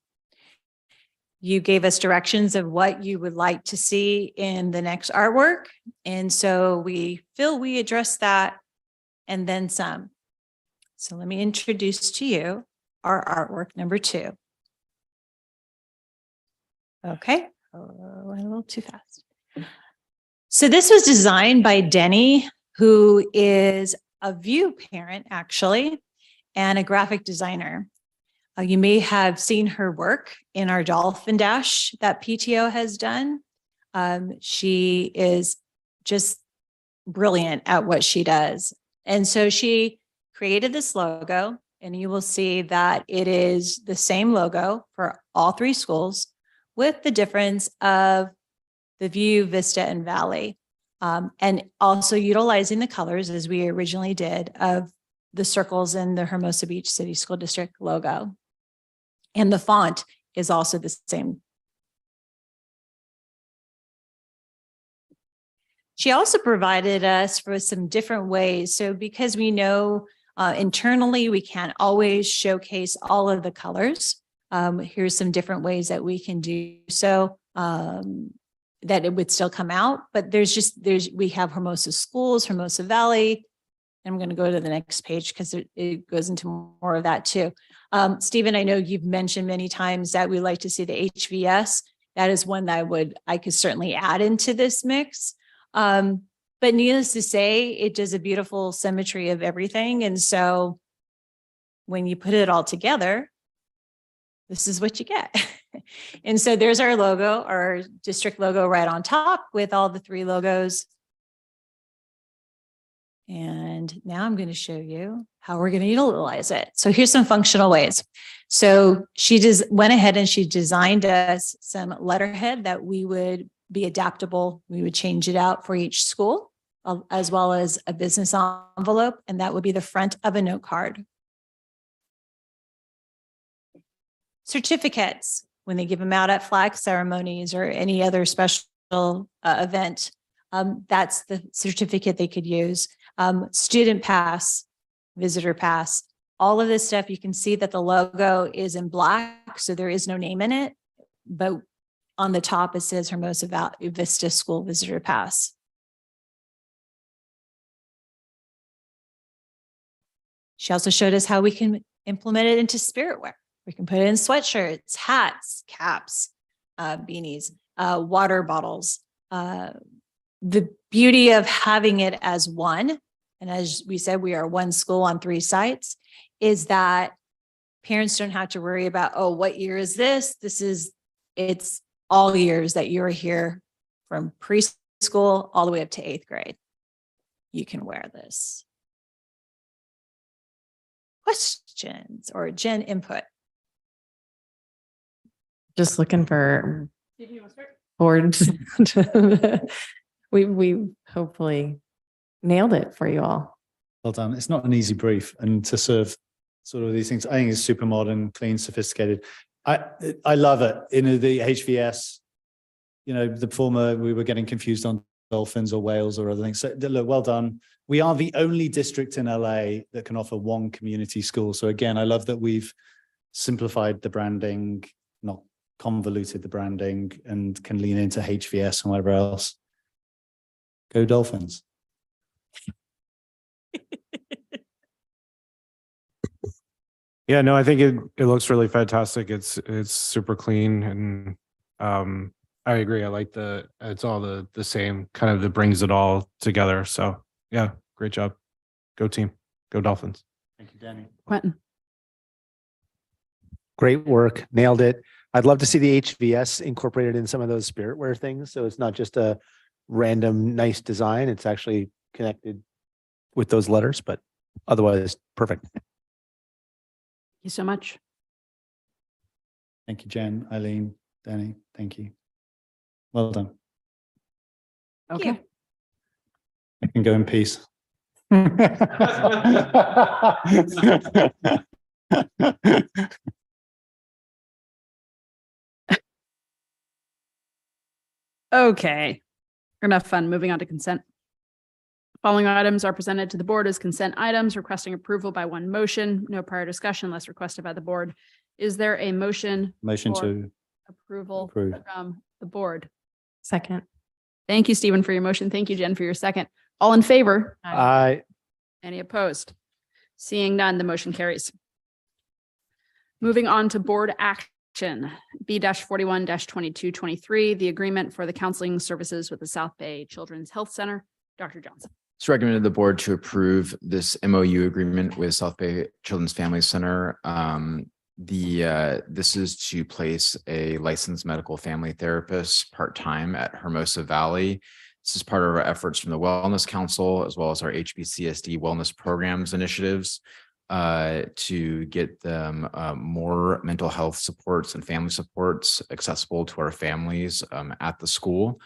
You gave us directions of what you would like to see in the next artwork. And so we feel we addressed that and then some. So let me introduce to you our artwork number 2. Okay, a little too fast. So this was designed by Denny, who is a VIEW parent actually, and a graphic designer. You may have seen her work in our Dolphin Dash that PTO has done. She is just brilliant at what she does. And so she created this logo, and you will see that it is the same logo for all 3 schools with the difference of the View, Vista, and Valley. And also utilizing the colors as we originally did of the circles in the Hermosa Beach City School District logo. And the font is also the same. She also provided us for some different ways. So because we know internally we can't always showcase all of the colors, here's some different ways that we can do so that it would still come out. But we have Hermosa Schools, Hermosa Valley. I'm going to go to the next page because it goes into more of that too. Stephen, I know you've mentioned many times that we like to see the HVS. That is one that I could certainly add into this mix. But needless to say, it does a beautiful symmetry of everything. And so when you put it all together, this is what you get. And so there's our logo, our district logo right on top with all the 3 logos. And now I'm going to show you how we're going to utilize it. So here's some functional ways. So she just went ahead and she designed us some letterhead that we would be adaptable. We would change it out for each school, as well as a business envelope, and that would be the front of a note card. Certificates, when they give them out at flag ceremonies or any other special event, that's the certificate they could use. Student pass, visitor pass, all of this stuff, you can see that the logo is in black, so there is no name in it, but on the top it says Hermosa Valley Vista School Visitor Pass. She also showed us how we can implement it into spirit wear. We can put it in sweatshirts, hats, caps, beanies, water bottles. The beauty of having it as one, and as we said, we are one school on 3 sites, is that parents don't have to worry about, oh, what year is this? It's all years that you're here from preschool all the way up to 8th grade. You can wear this. Questions or Jen input? Just looking for boards. We hopefully nailed it for you all. Well done. It's not an easy brief, and to serve sort of these things, I think it's super modern, clean, sophisticated. I love it. In the HVS, the former, we were getting confused on dolphins or whales or other things. So look, well done. We are the only district in LA that can offer one community school. So again, I love that we've simplified the branding, not convoluted the branding, and can lean into HVS and whatever else. Go Dolphins. Yeah, no, I think it looks really fantastic. It's super clean, and I agree. I like it's all the same kind of, that brings it all together. So yeah, great job. Go team. Go Dolphins. Thank you, Danny. Quentin. Great work. Nailed it. I'd love to see the HVS incorporated in some of those spirit wear things. So it's not just a random nice design. It's actually connected with those letters, but otherwise perfect. Thank you so much. Thank you, Jen, Eileen, Danny. Thank you. Well done. Okay. I can go in peace. Okay. We're gonna have fun. Moving on to consent. Following items are presented to the board as consent items requesting approval by one motion, no prior discussion unless requested by the board. Is there a motion? Motion for to approval approve. from the board? Second. Thank you, Stephen, for your motion. Thank you, Jen, for your second. All in favor? I, Any opposed? Seeing none, the motion carries. Moving on to board action, B-41-2223, the agreement for the counseling services with the South Bay Children's Health Center. Dr. Johnson. It's recommended the board to approve this MOU agreement with South Bay Children's Family Center. This is to place a licensed medical family therapist part-time at Hermosa Valley. This is part of our efforts from the Wellness Council, as well as our HBCSD wellness programs initiatives to get them more mental health supports and family supports accessible to our families at the school.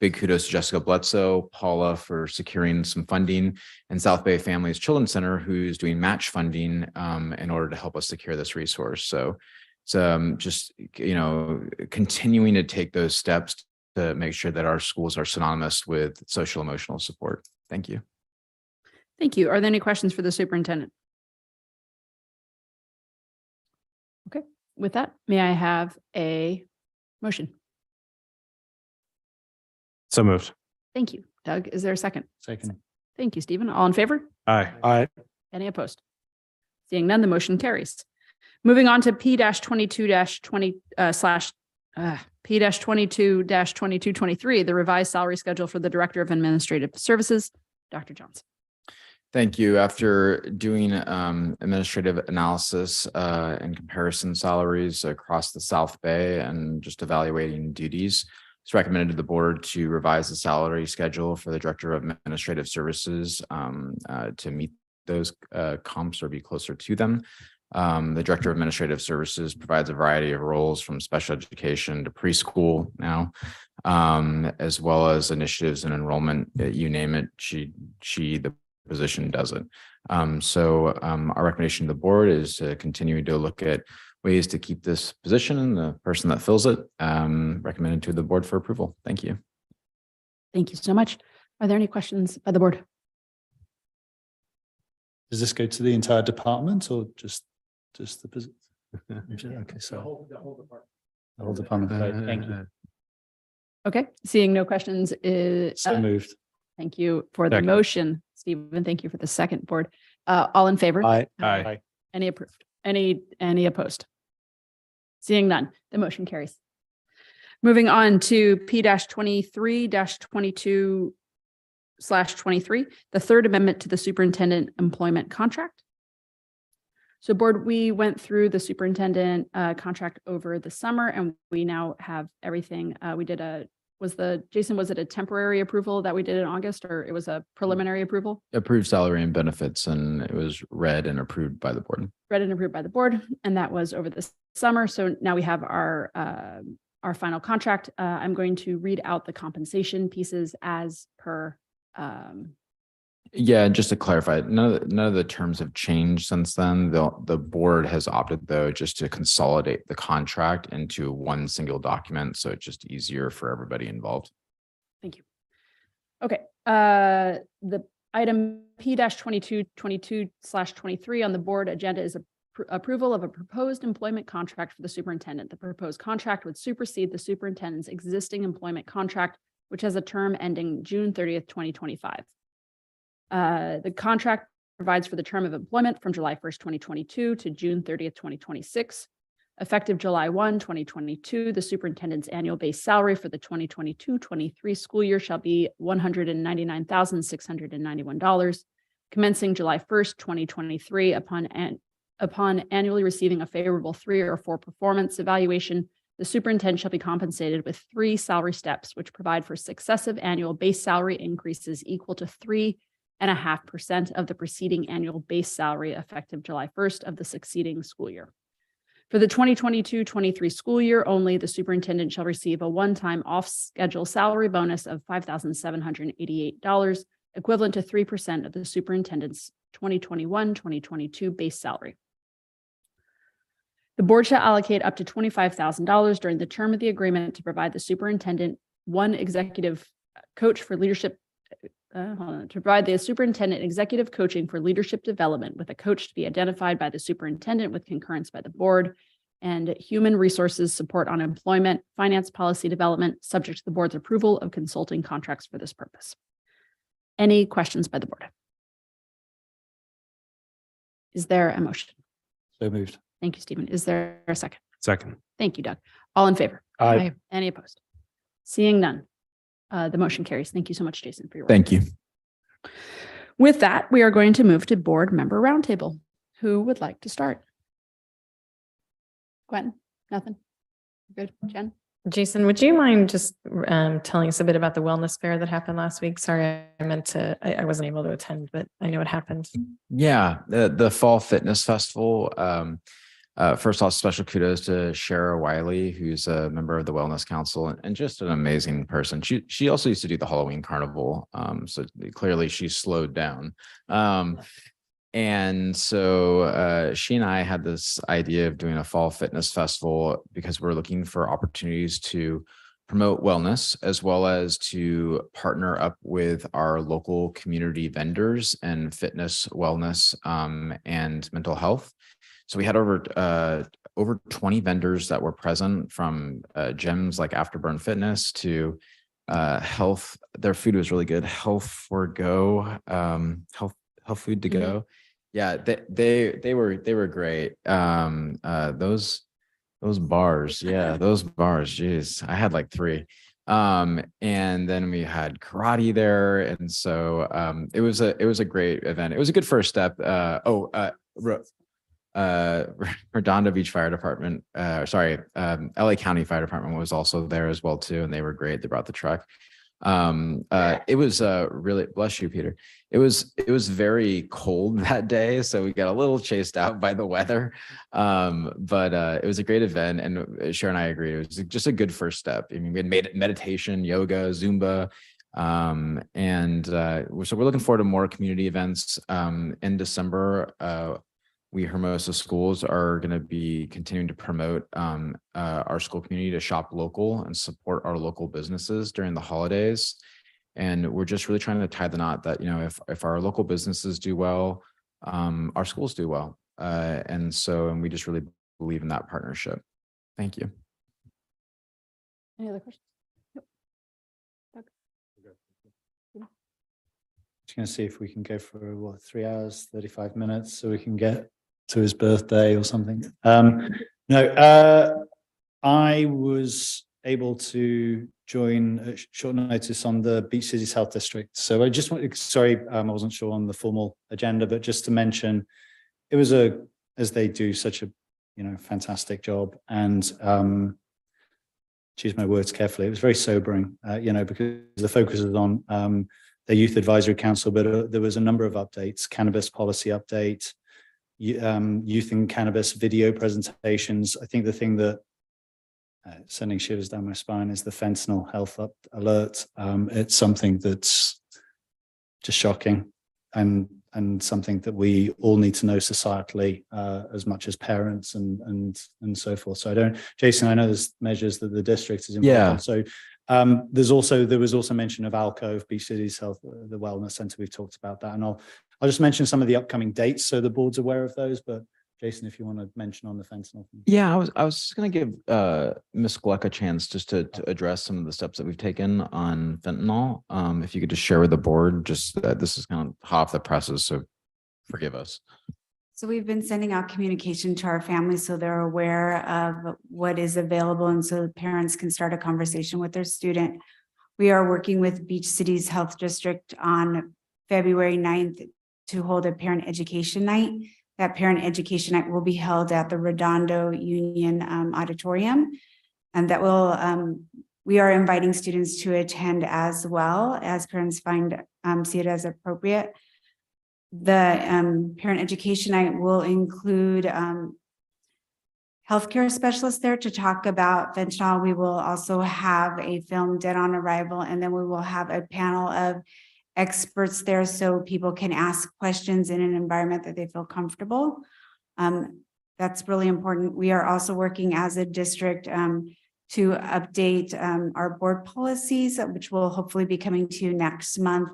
Big kudos to Jessica Bledsoe, Paula for securing some funding, and South Bay Families Children's Center, who's doing match funding in order to help us secure this resource. So it's just, continuing to take those steps to make sure that our schools are synonymous with social emotional support. Thank you. Thank you. Are there any questions for the superintendent? Okay, with that, may I have a motion? So moved. Thank you. Doug, is there a second? Second. Thank you, Stephen. All in favor? Aye. Any opposed? Seeing none, the motion carries. Moving on to P-22-2223, the revised salary schedule for the Director of Administrative Services. Dr. Johnson. Thank you. After doing administrative analysis and comparison salaries across the South Bay and just evaluating duties, it's recommended to the board to revise the salary schedule for the Director of Administrative Services to meet those comps or be closer to them. The Director of Administrative Services provides a variety of roles from special education to preschool now, as well as initiatives and enrollment, you name it, the position does it. So our recommendation to the board is to continue to look at ways to keep this position and the person that fills it recommended to the board for approval. Thank you. Thank you so much. Are there any questions by the board? Does this go to the entire department or just the position? Okay, so the whole department. Right, thank you. Okay, seeing no questions is So moved. Thank you for the Second. motion, Stephen. Thank you for the second, board. All in favor? Aye. Any approved? Any opposed? Seeing none, the motion carries. Moving on to P-23-22/23, the third amendment to the superintendent employment contract. So board, we went through the superintendent contract over the summer and we now have everything. We did was it a temporary approval that we did in August, or it was a preliminary approval? Approved salary and benefits, and it was read and approved by the board. Read and approved by the board, and that was over the summer. So now we have our final contract. I'm going to read out the compensation pieces as per. Yeah, just to clarify, none of the terms have changed since then. The board has opted, though, just to consolidate the contract into one single document, so it's just easier for everybody involved. Thank you. Okay, the item P-2222/23 on the board agenda is approval of a proposed employment contract for the superintendent. The proposed contract would supersede the superintendent's existing employment contract, which has a term ending June 30th, 2025. The contract provides for the term of employment from July 1st, 2022 to June 30th, 2026. Effective July 1, 2022, the superintendent's annual base salary for the 2022-23 school year shall be $199,691. Commencing July 1st, 2023, upon annually receiving a favorable 3 or 4 performance evaluation, the superintendent shall be compensated with 3 salary steps, which provide for successive annual base salary increases equal to 3.5% of the preceding annual base salary effective July 1st of the succeeding school year. For the 2022-23 school year only, the superintendent shall receive a one-time off-schedule salary bonus of $5,788, equivalent to 3% of the superintendent's 2021-2022 base salary. The board shall allocate up to $25,000 during the term of the agreement to provide the superintendent one executive coach for leadership. To provide the superintendent executive coaching for leadership development, with a coach to be identified by the superintendent with concurrence by the board, and human resources support on employment, finance policy development, subject to the board's approval of consulting contracts for this purpose. Any questions by the board? Is there a motion? So moved. Thank you, Stephen. Is there a second? Second. Thank you, Doug. All in favor? Aye. Any opposed? Seeing none, the motion carries. Thank you so much, Jason, for your work. Thank you. With that, we are going to move to board member roundtable. Who would like to start? Quentin? Nothing? Good. Jen? Jason, would you mind just telling us a bit about the wellness fair that happened last week? Sorry, I wasn't able to attend, but I know it happened. Yeah, the Fall Fitness Festival. First off, special kudos to Shara Wiley, who's a member of the Wellness Council and just an amazing person. She also used to do the Halloween Carnival, so clearly she's slowed down. And so she and I had this idea of doing a Fall Fitness Festival because we're looking for opportunities to promote wellness, as well as to partner up with our local community vendors and fitness, wellness, and mental health. So we had over 20 vendors that were present, from gyms like Afterburn Fitness to health. Their food was really good. Health for Go, health food to go. Yeah, they were great. Those bars, yeah, those bars. Geez, I had like 3. And then we had karate there, and so it was a great event. It was a good first step. Redondo Beach Fire Department, LA County Fire Department was also there as well too, and they were great. They brought the truck. It was really, bless you, Peter. It was very cold that day, so we got a little chased out by the weather. But it was a great event, and Sharon and I agreed it was just a good first step. I mean, we had meditation, yoga, Zumba. So we're looking forward to more community events. In December, we Hermosa schools are going to be continuing to promote our school community to shop local and support our local businesses during the holidays. And we're just really trying to tie the knot that, if our local businesses do well, our schools do well. And we just really believe in that partnership. Thank you. Any other questions? Just going to see if we can go for 3 hours, 35 minutes, so we can get to his birthday or something. I was able to join at short notice on the Beach Cities Health District. So I just wanted, I wasn't sure on the formal agenda, but just to mention, it was as they do such a, fantastic job, and choose my words carefully. It was very sobering, because the focus is on the Youth Advisory Council, but there was a number of updates: cannabis policy update, youth and cannabis video presentations. I think the thing that sending shivers down my spine is the fentanyl health alert. It's something that's just shocking, and something that we all need to know societally, as much as parents and so forth. So Jason, I know there's measures that the district is involved in. So there was also mention of Alcove, Beach Cities Health, the Wellness Center. We've talked about that, and I'll just mention some of the upcoming dates so the board's aware of those. But Jason, if you want to mention on the fentanyl. Yeah, I was just going to give Ms. Gluck a chance just to address some of the steps that we've taken on fentanyl. If you could just share with the board, just that this is kind of hot off the presses, so forgive us. So we've been sending out communication to our families so they're aware of what is available, and so parents can start a conversation with their student. We are working with Beach Cities Health District on February 9th to hold a parent education night. That parent education night will be held at the Redondo Union Auditorium, and that will we are inviting students to attend as well, as parents see it as appropriate. The parent education night will include healthcare specialist there to talk about fentanyl. We will also have a film, Dead on Arrival, and then we will have a panel of experts there so people can ask questions in an environment that they feel comfortable. That's really important. We are also working as a district to update our board policies, which will hopefully be coming to you next month,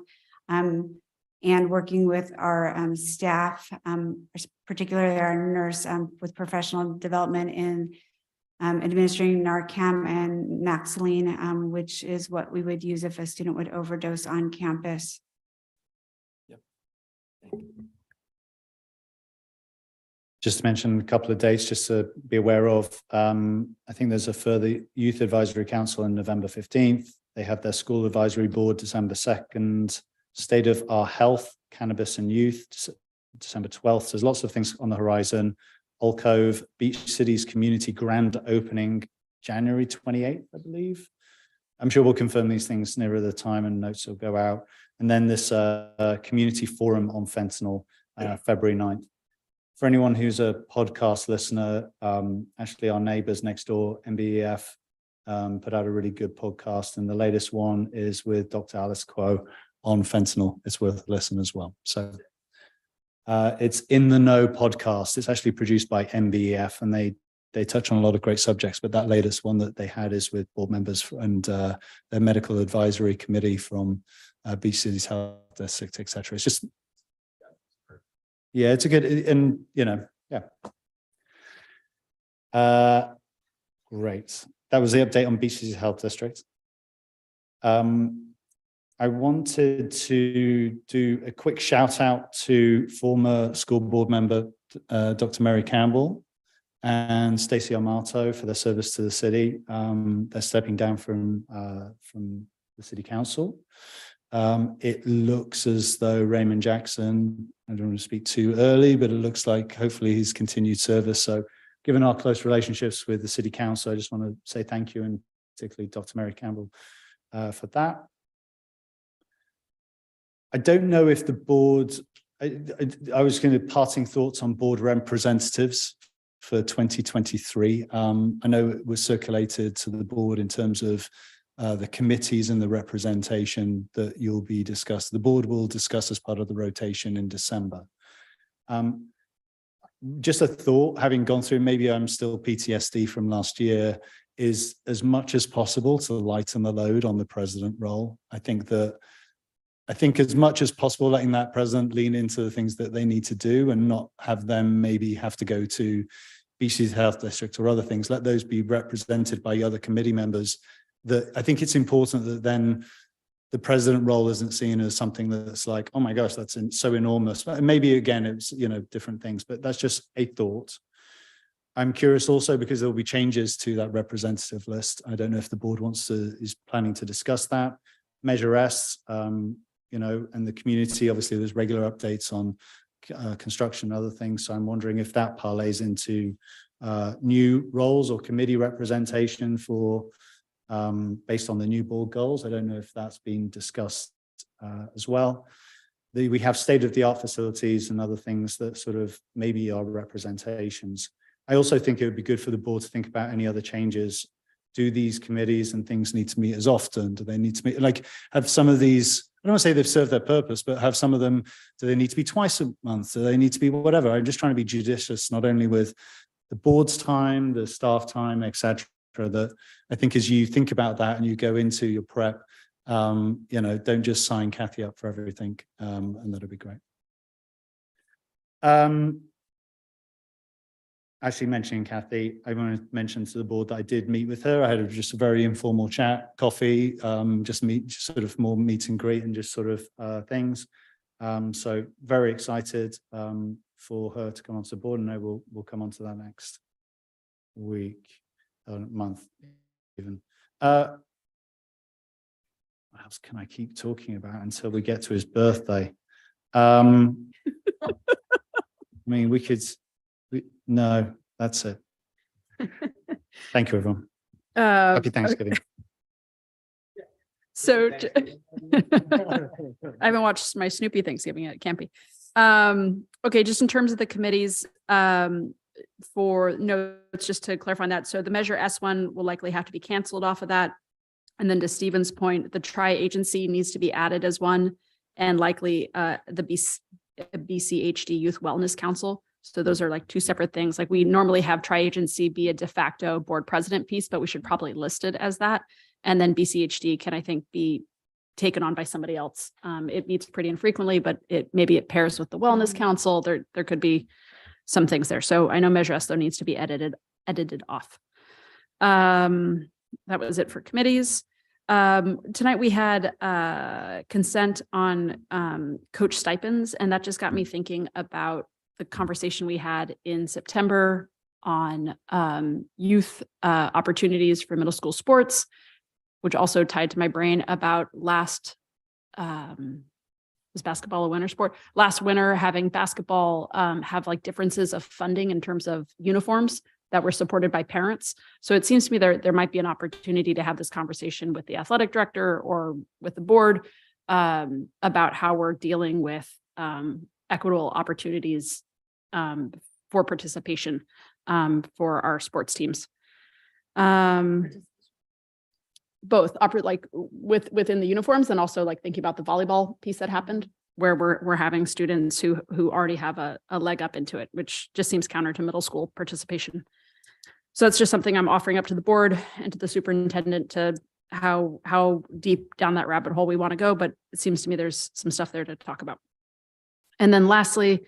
and working with our staff, particularly our nurse with professional development in administering Narcan and Naxaline, which is what we would use if a student would overdose on campus. Just to mention a couple of dates, just to be aware of. I think there's a further Youth Advisory Council on November 15th. They have their School Advisory Board December 2nd. State of Our Health, Cannabis and Youth, December 12th. There's lots of things on the horizon. Old Cove, Beach Cities Community Grand Opening, January 28th, I believe. I'm sure we'll confirm these things nearer the time and notes will go out. And then this community forum on fentanyl, February 9th. For anyone who's a podcast listener, actually our neighbors next door, MBEF, put out a really good podcast. And the latest one is with Dr. Alice Quo on fentanyl. It's worth a listen as well. So it's In the Know podcast. It's actually produced by MBEF and they touch on a lot of great subjects, but that latest one that they had is with board members and their medical advisory committee from Beach Cities Health District, etc. It's just, yeah, it's a good, and you know, yeah. Great. That was the update on Beach Cities Health District. I wanted to do a quick shout out to former school board member, Dr. Mary Campbell and Stacey Amato for their service to the city. They're stepping down from the city council. It looks as though Raymond Jackson, I don't want to speak too early, but it looks like hopefully his continued service. So given our close relationships with the city council, I just want to say thank you, and particularly Dr. Mary Campbell for that. I don't know if the board, I was going to parting thoughts on board representatives for 2023. I know it was circulated to the board in terms of the committees and the representation that you'll be discussed. The board will discuss as part of the rotation in December. Just a thought, having gone through, maybe I'm still PTSD from last year, is as much as possible to lighten the load on the president role. I think as much as possible, letting that president lean into the things that they need to do and not have them maybe have to go to Beach Cities Health District or other things. Let those be represented by other committee members. That I think it's important that then the president role isn't seen as something that's like, oh my gosh, that's so enormous. Maybe again, it's, you know, different things, but that's just a thought. I'm curious also because there'll be changes to that representative list. I don't know if the board is planning to discuss that. Measure S, you know, and the community, obviously there's regular updates on construction and other things. So I'm wondering if that parlays into new roles or committee representation for based on the new board goals. I don't know if that's been discussed as well. We have state-of-the-art facilities and other things that sort of maybe are representations. I also think it would be good for the board to think about any other changes. Do these committees and things need to meet as often? Do they need to meet, like, have some of these, I don't want to say they've served their purpose, but have some of them, do they need to be twice a month? Do they need to be whatever? I'm just trying to be judicious, not only with the board's time, the staff time, etc. That I think as you think about that and you go into your prep, you know, don't just sign Kathy up for everything, and that'll be great. Actually mentioning Kathy, I want to mention to the board that I did meet with her. I had just a very informal chat, coffee, just sort of more meet and greet and just sort of things. So very excited for her to come onto the board, and I will come onto that next week, month even. What else can I keep talking about until we get to his birthday? I mean, we could. No, that's it. Thank you, everyone. Happy Thanksgiving. So I haven't watched my Snoopy Thanksgiving yet. It can't be. Okay, just in terms of the committees, for notes, just to clarify on that. So the Measure S1 will likely have to be canceled off of that. And then to Stephen's point, the tri-agency needs to be added as one, and likely the BCHD Youth Wellness Council. So those are like two separate things. Like we normally have tri-agency be a de facto board president piece, but we should probably list it as that. And then BCHD can, I think, be taken on by somebody else. It meets pretty infrequently, but maybe it pairs with the Wellness Council. There could be some things there. So I know Measure S though needs to be edited off. That was it for committees. Tonight we had consent on coach stipends, and that just got me thinking about the conversation we had in September on youth opportunities for middle school sports, which also tied to my brain about last, was basketball a winter sport? Last winter, having basketball have like differences of funding in terms of uniforms that were supported by parents. So it seems to me there might be an opportunity to have this conversation with the athletic director or with the board about how we're dealing with equitable opportunities for participation for our sports teams. Both like within the uniforms, and also like thinking about the volleyball piece that happened, where we're having students who already have a leg up into it, which just seems counter to middle school participation. So it's just something I'm offering up to the board and to the superintendent to how deep down that rabbit hole we want to go. But it seems to me there's some stuff there to talk about. And then lastly,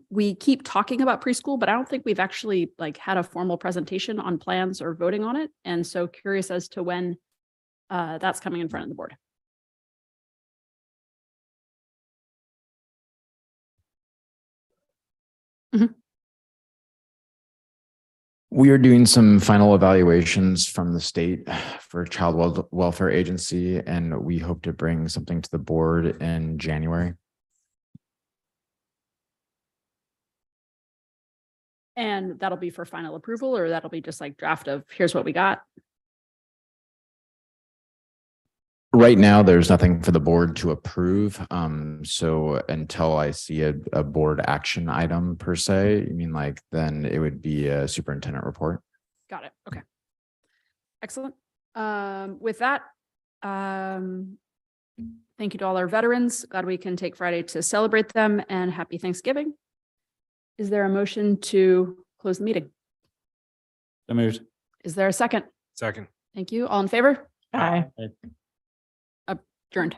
we keep talking about preschool, but I don't think we've actually like had a formal presentation on plans or voting on it. And so curious as to when that's coming in front of the board. Mm-hmm. We are doing some final evaluations from the state for Child Welfare Agency, and we hope to bring something to the board in January. And that'll be for final approval, or that'll be just like draft of here's what we got. Right now, there's nothing for the board to approve. So until I see a board action item per se, I mean, like, then it would be a superintendent report. Got it. Okay. Excellent. With that, thank you to all our veterans. Glad we can take Friday to celebrate them, and happy Thanksgiving. Is there a motion to close the meeting? So moved. Is there a second? Second. Thank you. All in favor? Aye. Adjourned.